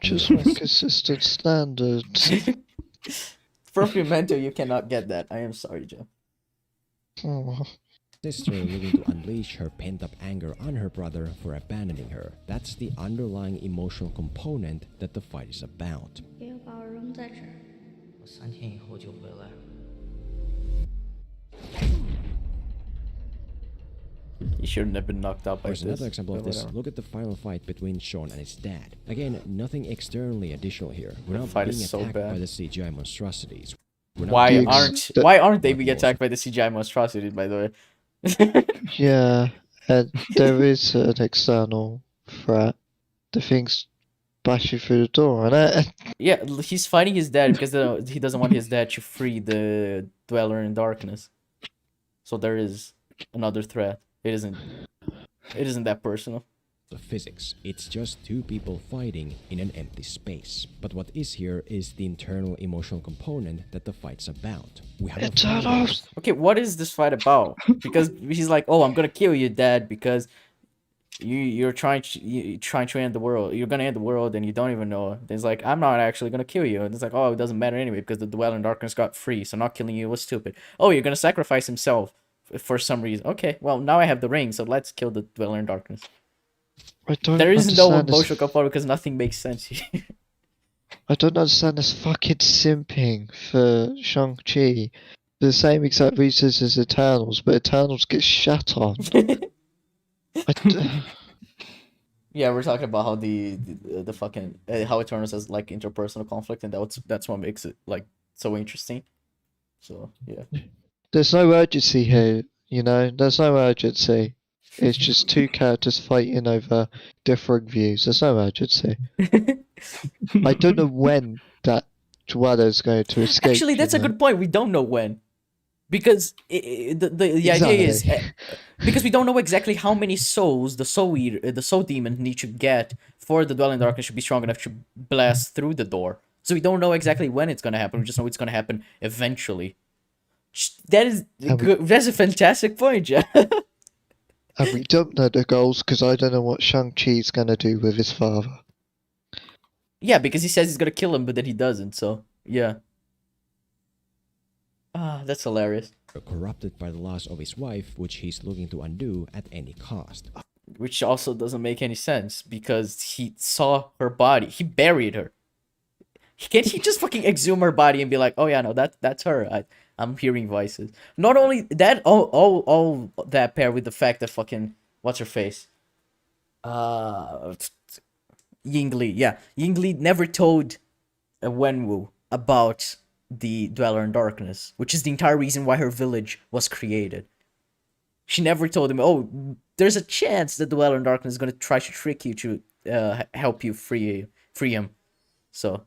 Just consistent standards. For Filmento, you cannot get that. I am sorry, Joe. Oh. Sister looking to unleash her pent-up anger on her brother for abandoning her. That's the underlying emotional component that the fight is about. He shouldn't have been knocked out by There's this. another example of this. Whatever. Look at the final fight between Sean and his dad. Again, nothing externally additional here. We're The not fight being is so attacked bad. by the CGI monstrosities. We're not Why being- aren't they being attacked by the CGI monstrosities, by the way? Yeah, and there is an external threat. The thing's bashing through the door, and Yeah, he's fighting his dad because he doesn't want his dad to free the Dweller in Darkness. So there is another threat. It isn't that personal. The physics. It's just two people fighting in an empty space. But what is here is the internal emotional component that the fight's about. We have Okay, what is this fight about? Because he's like, oh, I'm gonna kill you, Dad, because you're trying to end the world. You're gonna end the world, and you don't even know. Then he's like, I'm not actually gonna kill you. And it's like, oh, it doesn't matter anyway because the Dweller in Darkness got free, so not killing you was stupid. Oh, you're gonna sacrifice himself for some reason. Okay, well now I have the ring, so let's kill the Dweller in Darkness. There is no emotional component because nothing makes sense here. I don't understand this fucking simping for Shang-Chi. For the same exact reasons as Eternals, but Eternals get shat on. Yeah, we're talking about how the fucking how Eternals has like interpersonal conflict, and that's what makes it like so interesting. So yeah, There's no urgency here, you know. There's no urgency. It's just two characters fighting over different views. There's no urgency. I don't know when that Dweller is going to escape. actually, that's a good point. We don't know when, because the idea is because we don't know exactly how many souls the soul demon need to get for the Dweller in Darkness should be strong enough to blast through the door. So we don't know exactly when it's gonna happen. We just know it's gonna happen eventually. That is good. That's a fantastic point, Jeff. And we don't know the goals because I don't know what Shang-Chi's going to do with his father. Yeah, because he says he's gonna kill him, but then he doesn't. So yeah. Ah, that's hilarious. Corrupted by the loss of his wife, which he's looking to undo at any cost. Which also doesn't make any sense because he saw her body. He buried her. Can't he just fucking exhume her body and be like, oh yeah, no, that's her. I'm hearing voices. Not only that, all that paired with the fact that fucking what's her face? Yingli. Yeah, Yingli never told Wenwu about the Dweller in Darkness, which is the entire reason why her village was created. She never told him, oh, there's a chance that the Dweller in Darkness is gonna try to trick you to help you free him. So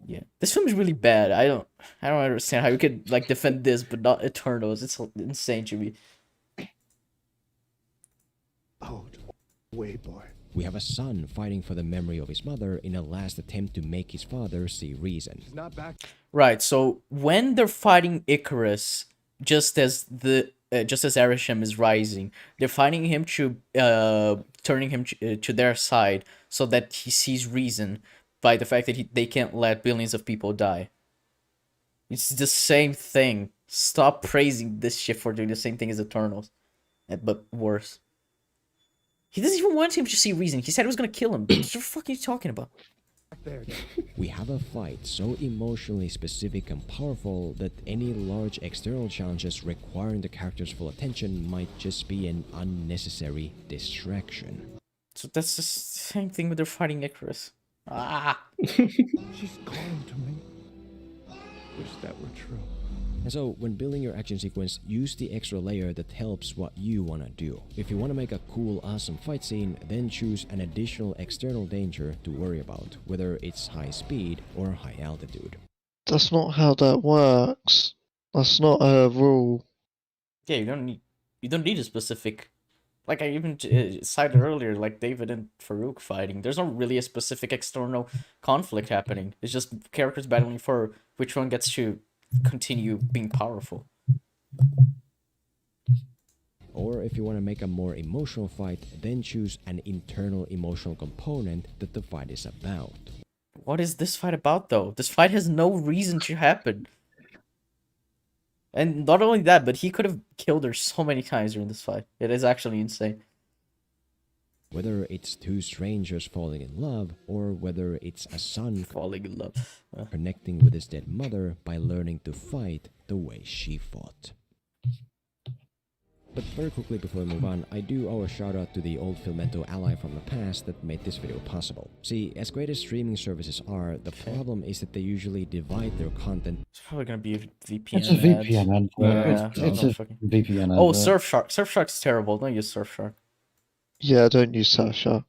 yeah, this film is really bad. I don't understand how you could like defend this but not Eternals. It's insane to me. Oh, way boy. We have a son fighting for the memory of his mother in a last attempt to make his father see reason. He's not back. Right. So when they're fighting Icarus, just as Arishem is rising, they're fighting him to turning him to their side so that he sees reason by the fact that they can't let billions of people die. It's the same thing. Stop praising this shit for doing the same thing as Eternals, but worse. He doesn't even want him to see reason. He said he was gonna kill him. What the fuck are you talking about? We have a fight so emotionally specific and powerful that any large external challenges requiring the character's full attention might just be an unnecessary distraction. So that's the same thing with their fighting Icarus. Ah! She's calling to me. Wish that were true. And so, when building your action sequence, use the extra layer that helps what you want to do. If you want to make a cool, awesome fight scene, then choose an additional external danger to worry about, whether it's high speed or high altitude. That's not how that works. That's not a rule. Yeah, you don't need a specific. Like I even cited earlier, like David and Farouk fighting. There's not really a specific external conflict happening. It's just characters battling for which one gets to continue being powerful. Or if you want to make a more emotional fight, then choose an internal emotional component that the fight is about. What is this fight about, though? This fight has no reason to happen. And not only that, but he could have killed her so many times during this fight. It is actually insane. Whether it's two strangers falling in love, or whether it's a son falling in love, connecting with his dead mother by learning to fight the way she fought. But very quickly before we move on, I do owe a shout out to the old Filmento ally from the past that made this video possible. See, as great as streaming services are, the problem is that they usually divide their content. It's probably gonna be a VPN. It's a VPN ad. Yeah, it's a VPN ad. Oh, Surfshark. Surfshark's terrible. Don't use Surfshark. Yeah, I don't use Surfshark.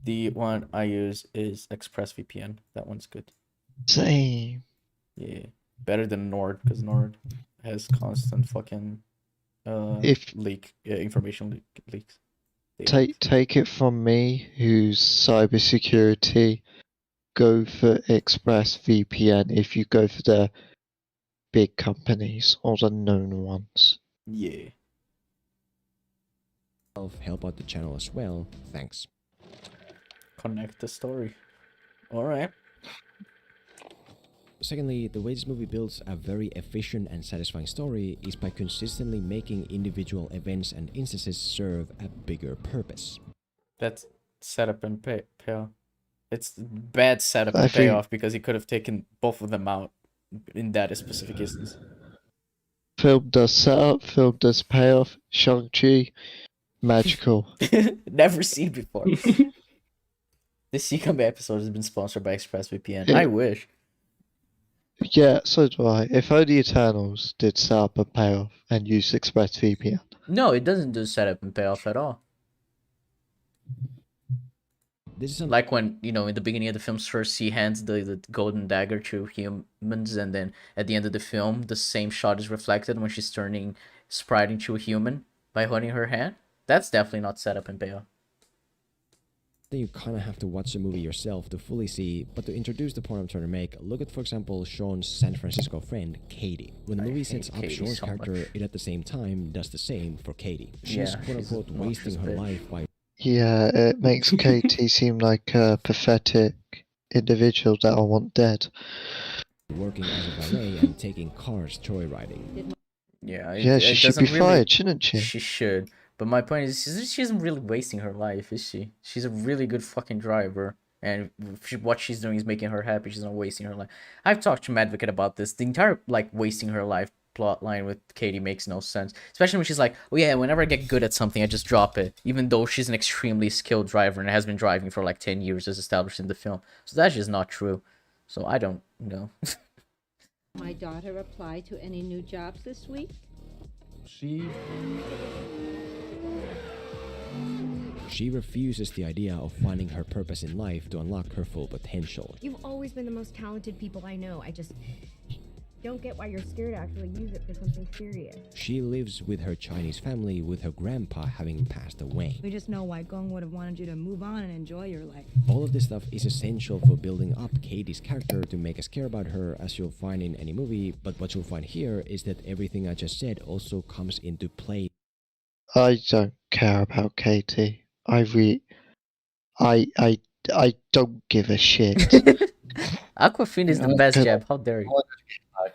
The one I use is ExpressVPN. That one's good. Same. Yeah, better than Nord, because Nord has constant fucking information leaks. Take it from me, who's cybersecurity. Go for ExpressVPN if you go for the big companies or the known ones. Yeah. Help out the channel as well. Thanks. Connect the story. All right. Secondly, the way this movie builds a very efficient and satisfying story is by consistently making individual events and instances serve a bigger purpose. That's setup and payoff. It's bad setup and payoff because he could have taken both of them out in that specific instance. Film does setup, film does payoff. Shang-Chi, magical. Never seen before. This ECUM episode has been sponsored by ExpressVPN. I wish. Yeah, so do I. If only Eternals did setup and payoff and use ExpressVPN. No, it doesn't do setup and payoff at all. This is like when, you know, in the beginning of the film, Cersei hands the golden dagger to humans, and then at the end of the film, the same shot is reflected when she's turning Sprite into a human by holding her hand. That's definitely not setup and payoff. Then you kind of have to watch the movie yourself to fully see, but to introduce the point I'm trying to make, look at, for example, Sean's San Francisco friend, Katie. When the movie sets up Sean's character, it at the same time does the same for Katie. She's quote-unquote wasting her life by... Yeah, it makes Katie seem like a pathetic individual that I want dead. Working as a valet and taking cars joyriding. Yeah, she should be fired, shouldn't she? She should. But my point is, she isn't really wasting her life, is she? She's a really good fucking driver. And what she's doing is making her happy. She's not wasting her life. I've talked to Madvocate about this. The entire, like, wasting her life plot line with Katie makes no sense. Especially when she's like, oh yeah, whenever I get good at something, I just drop it. Even though she's an extremely skilled driver and has been driving for like 10 years as established in the film. So that's just not true. So I don't know. My daughter applied to any new jobs this week? She refuses the idea of finding her purpose in life to unlock her full potential. You've always been the most talented people I know. I just don't get why you're scared to actually use it for something serious. She lives with her Chinese family, with her grandpa having passed away. We just know why Gong would have wanted you to move on and enjoy your life. All of this stuff is essential for building up Katie's character to make us care about her, as you'll find in any movie, but what you'll find here is that everything I just said also comes into play. I don't care about Katie. I don't give a shit. Aquafina is the best jab. How dare you?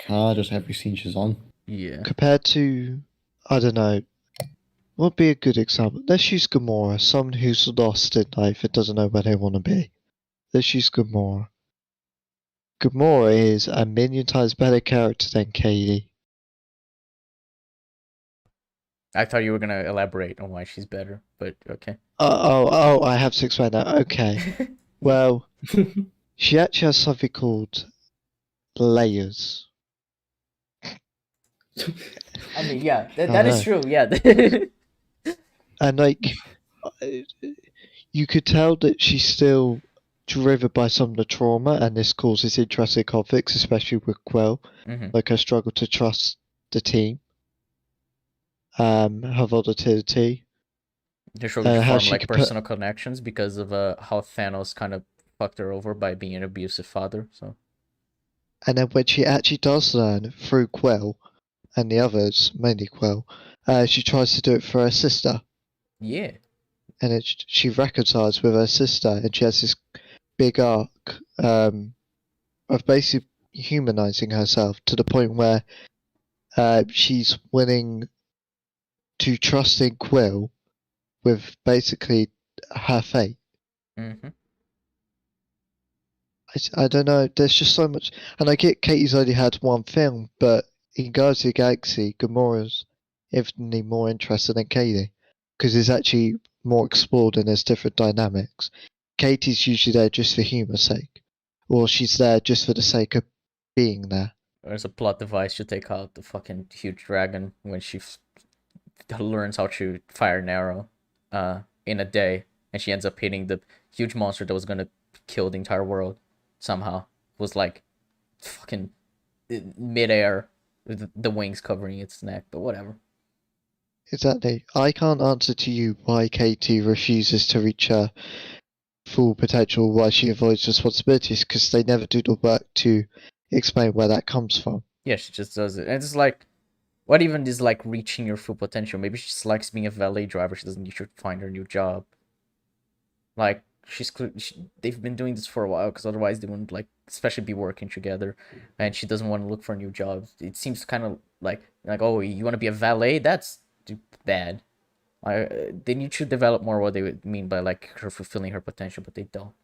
Just every scene she's on. Yeah. Compared to, I don't know, what would be a good example? Let's use Gamora, someone who's lost in life and doesn't know where they want to be. Let's use Gamora. Gamora is a million times better character than Katie. I thought you were gonna elaborate on why she's better, but okay. Oh, I have to explain that. Okay. Well, she actually has something called layers. I mean, yeah, that is true, yeah. And, like, you could tell that she's still driven by some of the trauma, and this causes interesting conflicts, especially with Quill. Mm-hmm. Like, her struggle to trust the team, her volatility. They showed her how form she like could personal connections because of how Thanos kind of fucked her over by being an abusive father. So. And then when she actually does learn through Quill and the others, mainly Quill, she tries to do it for her sister. Yeah. And she reconciles with her sister, and she has this big arc of basically humanizing herself to the point where she's willing to trust in Quill with basically her fate. Mm-hmm. I don't know, there's just so much, and I get Katie's only had one film, but in Guardians of the Galaxy, Gamora's infinitely more interested than Katie, because it's actually more explored and there's different dynamics. Katie's usually there just for humor's sake, or she's there just for the sake of being there. There's a plot device to take out the fucking huge dragon when she learns how to fire an arrow in a day, and she ends up hitting the huge monster that was gonna kill the entire world. Somehow was like fucking midair with the wings covering its neck, but whatever. Exactly. I can't answer to you why Katie refuses to reach her full potential, why she avoids responsibilities, because they never do the work to explain where that comes from. Yeah, she just does it. And it's like, what even is like reaching your full potential? Maybe she just likes being a valet driver. She doesn't need to find her new job. Like, they've been doing this for a while, because otherwise they wouldn't, like, especially be working together, and she doesn't want to look for a new job. It seems kind of like, oh, you want to be a valet? That's bad. They need to develop more what they would mean by, like, her fulfilling her potential, but they don't.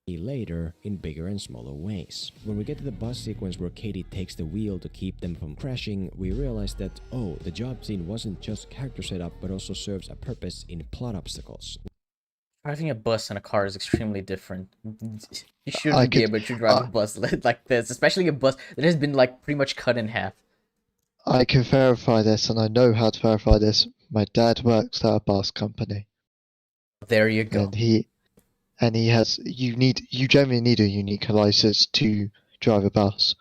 Later in bigger and smaller ways. When we get to the bus sequence where Katie takes the wheel to keep them from crashing, we realize that, oh, the job scene wasn't just character setup, but also serves a purpose in plot obstacles. Driving a bus and a car is extremely different. You shouldn't be able to drive a bus like this, especially a bus that has been, like, pretty much cut in half. I can verify this, and I know how to verify this. My dad works at a bus company. There you go. And he has, you generally need a unique license to drive a bus.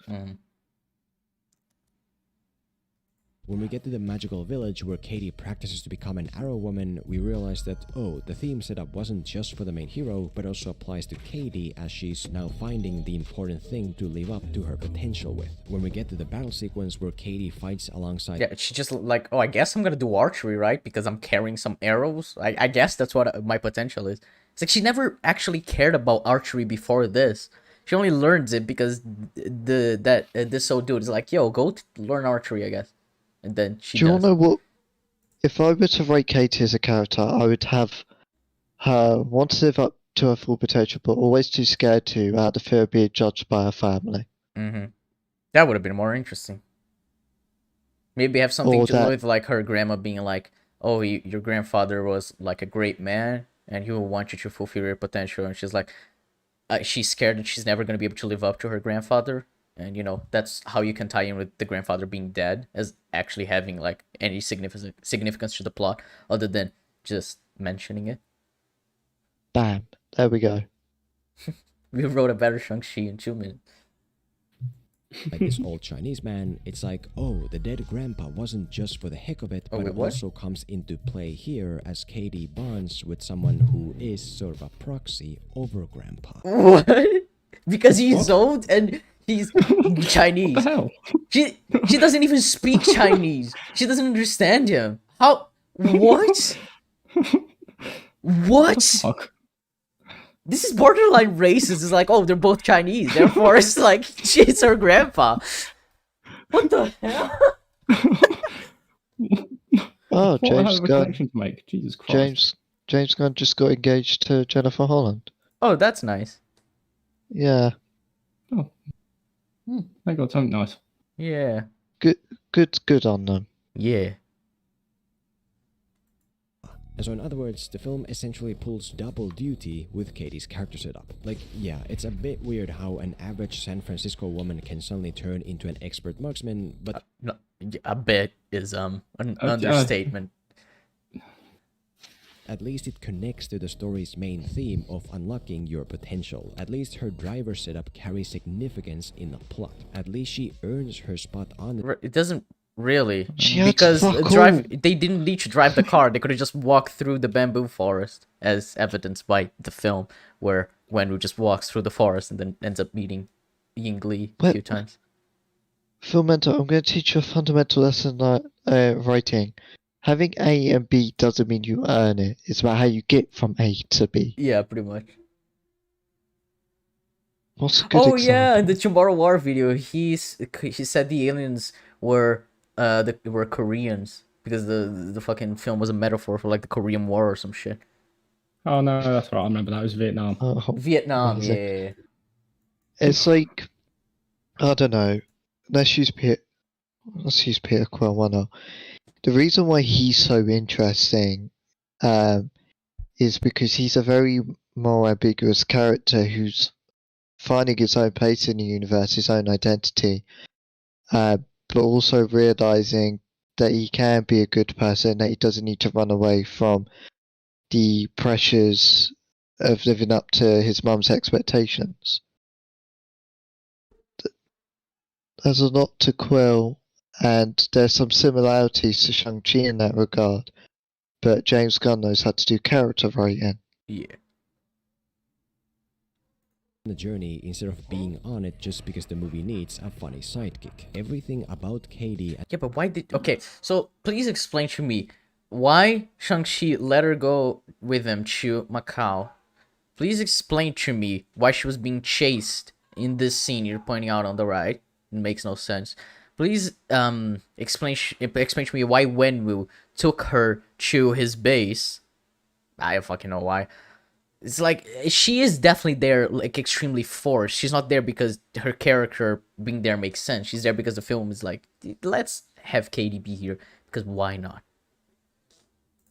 When we get to the magical village where Katie practices to become an arrow woman, we realize that, oh, the theme setup wasn't just for the main hero, but also applies to Katie, as she's now finding the important thing to live up to her potential with. When we get to the battle sequence where Katie fights alongside... Yeah, she just like, oh, I guess I'm gonna do archery, right? Because I'm carrying some arrows. I guess that's what my potential is. It's like she never actually cared about archery before this. She only learns it because this old dude is like, yo, go learn archery, I guess. And then she Do you want to know what? If I were to rate Katie as a character, I would have her want to live up to her full potential, but always too scared to, out of fear of being judged by her family. That would have been more interesting. Maybe have something to do with, like, her grandma being like, oh, your grandfather was, like, a great man, and he will want you to fulfill your potential. And she's like, she's scared that she's never going to be able to live up to her grandfather. And, you know, that's how you can tie in with the grandfather being dead, as actually having, like, any significance to the plot, other than just mentioning it. Bam. There we go. We wrote a better Shang-Chi in 2 minutes. Like this old Chinese man, it's like, oh, the dead grandpa wasn't just for the heck of it, but it also comes into play here as Katie bonds with someone who is sort of a proxy over grandpa. What? Because he's old and... he's Chinese. What the hell? She doesn't even speak Chinese. She doesn't understand him. How? What? What? This is borderline racist. It's like, oh, they're both Chinese. Therefore, it's like, it's her grandpa. What the hell? Oh, James Gunn. Jesus Christ. James Gunn just got engaged to Jennifer Holland. Oh, that's nice. Yeah. Oh. They got something nice. Yeah. Good on them. Yeah. So in other words, the film essentially pulls double duty with Katie's character setup. Like, yeah, it's a bit weird how an average San Francisco woman can suddenly turn into an expert marksman, but... No, a bit is an understatement. At least it connects to the story's main theme of unlocking your potential. At least her driver setup carries significance in the plot. At least she earns her spot on the... It doesn't really, She because had to they didn't need to drive the car. They could have just walked through the bamboo forest, as evidenced by the film, where Wenwu just walks through the forest and then ends up meeting Yingli a few times. Filmento, I'm going to teach you a fundamental lesson writing. Having A and B doesn't mean you earn it. It's about how you get from A to B. Yeah, pretty much. What's a good Oh example? yeah, in the Tomorrow War video, he said the aliens were were Koreans because the fucking film was a metaphor for like the Korean War or some shit. Oh no, that's right. I remember that. It was Vietnam. Vietnam, yeah. It's like, I don't know. Let's use Peter Quill. Why not? The reason why he's so interesting, is because he's a very more ambiguous character who's finding his own place in the universe, his own identity, but also realizing that he can be a good person, that he doesn't need to run away from the pressures of living up to his mum's expectations. There's a lot to Quill, and there's some similarities to Shang-Chi in that regard, but James Gunn knows how to do character writing. Yeah. The journey instead of being on it just because the movie needs a funny sidekick. Everything about Katie... Yeah, but why did... Okay, so please explain to me why Shang-Chi let her go with him to Macau. Please explain to me why she was being chased in this scene you're pointing out on the right. It makes no sense. Please explain to me why Wenwu took her to his base. I don't fucking know why. It's like, she is definitely there, like, extremely forced. She's not there because her character being there makes sense. She's there because the film is like, let's have Katie be here, because why not?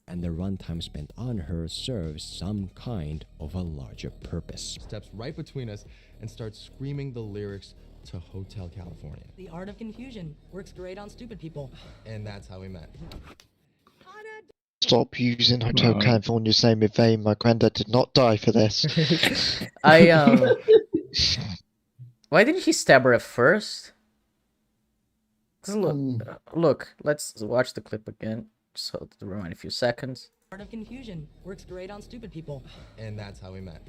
And the runtime spent on her serves some kind of a larger purpose. Steps right between us and starts screaming the lyrics to Hotel California. The art of confusion works great on stupid people. And that's how we met. Stop using Hotel California's name in vain. My granddad did not die for this. Why didn't he stab her at first? 'Cause look, let's watch the clip again. So to rewind a few seconds. Art of confusion works great on stupid people. And that's how we met.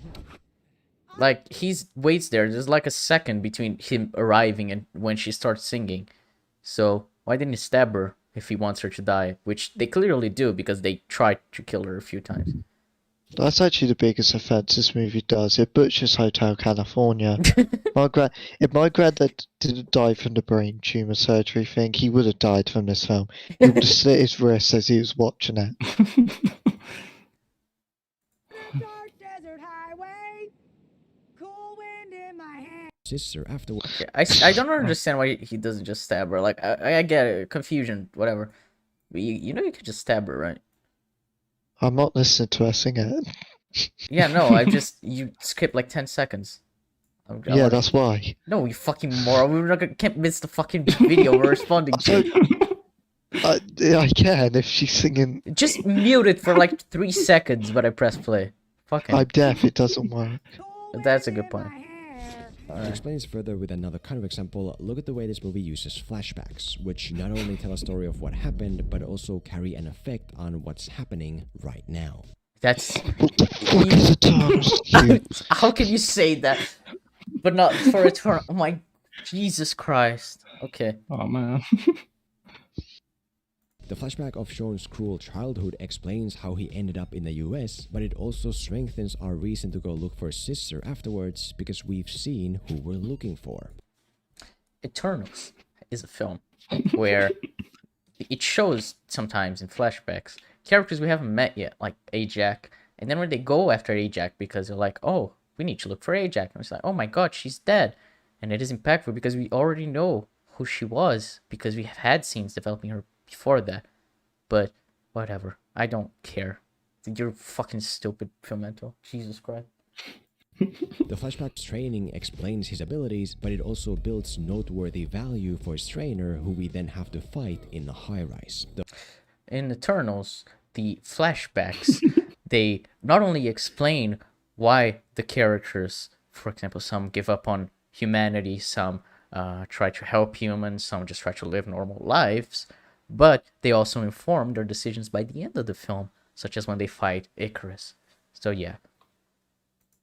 Like, waits there. There's like a second between him arriving and when she starts singing. So why didn't he stab her if he wants her to die? Which they clearly do because they tried to kill her a few times. That's actually the biggest offense this movie does. It butchers Hotel California. If my granddad didn't die from the brain tumor surgery thing, he would have died from this film. He would have slit his wrist as he was watching it. Sister afterwards. Yeah, I don't understand why he doesn't just stab her. Like, I get it, confusion, whatever. But you know you could just stab her, right? I'm not listening to her sing it. Yeah, no, you skipped like 10 seconds. Yeah, that's why. No, you fucking moron. Can't miss the fucking video we're responding to. I can if she's singing. Just mute it for like 3 seconds, but I press play. Fucking. I'm deaf, it doesn't work. That's a good point. To explain this further with another kind of example, look at the way this movie uses flashbacks, which not only tell a story of what happened, but also carry an effect on what's happening right now. That's... What the fuck is a term? How can you say that? But not for Eternal... Oh my... Jesus Christ. Okay. Oh man. The flashback of Sean's cruel childhood explains how he ended up in the US, but it also strengthens our reason to go look for his sister afterwards because we've seen who we're looking for. Eternals is a film where it shows sometimes in flashbacks characters we haven't met yet, like Ajax, and then when they go after Ajax because they're like, oh, we need to look for Ajax, and it's like, oh my god, she's dead. And it is impactful because we already know who she was because we have had scenes developing her before that. But whatever, I don't care. You're fucking stupid, Filmento. Jesus Christ. The flashback's training explains his abilities, but it also builds noteworthy value for his trainer, who we then have to fight in the high-rise. In Eternals, the flashbacks they not only explain why the characters, for example, some give up on humanity, some try to help humans, some just try to live normal lives, but they also inform their decisions by the end of the film, such as when they fight Icarus. So yeah.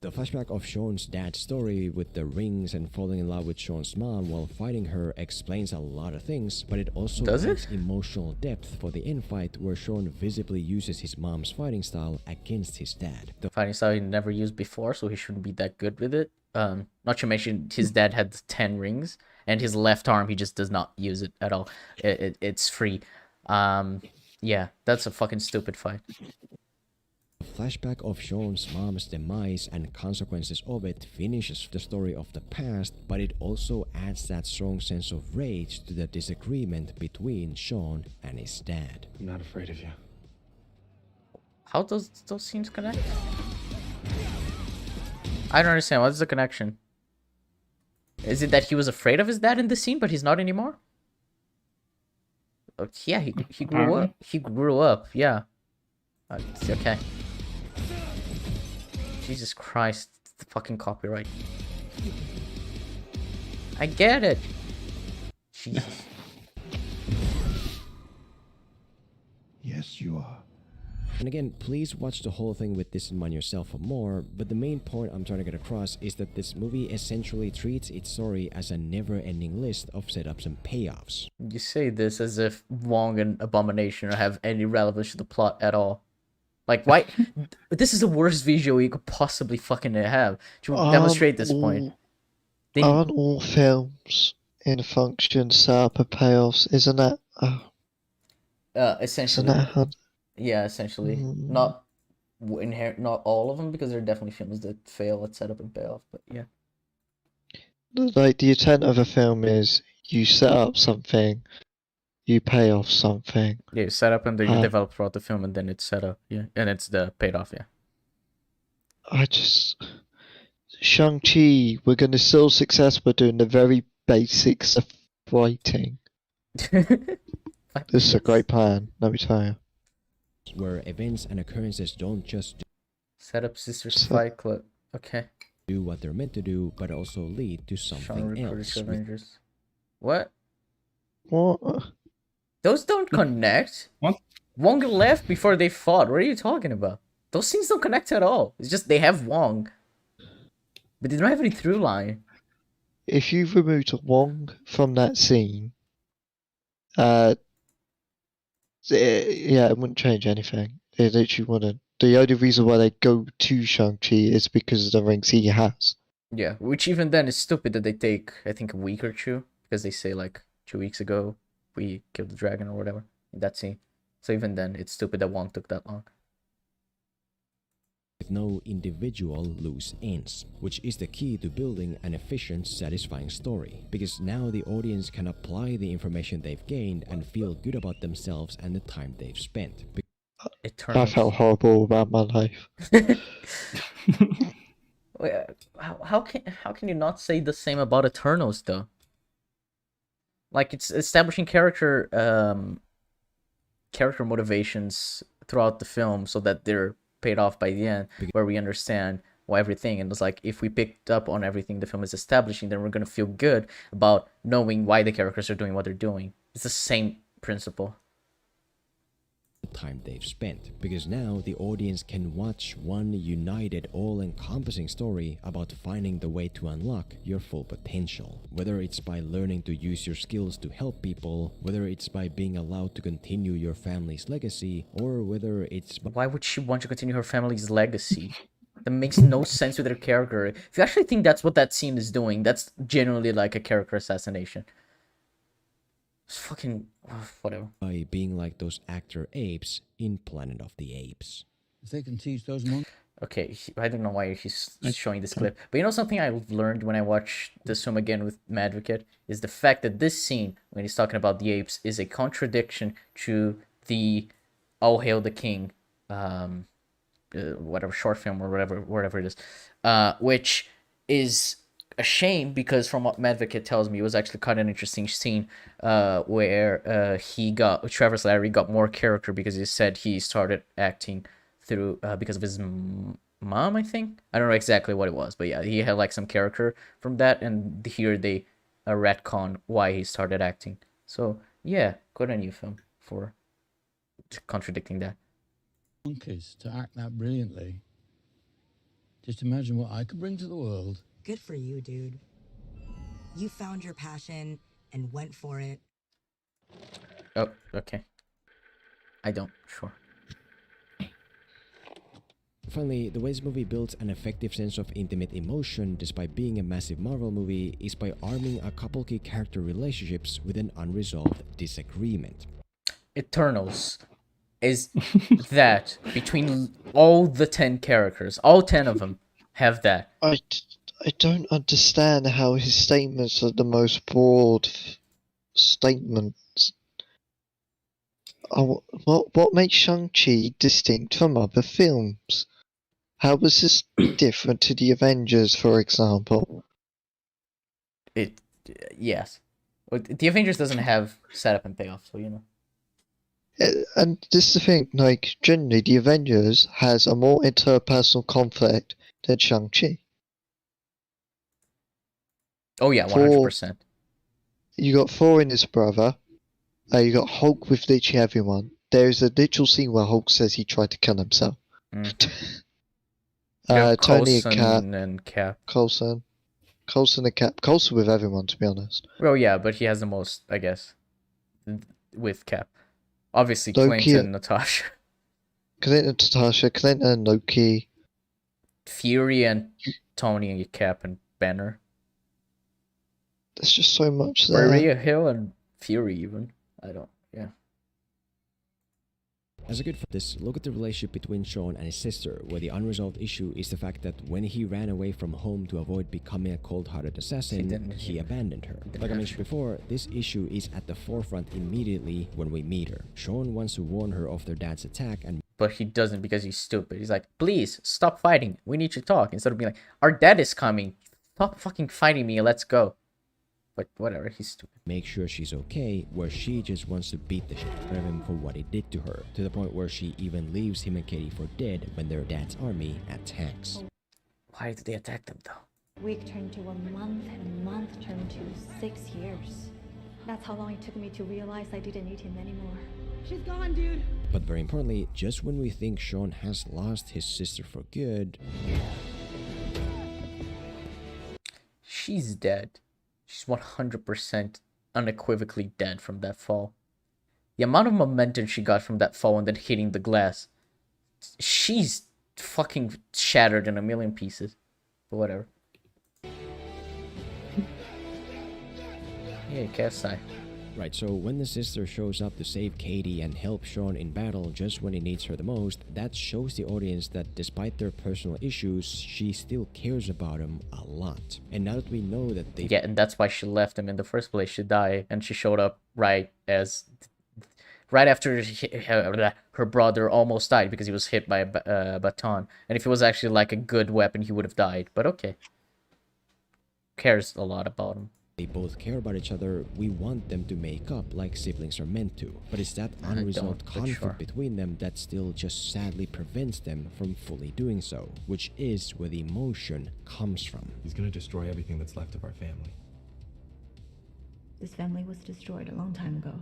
The flashback of Sean's dad's story with the rings and falling in love with Sean's mom while fighting her explains a lot of things, but it also adds emotional depth for the infight where Sean visibly uses his mom's fighting style against his dad. The fighting style he never used before, so he shouldn't be that good with it. Not to mention his dad had 10 rings, and his left arm, he just does not use it at all. It's free. Yeah, that's a fucking stupid fight. The flashback of Sean's mom's demise and consequences of it finishes the story of the past, but it also adds that strong sense of rage to the disagreement between Sean and his dad. I'm not afraid of you. How does those scenes connect? I don't understand. What's the connection? Is it that he was afraid of his dad in this scene, but he's not anymore? Oh, yeah, he grew up. He grew up. Yeah. Okay. Jesus Christ, the fucking copyright. I get it. Jesus. Yes, you are. And again, please watch the whole thing with this in mind yourself for more, but the main point I'm trying to get across is that this movie essentially treats its story as a never-ending list of setups and payoffs. You say this as if Wong and Abomination have any relevance to the plot at all. Like, why? This is the worst visual you could possibly fucking have to demonstrate this point. Aren't all films in a function set up and payoffs? Isn't that? Essentially. Isn't that yeah, essentially. Not all of them, because there are definitely films that fail at setup and payoff. But yeah. Like, the intent of a film is you set up something, you pay off something. Yeah, you set up and then you develop throughout the film, and then it's set up. Yeah, and it's the paid off. Yeah. Shang-Chi, we're going to still successful doing the very basics of writing. This is a great plan, let me tell you. Where events and occurrences don't just set up Sisters Fight Club. Okay. Do what they're meant to do, but also lead to something else. Avengers. What? What? Those don't connect. What? Wong left before they fought. What are you talking about? Those scenes don't connect at all. It's just they have Wong, but they don't have any through line. If you removed Wong from that scene, it wouldn't change anything. It literally wouldn't. The only reason why they go to Shang-Chi is because of the rings he has. Yeah, which even then is stupid that they take, I think, a week or two, because they say like 2 weeks ago we killed the dragon or whatever in that scene. So even then, it's stupid that Wong took that long. With no individual loose ends, which is the key to building an efficient, satisfying story, because now the audience can apply the information they've gained and feel good about themselves and the time they've spent. I felt horrible about my life. Wait, how can you not say the same about Eternals though? Like, it's establishing character motivations throughout the film so that they're paid off by the end, where we understand why everything, and it's like, if we picked up on everything the film is establishing, then we're gonna feel good about knowing why the characters are doing what they're doing. It's the same principle. Time they've spent, because now the audience can watch one united, all-encompassing story about finding the way to unlock your full potential, whether it's by learning to use your skills to help people, whether it's by being allowed to continue your family's legacy, or whether it's why would she want to continue her family's legacy? That makes no sense with her character. If you actually think that's what that scene is doing, that's genuinely like a character assassination. It's fucking whatever. By being like those actor apes in Planet of the Apes. If they can teach those monkeys. Okay, I don't know why he's showing this clip, but you know something I learned when I watched this film again with Madvocate is the fact that this scene, when he's talking about the apes, is a contradiction to the "All Hail the King," whatever short film or whatever it is, which is a shame, because from what Madvocate tells me, it was actually quite an interesting scene where Travis Larry got more character because he said he started acting through because of his mom, I think. I don't know exactly what it was, but yeah, he had like some character from that, and here they retcon why he started acting. So yeah, good on you, film, for contradicting that. Monkeys to act that brilliantly. Just imagine what I could bring to the world. Good for you, dude. You found your passion and went for it. Oh, okay. I don't, sure. Finally, the way this movie builds an effective sense of intimate emotion despite being a massive Marvel movie is by arming a couple key character relationships with an unresolved disagreement. Eternals is that between all the 10 characters, all 10 of them have that. I don't understand how his statements are the most broad statements. What makes Shang-Chi distinct from other films? How was this different to the Avengers, for example? Yes. The Avengers doesn't have setup and payoff, so you know. And this is the thing, like, generally, the Avengers has a more interpersonal conflict than Shang-Chi. Oh yeah, 100%. You got Thor and his brother. You got Hulk with literally everyone. There's a literal scene where Hulk says he tried to kill himself. Tony and Cap. Coulson and Cap. Coulson with everyone, to be honest. Well, yeah, but he has the most, I guess, with Cap. Obviously, Loki, Clinton and Natasha. Clinton and Loki. Fury and Tony and Cap and Banner. There's just so much there. Maria Hill and Fury even. Yeah. As a good for this, look at the relationship between Sean and his sister, where the unresolved issue is the fact that when he ran away from home to avoid becoming a cold-hearted assassin, he abandoned her. Like I mentioned before, this issue is at the forefront immediately when we meet her. Sean wants to warn her of their dad's attack, but he doesn't because he's stupid. He's like, please, stop fighting. We need to talk. Instead of being like, our dad is coming. Stop fucking fighting me. Let's go. But whatever, he's stupid. Make sure she's okay, where she just wants to beat the shit out of him for what he did to her, to the point where she even leaves him and Katie for dead when their dad's army attacks. Why did they attack them though? Week turned to a month, and a month turned to 6 years. That's how long it took me to realize I didn't need him anymore. She's gone, dude. But very importantly, just when we think Sean has lost his sister for good, she's dead. She's 100% unequivocally dead from that fall. The amount of momentum she got from that fall and then hitting the glass. She's fucking shattered in a million pieces. But whatever. Yeah, cast eye. Right, so when the sister shows up to save Katie and help Sean in battle just when he needs her the most, that shows the audience that despite their personal issues, she still cares about him a lot. And now that we know that they... Yeah, and that's why she left him in the first place. She died, and she showed up right after her brother almost died because he was hit by a baton. And if it was actually like a good weapon, he would have died. But okay. Cares a lot about him. They both care about each other, we want them to make up like siblings are meant to. But it's that unresolved conflict between them that still just sadly prevents them from fully doing so, which is where the emotion comes from. He's gonna destroy everything that's left of our family. This family was destroyed a long time ago.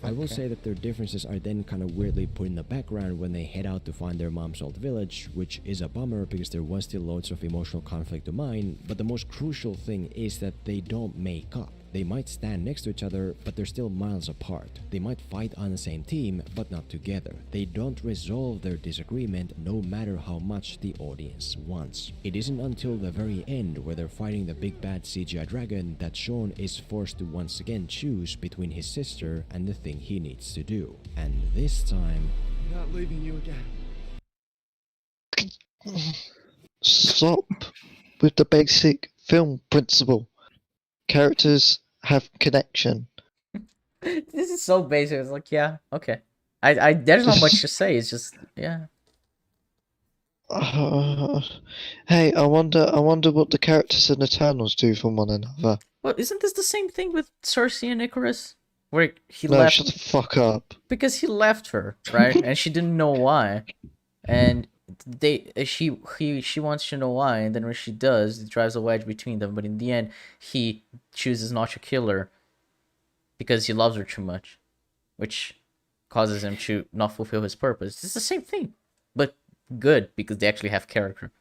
I will say that their differences are then kind of weirdly put in the background when they head out to find their mom's old village, which is a bummer because there was still loads of emotional conflict to mine, but the most crucial thing is that they don't make up. They might stand next to each other, but they're still miles apart. They might fight on the same team, but not together. They don't resolve their disagreement no matter how much the audience wants. It isn't until the very end where they're fighting the big bad CGI dragon that Sean is forced to once again choose between his sister and the thing he needs to do. And this time... I'm not leaving you again. Stop with the basic film principle. Characters have connection. This is so basic. It's like, yeah, okay. I there's not much to say. It's just, yeah. Hey, I wonder what the characters in Eternals do from one another. Well, isn't this the same thing with Cersei and Icarus? where he No, left. shut the fuck up. Because he left her, right? And she didn't know why, and she wants to know why, and then when she does, it drives a wedge between them. But in the end, he chooses not to kill her because he loves her too much, which causes him to not fulfill his purpose. It's the same thing, but good because they actually have character.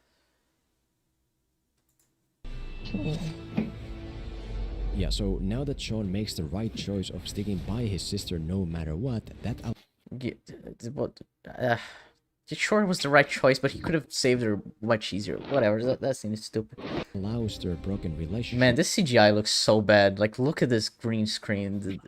Yeah, so now that Sean makes the right choice of sticking by his sister no matter what, that Sure, it was the right choice, but he could have saved her much easier. Whatever, that seems stupid. allows their broken relationship. Man, this CGI looks so bad. Like, look at this green screen.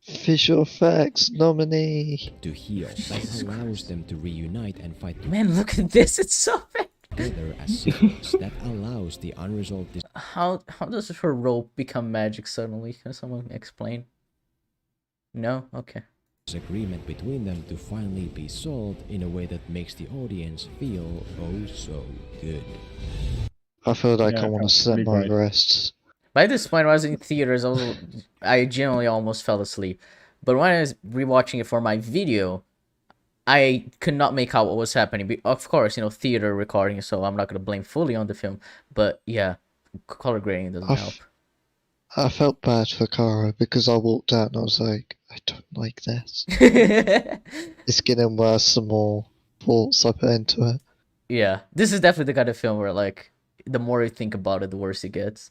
Visual effects nominee. To heal, that allows them to reunite and fight Man, look at this. It's so bad. together as siblings. That allows the unresolved How does her rope become magic suddenly? Can someone explain? No? Okay. disagreement between them to finally be solved in a way that makes the audience feel oh so good. I feel like I want to set my wrists. By this point, when I was in theaters, I genuinely almost fell asleep. But when I was rewatching it for my video, I could not make out what was happening. Of course, you know, theater recording, so I'm not going to blame fully on the film. But yeah, color grading doesn't help. I felt bad for Kara because I walked out and I was like, I don't like this. It's getting worse the more thoughts I put into it. Yeah, this is definitely the kind of film where, like, the more you think about it, the worse it gets.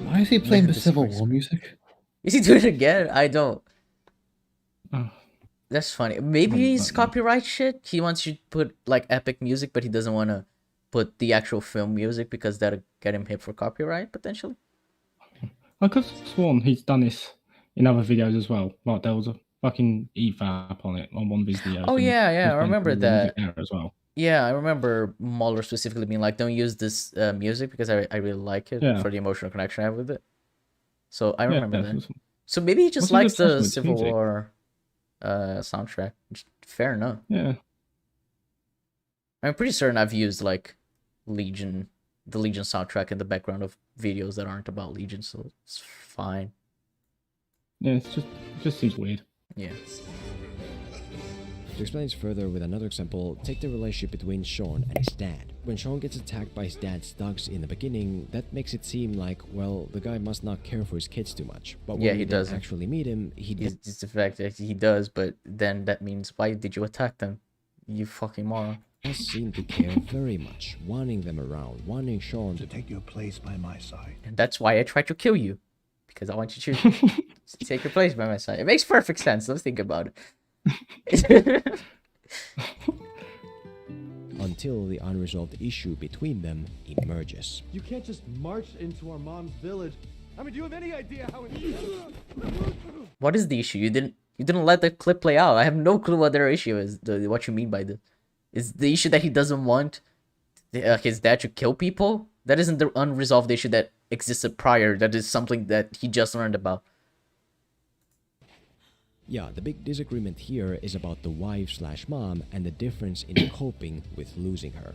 Why is he playing the Civil War music? Is he doing it again? I don't. That's funny. Maybe it's copyright shit. He wants you to put like epic music, but he doesn't want to put the actual film music because that'll get him hit for copyright potentially. I could have sworn he's done this in other videos as well. Like there was a fucking EVAP on it on one of his videos. Oh yeah, I remember that. As well. Yeah, I remember Muller specifically being like, "Don't use this music because I really like it for the emotional connection I have with it." So I remember that. So maybe he just likes the Civil War soundtrack. Fair enough. Yeah. I'm pretty certain I've used like the Legion soundtrack in the background of videos that aren't about Legion, so it's fine. Yeah, it just seems weird. Yeah. To explain this further with another example, take the relationship between Sean and his dad. When Sean gets attacked by his dad's thugs in the beginning, that makes it seem like, well, the guy must not care for his kids too much. But when he doesn't actually meet him, it's the fact that he does, but then that means why did you attack them? You fucking moron. Does seem to care very much, wanting them around, wanting Sean to take your place by my side. And that's why I tried to kill you. Because I want you to take your place by my side. It makes perfect sense. Let's think about it. Until the unresolved issue between them emerges. You can't just march into our mom's village. I mean, do you have any idea how it... What is the issue? You didn't let the clip play out. I have no clue what their issue is. What you mean by this? Is the issue that he doesn't want his dad to kill people? That isn't the unresolved issue that existed prior. That is something that he just learned about. Yeah, the big disagreement here is about the wife/mom and the difference in coping with losing her.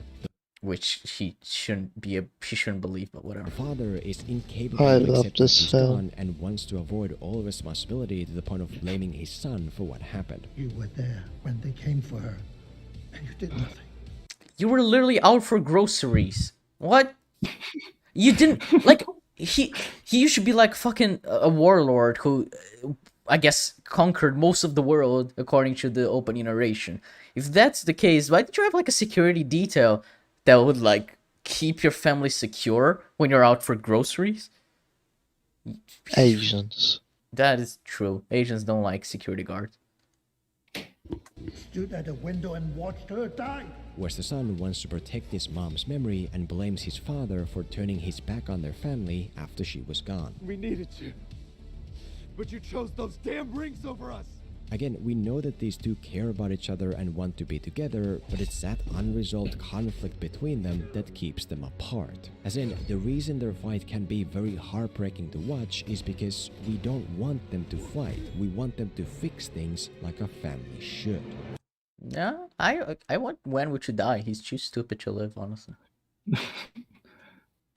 Which she shouldn't believe, but whatever. The father is incapable of accepting his son and wants to avoid all responsibility to the point of blaming his son for what happened. You were there when they came for her, and you did nothing. You were literally out for groceries. What? You didn't like he should be like fucking a warlord who I guess conquered most of the world according to the opening narration. If that's the case, why did you have like a security detail that would like keep your family secure when you're out for groceries? Asians. That is true. Asians don't like security guards. Stood at a window and watched her die. Whereas the son wants to protect his mom's memory and blames his father for turning his back on their family after she was gone. We needed you, but you chose those damn rings over us. Again, we know that these two care about each other and want to be together, but it's that unresolved conflict between them that keeps them apart. As in, the reason their fight can be very heartbreaking to watch is because we don't want them to fight. We want them to fix things like a family should. Yeah, I want Wenwu to die. He's too stupid to live, honestly.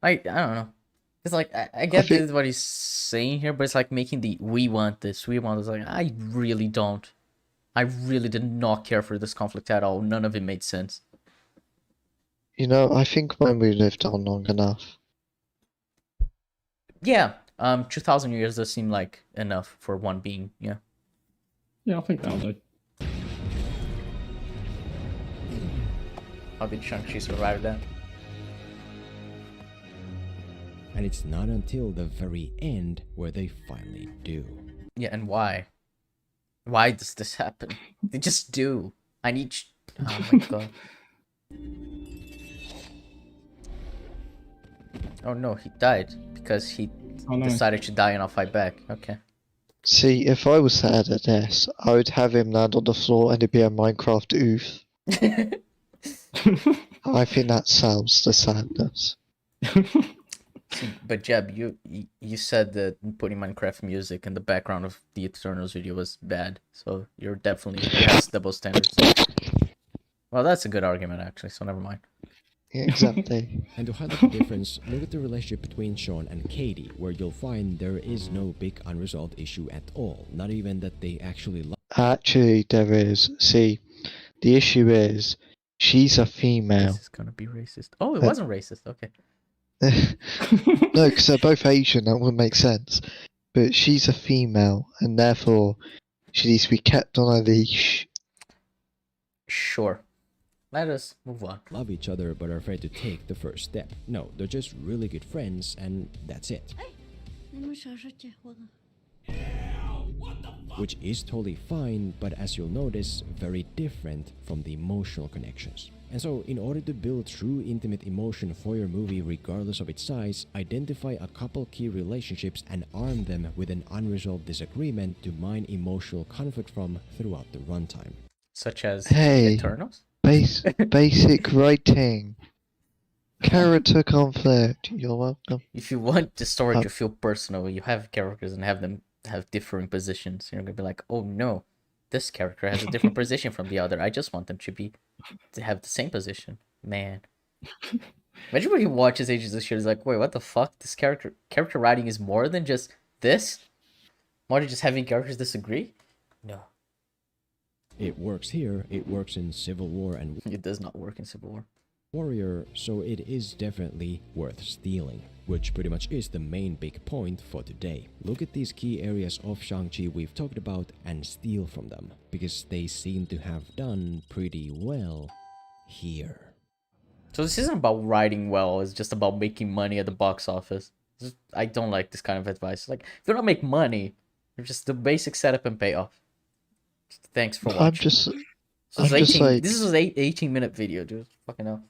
I don't know. It's like I get this what he's saying here, but it's like making the we want this, we want this. Like I really don't. I really did not care for this conflict at all. None of it made sense. You know, I think when we lived on long enough. Yeah. 2,000 years does seem like enough for one being. Yeah. Yeah, I think that'll do. How did Shang-Chi survive that? And it's not until the very end where they finally do. Yeah, and why? Why does this happen? They just do. I need... Oh my god. Oh no, he died because he decided to die and I'll fight back. Okay. See, if I was sad at this, I would have him land on the floor and it'd be a Minecraft oof. I think that solves the sadness. But Jeb, you said that putting Minecraft music in the background of the Eternals video was bad, so you're definitely has double standards. Well, that's a good argument actually, so never mind. Yeah, exactly. And to highlight the difference, look at the relationship between Sean and Katie, where you'll find there is no big unresolved issue at all, not even that they actually love. Actually, there is. See, the issue is, she's a female. This is gonna be racist. Oh, it wasn't racist, okay. No, because they're both Asian, that wouldn't make sense. But she's a female, and therefore, she needs to be kept on a leash. Sure. Let us move on. Love each other but are afraid to take the first step. No, they're just really good friends, and that's it. Which is totally fine, but as you'll notice, very different from the emotional connections. And so, in order to build true intimate emotion for your movie regardless of its size, identify a couple key relationships and arm them with an unresolved disagreement to mine emotional conflict from throughout the runtime. Such as Hey, Eternals? basic writing. Character conflict. You're welcome. If you want the story to feel personal, you have characters and have them have differing positions. You're gonna be like, oh no, this character has a different position from the other. I just want them to have the same position. Man. Imagine when he watches Agents of S.H.I.E.L.D. He's like, wait, what the fuck? This character writing is more than just this? More than just having characters disagree? No. It works here, it works in Civil War and... It does not work in Civil War. Warrior, so it is definitely worth stealing, which pretty much is the main big point for today. Look at these key areas of Shang-Chi we've talked about and steal from them, because they seem to have done pretty well here. So this isn't about writing well, it's just about making money at the box office. I don't like this kind of advice. Like, if you don't make money, you're just the basic setup and payoff. Thanks for watching. This is an 18-minute video, dude. Fucking hell.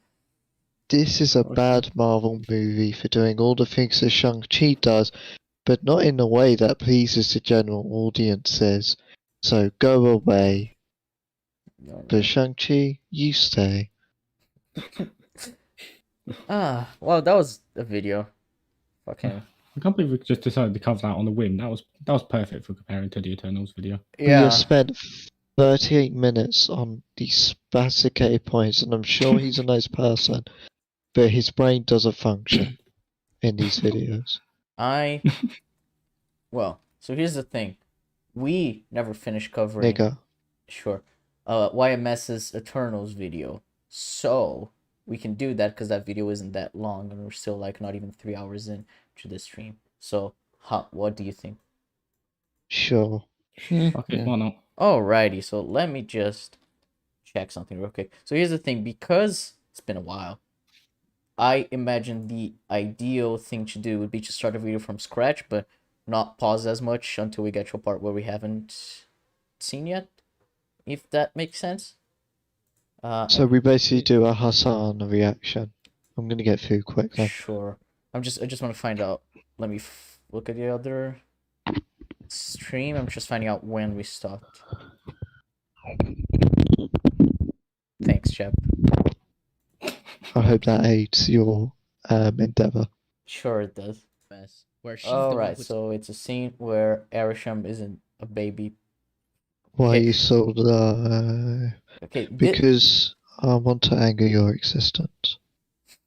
This is a bad Marvel movie for doing all the things that Shang-Chi does, but not in a way that pleases the general audiences. So go away. But Shang-Chi, you stay. Well, that was a video. Fucking. I can't believe we just decided to cover that on a whim. That was perfect for comparing to the Eternals video. Yeah. We have spent 38 minutes on these sophisticated points, and I'm sure he's a nice person, but his brain doesn't function in these videos. Well, so here's the thing. We never finished covering... Nigga. Sure. YMS's Eternals video. So, we can do that because that video isn't that long, and we're still, like, not even 3 hours in to the stream. So, what do you think? Sure. Okay, why not? Alrighty, so let me just check something real quick. So here's the thing, because it's been a while, I imagine the ideal thing to do would be to start a video from scratch, but not pause as much until we get to a part where we haven't seen yet, if that makes sense. So we basically do a Hassan reaction. I'm gonna get food quickly. Sure. I just want to find out. Let me look at the other stream. I'm just finding out when we stopped. Thanks, Jeb. I hope that aids your endeavor. Sure it does. Where she's Alright, so it's a scene where Arishem isn't a baby. Why you so low? Okay, because I want to anger your existence.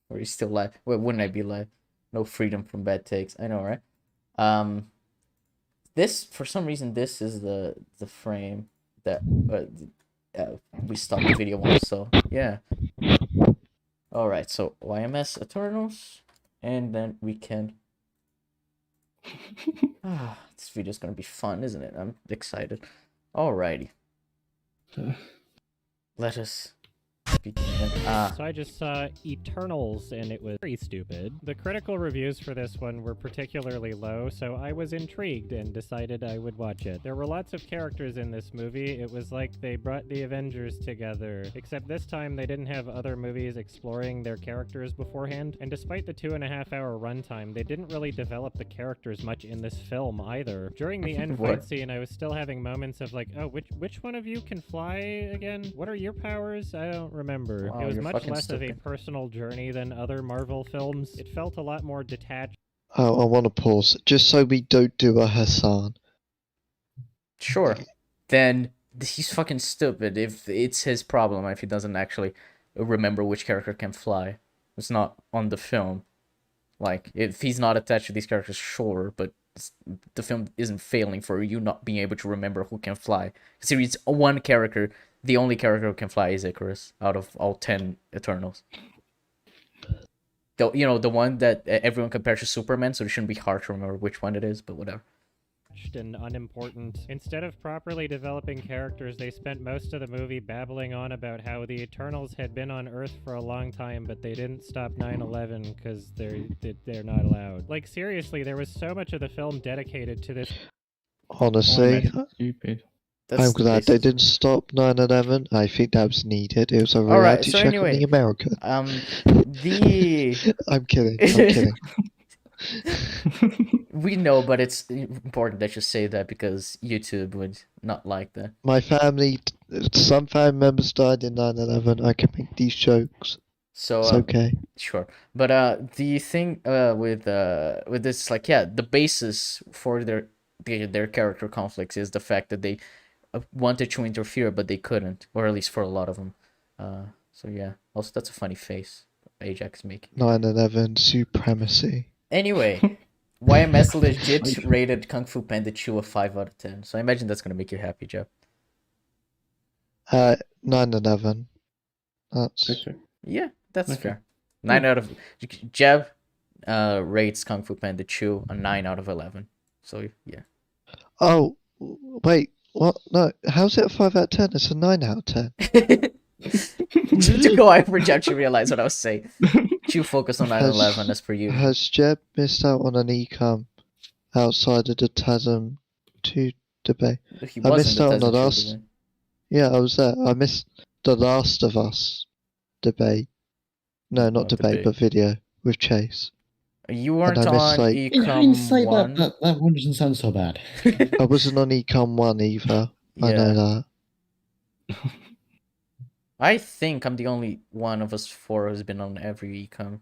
Or he's still live. Wait, wouldn't I be live? No freedom from bad takes. I know, right? This, for some reason, this is the frame that we stopped the video on. So yeah. All right. So YMS Eternals, and then we can. This video's gonna be fun, isn't it? I'm excited. Alrighty. Let us begin. So I just saw Eternals, and it was very stupid. The critical reviews for this one were particularly low, so I was intrigued and decided I would watch it. There were lots of characters in this movie. It was like they brought the Avengers together, except this time they didn't have other movies exploring their characters beforehand, and despite the 2.5-hour runtime, they didn't really develop the characters much in this film either. During the end fight scene, I was still having moments of like, oh, which one of you can fly again? What are your powers? I don't remember. Wow, it was you're much fucking less of a stupid. personal journey than other Marvel films. It felt a lot more detached. Oh, I want to pause just so we don't do a Hassan. Sure. Then he's fucking stupid if it's his problem if he doesn't actually remember which character can fly. It's not on the film. Like, if he's not attached to these characters, sure, but the film isn't failing for you not being able to remember who can fly. Considering it's one character, the only character who can fly is Icarus out of all 10 Eternals. The one that everyone compares to Superman, so it shouldn't be hard to remember which one it is, but whatever. And unimportant. Instead of properly developing characters, they spent most of the movie babbling on about how the Eternals had been on Earth for a long time, but they didn't stop 9/11 because they're not allowed. Like, seriously, there was so much of the film dedicated to this. Honestly, stupid. I'm glad they didn't stop 9/11. I think that was needed. It was a reality check on the America. I'm kidding. I'm kidding. We know, but it's important that you say that because YouTube would not like that. My family, some family members died in 9/11. I can make these jokes. So it's okay. Sure, but the thing with this, like, yeah, the basis for their character conflicts is the fact that they wanted to interfere, but they couldn't, or at least for a lot of them. So yeah. Also, that's a funny face Ajax making. 9/11 supremacy. Anyway, YMS legit rated Kung Fu Panda 2 a 5 out of 10. So I imagine that's gonna make you happy, Jeff. 9/11. That's yeah, that's fair. 9 out of Jeb rates Kung Fu Panda 2 a 9 out of 11. So yeah. Oh, wait. What? No. How's it a 5 out of 10? It's a 9 out of 10. To go over, Jeb should realize what I was saying. You focus on 9/11 as per you. Has Jeb missed out on an ECUM outside of the TASM 2 debate? I missed out on the last. Yeah, I was there. I missed the Last of Us debate. No, not debate, but video with Chase. You weren't on ECUM In hindsight, 1. that one doesn't sound so bad. I wasn't on ECUM 1 either. I know that. I think I'm the only one of us 4 who's been on every ECUM.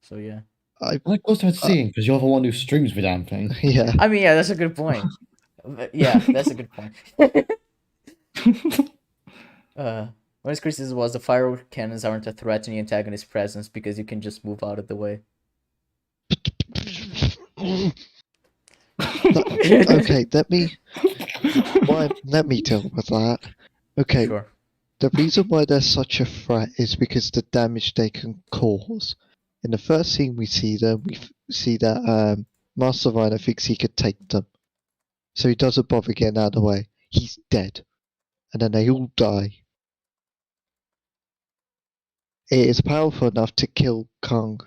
So yeah. That goes without saying, because you're the one who streams the damn thing. Yeah. I mean, yeah, that's a good point. Yeah, that's a good point. One of his criticisms was the fire cannons aren't a threat to the antagonist's presence because you can just move out of the way. Okay, let me deal with that. Okay. Sure. The reason why they're such a threat is because the damage they can cause. In the first scene we see them, we see that Master Rhino thinks he could take them. So he doesn't bother getting out of the way. He's dead. And then they all die. It is powerful enough to kill Kong.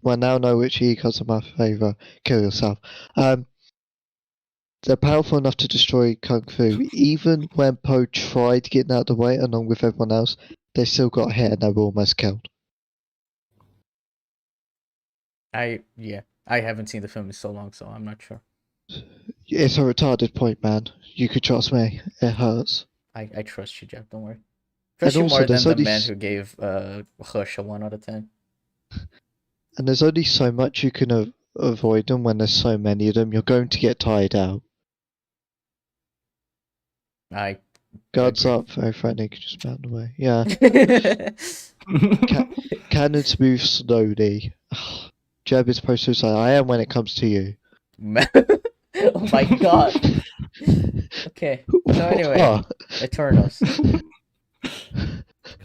Well, I now know which Eagles are my favourite. Kill yourself. They're powerful enough to destroy Kung Fu. Even when Po tried getting out of the way along with everyone else, they still got hit and they were almost killed. I haven't seen the film in so long, so I'm not sure. It's a retarded point, man. You could trust me. It hurts. I trust you, Jeff. Don't worry. Trust you more than the man who gave Hush a 1 out of 10. And there's only so much you can avoid them when there's so many of them. You're going to get tired out. Guards up, very friendly, could just bound away. Yeah. Cannons move slowly. Jeb is pro-suicide. I am when it comes to you. Oh my god. Okay. So anyway, Eternals.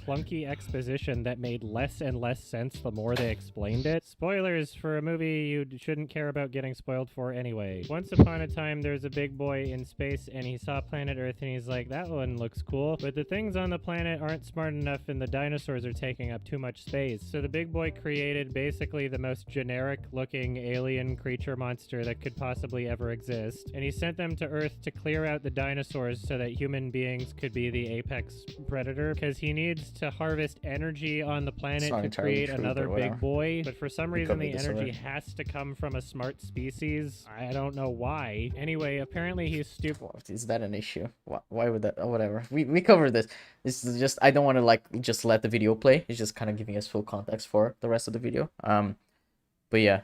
Clunky exposition that made less and less sense the more they explained it. Spoilers for a movie you shouldn't care about getting spoiled for anyway. Once upon a time, there's a big boy in space and he saw planet Earth and he's like, that one looks cool, but the things on the planet aren't smart enough and the dinosaurs are taking up too much space. So the big boy created basically the most generic looking alien creature monster that could possibly ever exist. And he sent them to Earth to clear out the dinosaurs so that human beings could be the apex predator, because he needs to harvest energy on the planet to create another big boy, but for some reason the energy has to come from a smart species. I don't know why. Anyway, apparently he's stupid. Is that an issue? Why would that? Oh, whatever. We covered this. This is just, I don't want to like just let the video play. It's just kind of giving us full context for the rest of the video. But yeah,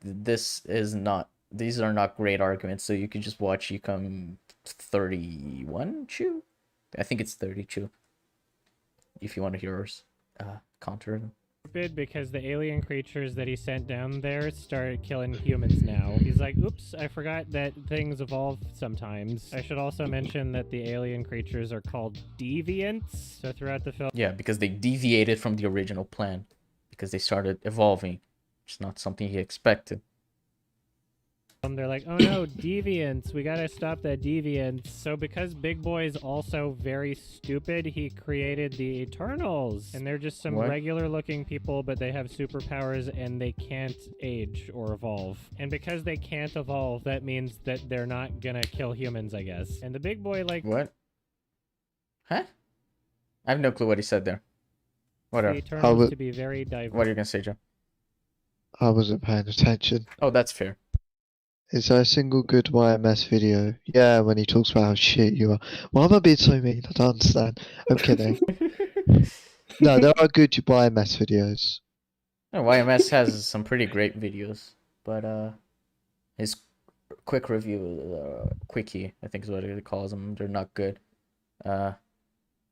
these are not great arguments. So you can just watch ECUM 31 chew. I think it's 32. If you want to hear us counter them. Because the alien creatures that he sent down there started killing humans now. He's like, oops, I forgot that things evolve sometimes. I should also mention that the alien creatures are called deviants. So throughout the film... Yeah, because they deviated from the original plan. Because they started evolving. Which is not something he expected. They're like, oh no, deviants, we gotta stop that deviants. So because Big Boy's also very stupid, he created the Eternals. And they're just some regular looking people, but they have superpowers and they can't age or evolve. And because they can't evolve, that means that they're not gonna kill humans, I guess. And the Big Boy, like... What? Huh? I have no clue what he said there. Whatever. The Eternals to be very diverse. What are you gonna say, Joe? I wasn't paying attention. Oh, that's fair. Is there a single good YMS video? Yeah, when he talks about how shit you are. Why am I being so mean? I don't understand. I'm kidding. No, there are good YMS videos. No, YMS has some pretty great videos, but his quick review, quickie, I think is what he calls them. They're not good. But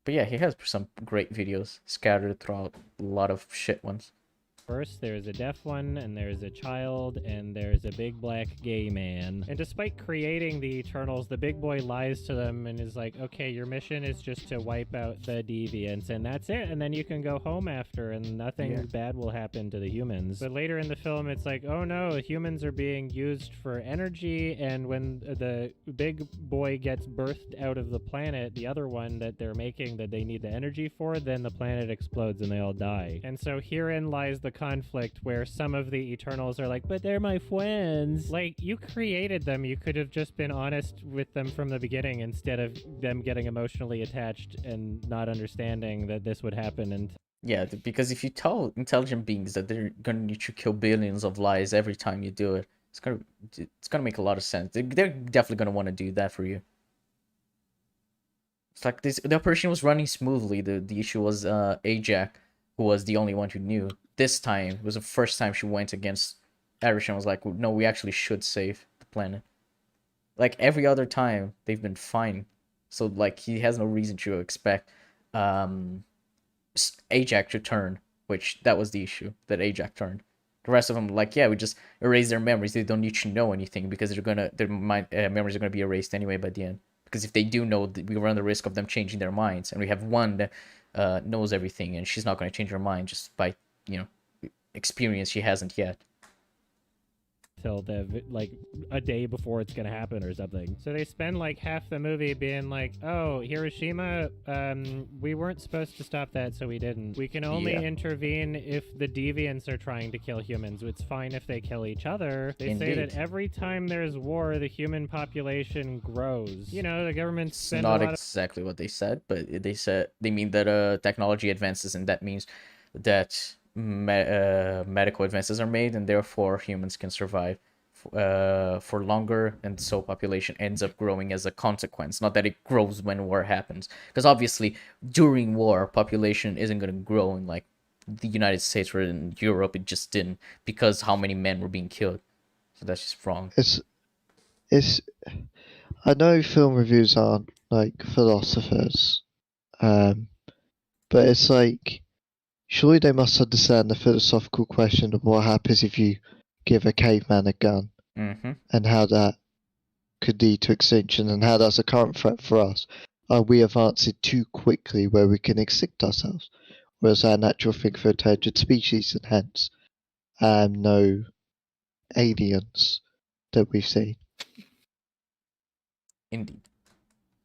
yeah, he has some great videos scattered throughout a lot of shit ones. First, there's a deaf one, and there's a child, and there's a big black gay man. And despite creating the Eternals, the Big Boy lies to them and is like, okay, your mission is just to wipe out the deviants, and that's it, and then you can go home after, and nothing bad will happen to the humans. But later in the film, it's like, oh no, humans are being used for energy, and when the Big Boy gets birthed out of the planet, the other one that they're making that they need the energy for, then the planet explodes and they all die. And so herein lies the conflict where some of the Eternals are like, but they're my friends. Like, you created them. You could have just been honest with them from the beginning instead of them getting emotionally attached and not understanding that this would happen. And yeah, because if you tell intelligent beings that they're gonna need to kill billions of lives every time you do it, it's gonna make a lot of sense. They're definitely gonna want to do that for you. It's like the operation was running smoothly. The issue was Ajax, who was the only one who knew. This time it was the first time she went against Erish and was like, no, we actually should save the planet. Like every other time, they've been fine. So like he has no reason to expect Ajax to turn, which that was the issue, that Ajax turned. The rest of them, like, yeah, we just erase their memories. They don't need to know anything because their memories are gonna be erased anyway by the end. Because if they do know, we run the risk of them changing their minds, and we have one that knows everything, and she's not gonna change her mind just by experience she hasn't yet. Till like a day before it's gonna happen or something. So they spend like half the movie being like, oh, Hiroshima, we weren't supposed to stop that, so we didn't. We can only intervene if the deviants are trying to kill humans. It's fine if they kill each other. They say that every time there's war, the human population grows. You know, the government spends not exactly what they said, but they mean that technology advances, and that means that medical advances are made, and therefore humans can survive for longer, and so population ends up growing as a consequence. Not that it grows when war happens, because obviously during war population isn't going to grow in like the United States or in Europe. It just didn't, because how many men were being killed. So that's just wrong. It's I know film reviews aren't like philosophers, but it's like surely they must understand the philosophical question of what happens if you give a caveman a gun, and how that could lead to extinction, and how that's a current threat for us. Are we advancing too quickly where we can extinct ourselves? Or is that a natural thing for intelligent species, and hence no aliens that we've seen? Indeed.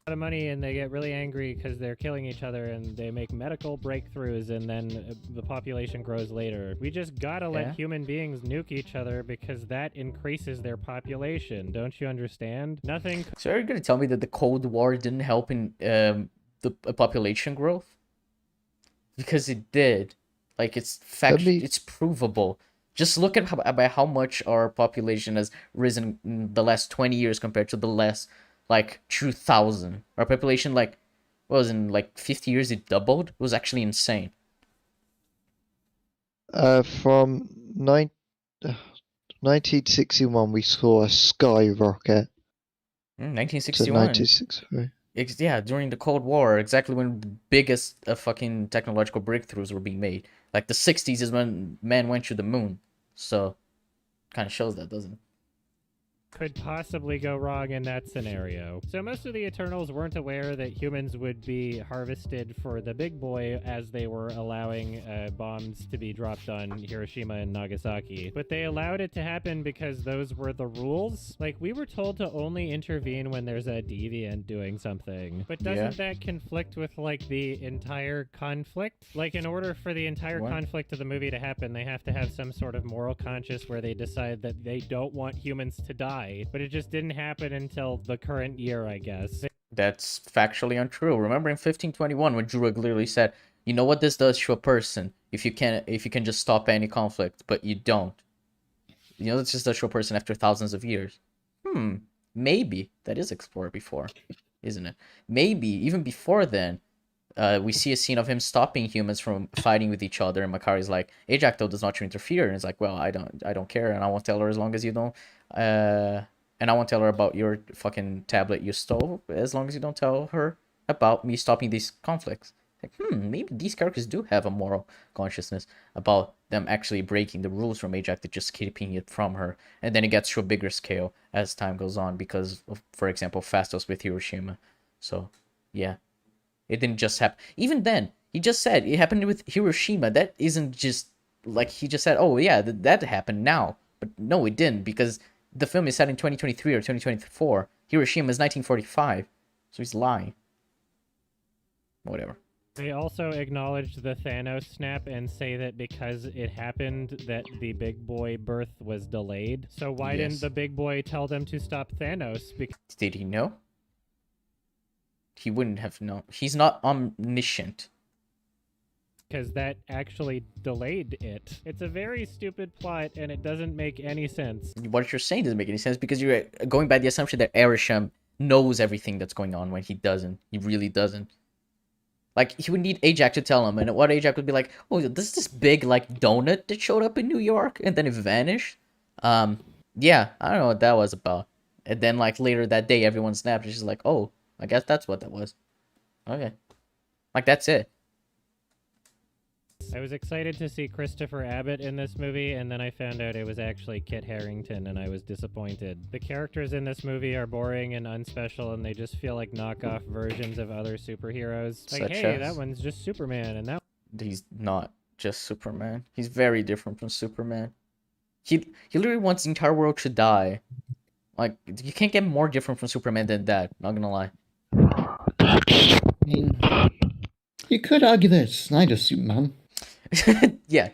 A lot of money and they get really angry because they're killing each other and they make medical breakthroughs and then the population grows later. We just gotta let human beings nuke each other because that increases their population. Don't you understand? Nothing. So are you gonna tell me that the Cold War didn't help in the population growth? Because it did. Like, it's it's provable. Just look at how much our population has risen in the last 20 years compared to the last, like, 2000. Our population, like, what was in, like, 50 years it doubled? It was actually insane. From 1961, we saw a skyrocket. 1961. 1963. Yeah, during the Cold War, exactly when the biggest fucking technological breakthroughs were being made. Like, the 60s is when man went to the moon. So, kind of shows that, doesn't it? Could possibly go wrong in that scenario. So most of the Eternals weren't aware that humans would be harvested for the big boy as they were allowing bombs to be dropped on Hiroshima and Nagasaki. But they allowed it to happen because those were the rules. Like, we were told to only intervene when there's a deviant doing something. But doesn't that conflict with, like, the entire conflict? Like, in order for the entire conflict of the movie to happen, they have to have some sort of moral conscience where they decide that they don't want humans to die. But it just didn't happen until the current year, I guess. That's factually untrue. Remember in 1521 when Jurag literally said, "You know what this does to a person if you can just stop any conflict, but you don't. You know, this just does to a person after thousands of years." Maybe that is explored before, isn't it? Maybe even before then, we see a scene of him stopping humans from fighting with each other, and Makari's like, "Ajax does not interfere," and it's like, "Well, I don't care, and I won't tell her as long as you don't." And I won't tell her about your fucking tablet you stole as long as you don't tell her about me stopping these conflicts. Like, maybe these characters do have a moral consciousness about them actually breaking the rules from Ajax to just keeping it from her. And then it gets to a bigger scale as time goes on because of, for example, Fastos with Hiroshima. So, yeah. It didn't just happen. Even then, he just said it happened with Hiroshima. That isn't just, like, he just said, oh, yeah, that happened now. But no, it didn't, because the film is set in 2023 or 2024. Hiroshima is 1945. So he's lying. Whatever. They also acknowledge the Thanos snap and say that because it happened that the big boy birth was delayed. So why didn't the big boy tell them to stop Thanos? Did he know? He wouldn't have known. He's not omniscient. Because that actually delayed it. It's a very stupid plot, and it doesn't make any sense. What you're saying doesn't make any sense, because you're going by the assumption that Arishem knows everything that's going on when he doesn't. He really doesn't. Like, he would need Ajax to tell him, and what Ajax would be like, oh, this is this big, like, donut that showed up in New York, and then it vanished? Yeah, I don't know what that was about. And then, like, later that day, everyone snapped, and she's like, oh, I guess that's what that was. Okay. Like, that's it. I was excited to see Christopher Abbott in this movie, and then I found out it was actually Kit Harington, and I was disappointed. The characters in this movie are boring and unspecial, and they just feel like knockoff versions of other superheroes. Like, hey, that one's just Superman, and that... He's not just Superman. He's very different from Superman. He literally wants the entire world to die. Like, you can't get more different from Superman than that, not gonna lie. I mean, you could argue that it's Snyder's Superman. Yeah,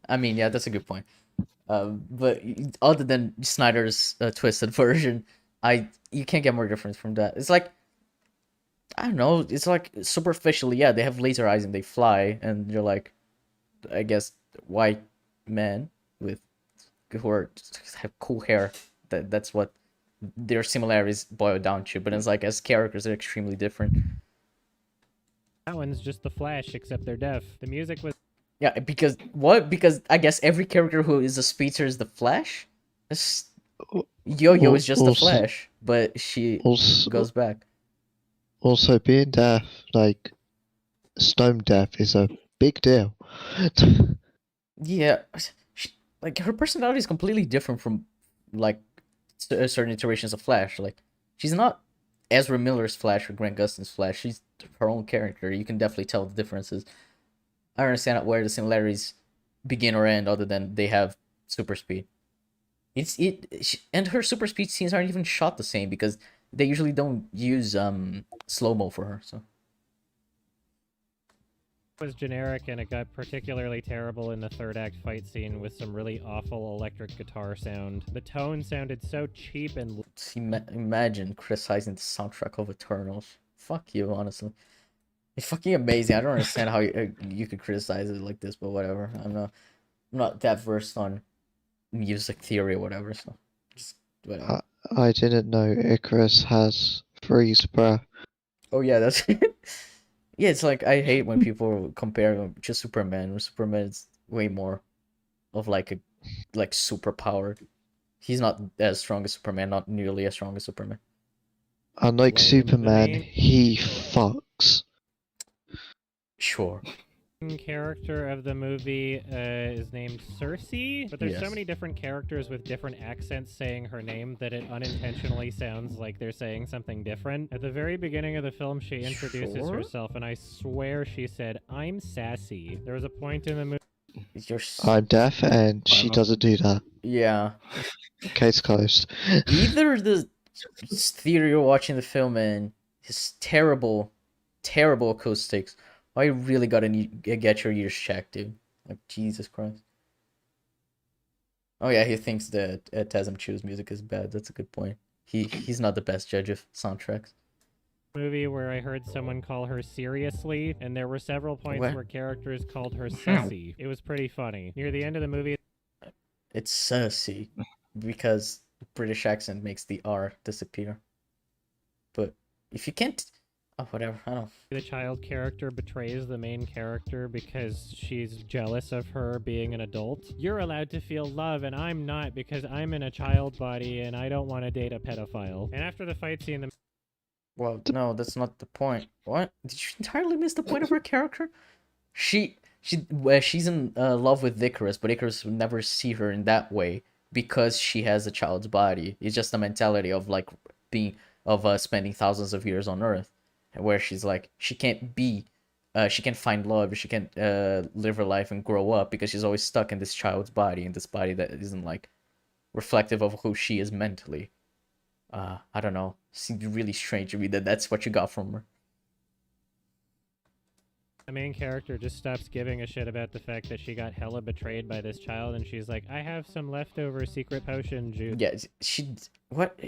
I mean, yeah, that's a good point. But other than Snyder's twisted version, you can't get more different from that. It's like, I don't know, it's like superficially, yeah, they have laser eyes and they fly, and you're like, I guess, white men who have cool hair. That's what their similarities boil down to. But it's like, as characters, they're extremely different. That one's just the Flash, except they're deaf. The music was... Yeah, because I guess every character who is a speedster is the Flash? Yo-Yo is just the Flash, but she goes back. Also, being deaf, like, stone deaf, is a big deal. Yeah, like her personality is completely different from like certain iterations of Flash. Like she's not Ezra Miller's Flash or Grant Gustin's Flash. She's her own character. You can definitely tell the differences. I don't understand where the similarities begin or end, other than they have super speed. And her super speed scenes aren't even shot the same because they usually don't use slow mo for her. So was generic, and it got particularly terrible in the third act fight scene with some really awful electric guitar sound. The tone sounded so cheap and... Imagine criticizing the soundtrack of Eternals. Fuck you, honestly. It's fucking amazing. I don't understand how you could criticize it like this, but whatever. I'm not that versed on music theory or whatever, so just whatever. I didn't know Icarus has freeze breath. Oh yeah, that's... Yeah, it's like I hate when people compare him to Superman. Superman is way more of like a superpower. He's not as strong as Superman, not nearly as strong as Superman. Unlike Superman, he fucks. Sure. Character of the movie is named Cersei, but there's so Yes. many different characters with different accents saying her name that it unintentionally sounds like they're saying something different. At the very beginning of the film, she introduces Sure. herself, and I swear she said, "I'm sassy." There was a point in the movie... I'm deaf, and she doesn't do that. Yeah. Case closed. Either the theater you're watching the film in is terrible acoustics, or you really gotta get your ears checked, dude. Like, Jesus Christ. Oh yeah, he thinks that Tazem Chu's music is bad. That's a good point. He's not the best judge of soundtracks. movie where I heard someone call her seriously, and there were several points What? where characters called her Sussy. It was pretty funny. Near the end of the movie, It's Cersei, because British accent makes the R disappear. But if you can't... Oh, whatever, I don't... the child character betrays the main character because she's jealous of her being an adult. You're allowed to feel love, and I'm not because I'm in a child body and I don't want to date a pedophile. And after the fight scene, the... Well, no, that's not the point. What? Did you entirely miss the point of her character? She's in love with Icarus, but Icarus would never see her in that way because she has a child's body. It's just the mentality of like spending thousands of years on Earth, where she's like she can't find love, she can't live her life and grow up because she's always stuck in this child's body, in this body that isn't like reflective of who she is mentally. I don't know. Seems really strange to me that that's what you got from her. the main character just stops giving a shit about the fact that she got hella betrayed by this child, and she's like, I have some leftover secret potion juice. Yeah, what?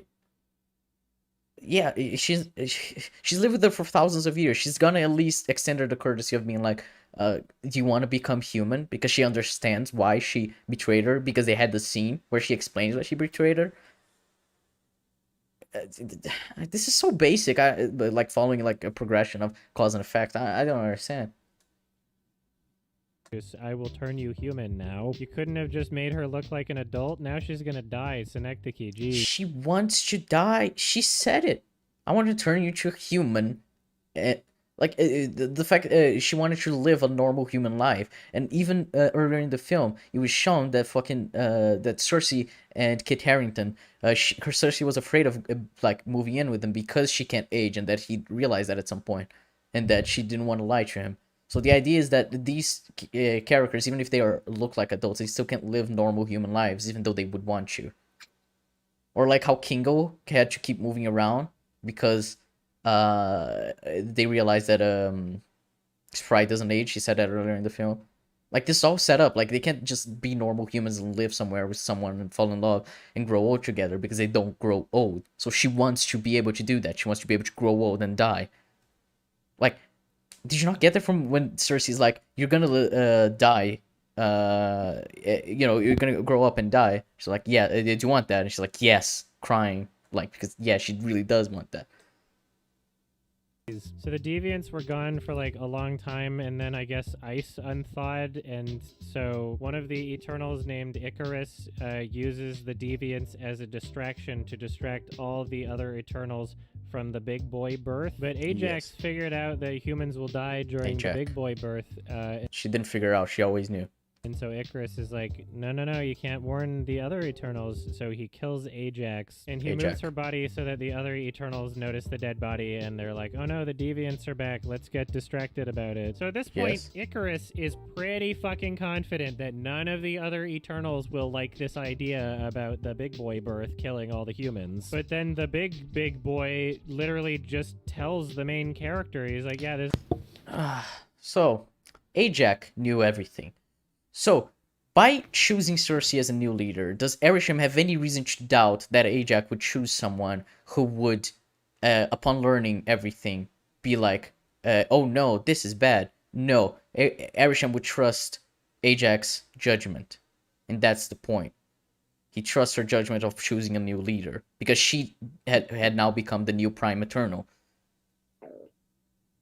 Yeah, she's lived with her for thousands of years. She's gonna at least extend her the courtesy of being like, do you want to become human? Because she understands why she betrayed her, because they had the scene where she explains why she betrayed her. This is so basic. Like following like a progression of cause and effect. I don't understand. I will turn you human now. You couldn't have just made her look like an adult. Now she's gonna die. Synecdoche, geez. She wants to die. She said it. I want to turn you to a human. The fact she wanted to live a normal human life, and even earlier in the film, it was shown that that Cersei and Kit Harington, her Cersei was afraid of like moving in with him because she can't age, and that he realized that at some point, and that she didn't want to lie to him. So the idea is that these characters, even if they look like adults, they still can't live normal human lives, even though they would want to. Or like how Kingo had to keep moving around because they realized that Sprite doesn't age. She said that earlier in the film. Like, this is all set up. Like, they can't just be normal humans and live somewhere with someone and fall in love and grow old together because they don't grow old. So she wants to be able to do that. She wants to be able to grow old and die. Like, did you not get that from when Cersei's like, you're gonna die, you're gonna grow up and die? She's like, yeah, did you want that? And she's like, yes, crying, like, because yeah, she really does want that. So the deviants were gone for like a long time, and then I guess ice unthawed, and so one of the Eternals named Icarus uses the deviants as a distraction to distract all the other Eternals from the big boy birth. But Ajax figured out that humans will die during the big boy birth. She didn't figure out. She always knew. And so Icarus is like, no, you can't warn the other Eternals. So he kills Ajax, and he moves her body so that the other Eternals notice the dead body, and they're like, oh no, the deviants are back. Let's get distracted about it. So at this point, Icarus is pretty fucking confident that none of the other Eternals will like this idea about the big boy birth killing all the humans. But then the big boy literally just tells the main character, he's like, yeah, this... So, Ajax knew everything. So, by choosing Cersei as a new leader, does Erisham have any reason to doubt that Ajax would choose someone who would, upon learning everything, be like, oh no, this is bad? No, Erisham would trust Ajax's judgment. And that's the point. He trusts her judgment of choosing a new leader. Because she had now become the new Prime Eternal.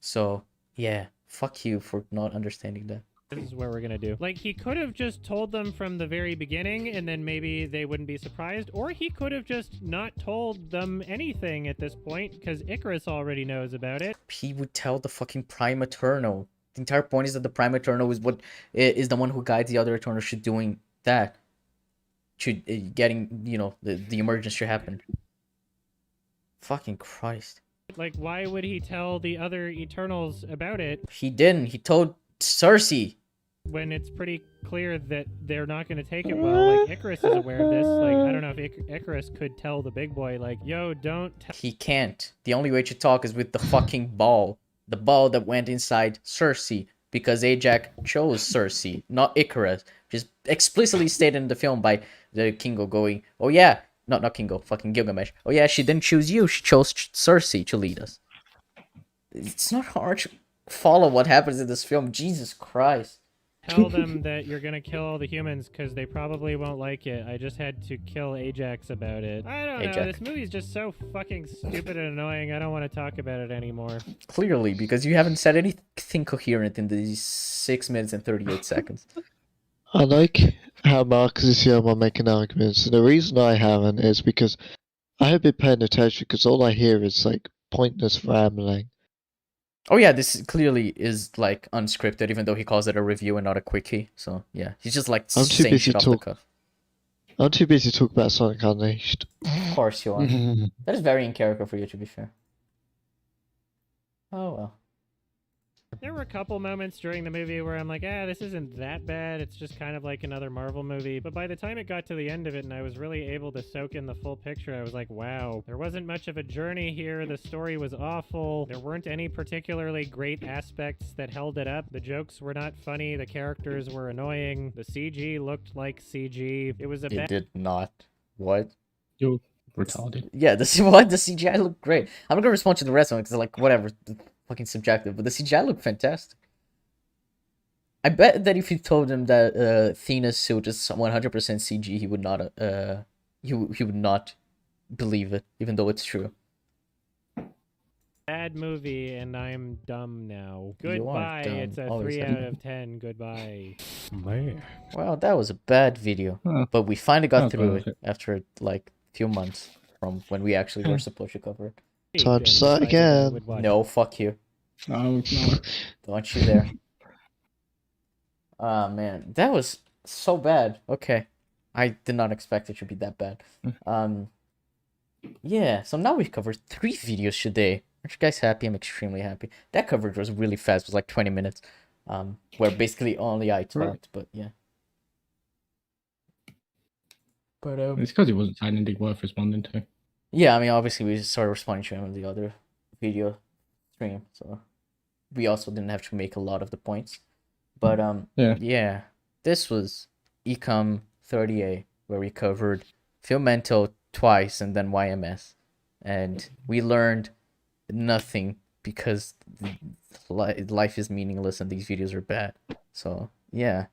So, yeah, fuck you for not understanding that. This is what we're gonna do. Like, he could have just told them from the very beginning, and then maybe they wouldn't be surprised, or he could have just not told them anything at this point, because Icarus already knows about it. He would tell the fucking Prime Eternal. The entire point is that the Prime Eternal is the one who guides the other Eternals to doing that. To getting, you know, the emergence to happen. Fucking Christ. Like, why would he tell the other Eternals about it? He didn't. He told Cersei. When it's pretty clear that they're not going to take it well. Like, Icarus is aware of this. Like, I don't know if Icarus could tell the big boy, like, yo, don't tell. He can't. The only way to talk is with the fucking ball. The ball that went inside Cersei. Because Ajax chose Cersei, not Icarus. Just explicitly stated in the film by the Kingo going, oh yeah, not Kingo, fucking Gilgamesh. Oh yeah, she didn't choose you, she chose Cersei to lead us. It's not hard to follow what happens in this film, Jesus Christ. Tell them that you're gonna kill all the humans because they probably won't like it. I just had to kill Ajax about it. I don't know, this movie's just so fucking stupid and annoying, I don't want to talk about it anymore. Clearly, because you haven't said anything coherent in these 6 minutes and 38 seconds. I like how Marcus is here while making arguments, and the reason I haven't is because I have been paying attention because all I hear is like pointless rambling. Oh yeah, this clearly is like unscripted, even though he calls it a review and not a quickie. So yeah, he's just like saying shit off the cuff. I'm too busy talking about Sonic Unleashed. Of course you are. That is very in character for you, to be fair. Oh well. There were a couple moments during the movie where I'm like, this isn't that bad. It's just kind of like another Marvel movie. But by the time it got to the end of it and I was really able to soak in the full picture, I was like, wow, there wasn't much of a journey here. The story was awful. There weren't any particularly great aspects that held it up. The jokes were not funny. The characters were annoying. The CG looked like CG. It was a It did not. What? You're retarded. Yeah, the CGI looked great. I'm not gonna respond to the rest of it because like whatever. Fucking subjective, but the CGI looked fantastic. I bet that if you told him that Thena's suit is 100% CG, he would not he would not believe it, even though it's true. Bad movie, and I'm dumb now. Goodbye. Dumb. It's a 3 out of 10. Goodbye. Man. Well, that was a bad video, but we finally got through it after like a few months from when we actually were supposed to cover it. Time to start again. No, fuck you. No. Don't you dare. Ah, man. That was so bad. Okay. I did not expect it to be that bad. Yeah, so now we've covered 3 videos today. Aren't you guys happy? I'm extremely happy. That coverage was really fast. It was like 20 minutes. Where basically only I talked, but yeah. But it's because it wasn't anything worth responding to. Yeah, I mean, obviously we started responding to him in the other video stream, so we also didn't have to make a lot of the points. But yeah, this was ECUM 30A, where we covered Filmento twice and then YMS, and we learned nothing because life is meaningless and these videos are bad. So yeah,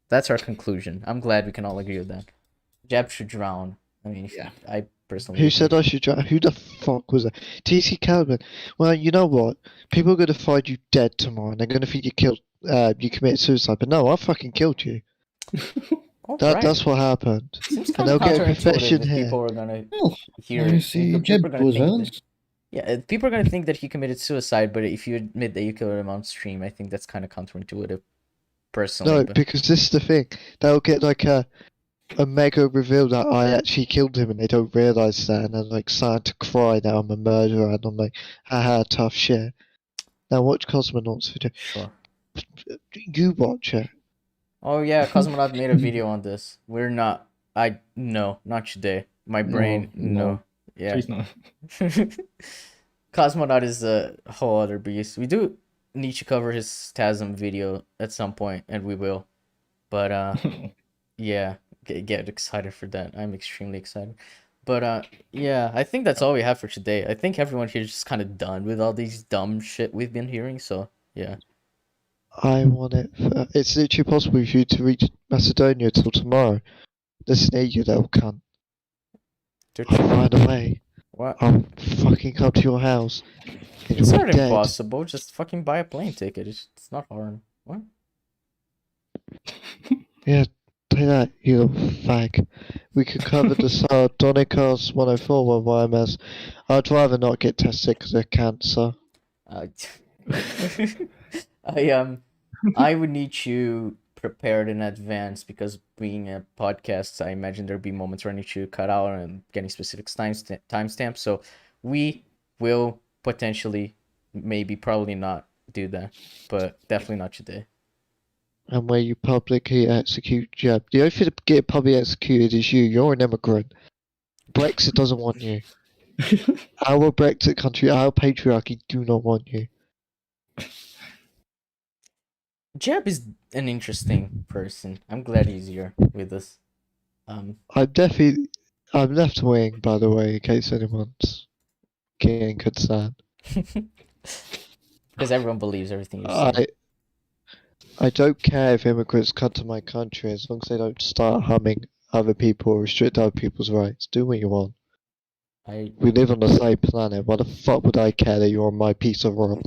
that's our conclusion. I'm glad we can all agree with that. Jab should drown. I mean, I personally. Who said I should drive? Who the fuck was that? TC Calvin. Well, you know what? People are gonna find you dead tomorrow, and they're gonna think you killed. You committed suicide, but no, I fucking killed you. That's what happened. Seems And kind of they'll get a counterintuitive confession if here. people are gonna hear I it. see. People are gonna was think violence. that, yeah, people are gonna think that he committed suicide, but if you admit that you killed him on stream, I think that's kind of counterintuitive, personally. No, but... because this is the thing. They'll get like a mega reveal that I actually killed him, and they don't realize that, and they're like starting to cry that I'm a murderer, and I'm like, haha, tough shit. Now watch Cosmonauts video. Sure. You watch it. Oh yeah, Cosmonaut made a video on this. We're not. No, not today. My brain, no. Yeah. Please not. Cosmonaut is a whole other beast. We do need to cover his TASM video at some point, and we will. But yeah, get excited for that. I'm extremely excited. But yeah, I think that's all we have for today. I think everyone here is just kind of done with all these dumb shit we've been hearing. So yeah. I want it. It's literally possible for you to reach Macedonia till tomorrow. Listen here, you little cunt. I'll find a way. What? I'll fucking come to your house. And It's you'll not be dead. impossible. Just fucking buy a plane ticket. It's not hard. What? Yeah, take that, you little fag. We could cover the Sardonicos 104 with YMS. I'd rather not get tested because of cancer. I would need you prepared in advance, because being a podcast, I imagine there'd be moments where I need to cut out and getting specific timestamps. So we will potentially, maybe, probably not do that, but definitely not today. And where you publicly execute Jeb. The only thing to get publicly executed is you. You're an immigrant. Brexit doesn't want you. Our Brexit country, our patriarchy do not want you. Jeb is an interesting person. I'm glad he's here with us. I'm left wing, by the way, in case anyone's getting concerned. Because everyone believes everything you say. I don't care if immigrants come to my country, as long as they don't start harming other people or restrict other people's rights. Do what you want. We live on the same planet. Why the fuck would I care that you're on my piece of rock?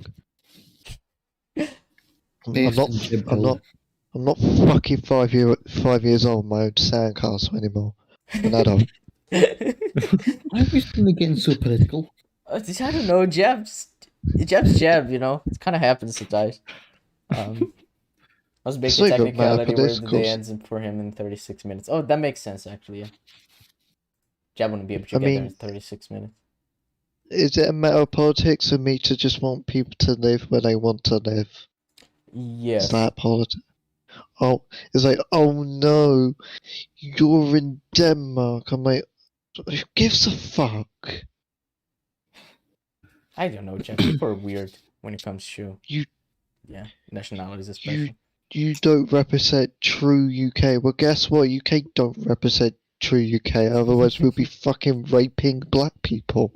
I'm not fucking 5 years old in my own sandcastle anymore. I'm an adult. Why are we suddenly getting so political? I don't know, Jeb's Jeb, you know? It kind of happens sometimes. I was making technicality where the day ends for him in 36 minutes. Oh, that makes sense, actually, yeah. Jeb wouldn't be able to get there in 36 minutes. Is it a matter of politics for me to just want people to live where they want to live? Yes. Is that politics? Oh, it's like, oh no, you're in Denmark. I'm like, who gives a fuck? I don't know, Jeb. People are weird when it comes to nationalities, especially. You don't represent true UK. Well, guess what? UK don't represent true UK. Otherwise, we'll be fucking raping black people.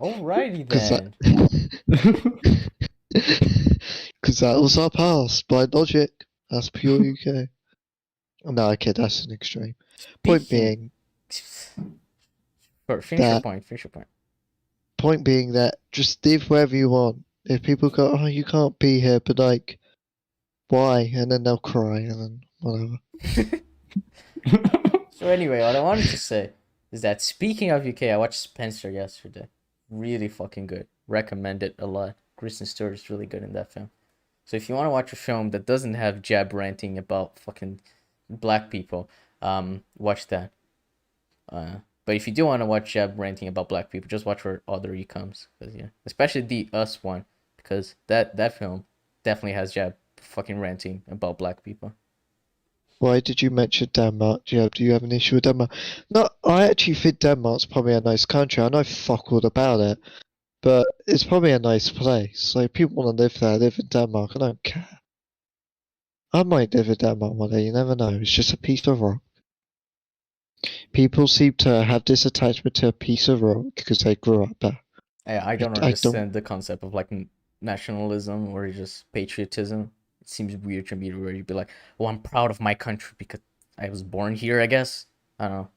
Alrighty then. Because that was our past, by logic. That's pure UK. No, okay, that's an extreme. Point being... Finish your point. Point being that just live wherever you want. If people go, oh, you can't be here, but like, why? And then they'll cry, and then whatever. So anyway, what I wanted to say is that, speaking of UK, I watched Spencer yesterday. Really fucking good. Recommend it a lot. Kristen Stewart is really good in that film. So if you want to watch a film that doesn't have Jeb ranting about fucking black people, watch that. But if you do want to watch Jeb ranting about black people, just watch for other ECUMs. Yeah, especially the Us one, because that film definitely has Jeb fucking ranting about black people. Why did you mention Denmark, Jeb? Do you have an issue with Denmark? No, I actually think Denmark's probably a nice country. I know fuck all about it, but it's probably a nice place. Like, people want to live there, live in Denmark. I don't care. I might live in Denmark one day, you never know. It's just a piece of rock. People seem to have this attachment to a piece of rock because they grew up there. I don't understand the concept of like nationalism or just patriotism. It seems weird to me, where you'd be like, "Oh, I'm proud of my country because I was born here." I guess I don't know.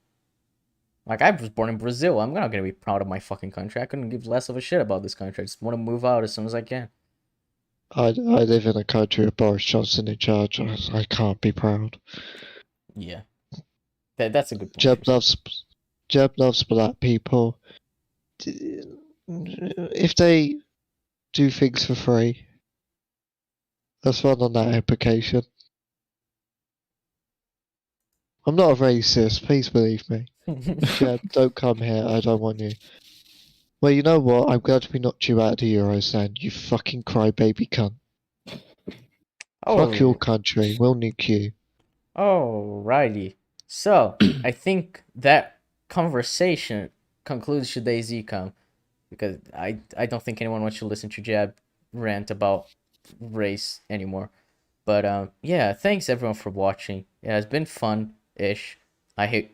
Like, I was born in Brazil. I'm not gonna be proud of my fucking country. I couldn't give less of a shit about this country. I just want to move out as soon as I can. I live in a country with Boris Johnson in charge. I can't be proud. Yeah. That's a good point. Jeb loves black people. If they do things for free, let's run on that application. I'm not a racist, please believe me. Jeb, don't come here, I don't want you. Well, you know what? I'm glad we knocked you out of the Euros then, you fucking crybaby cunt. Fuck your country, we'll nuke you. Alrighty. So, I think that conversation concludes today's ECUM. Because I don't think anyone wants to listen to Jeb rant about race anymore. But yeah, thanks everyone for watching. Yeah, it's been fun-ish. I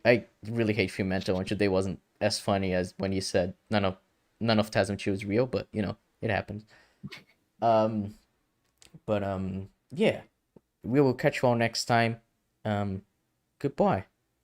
really hate Filmento, and today wasn't as funny as when you said none of TASM2 is real, but you know, it happens. Yeah. We will catch you all next time. Goodbye.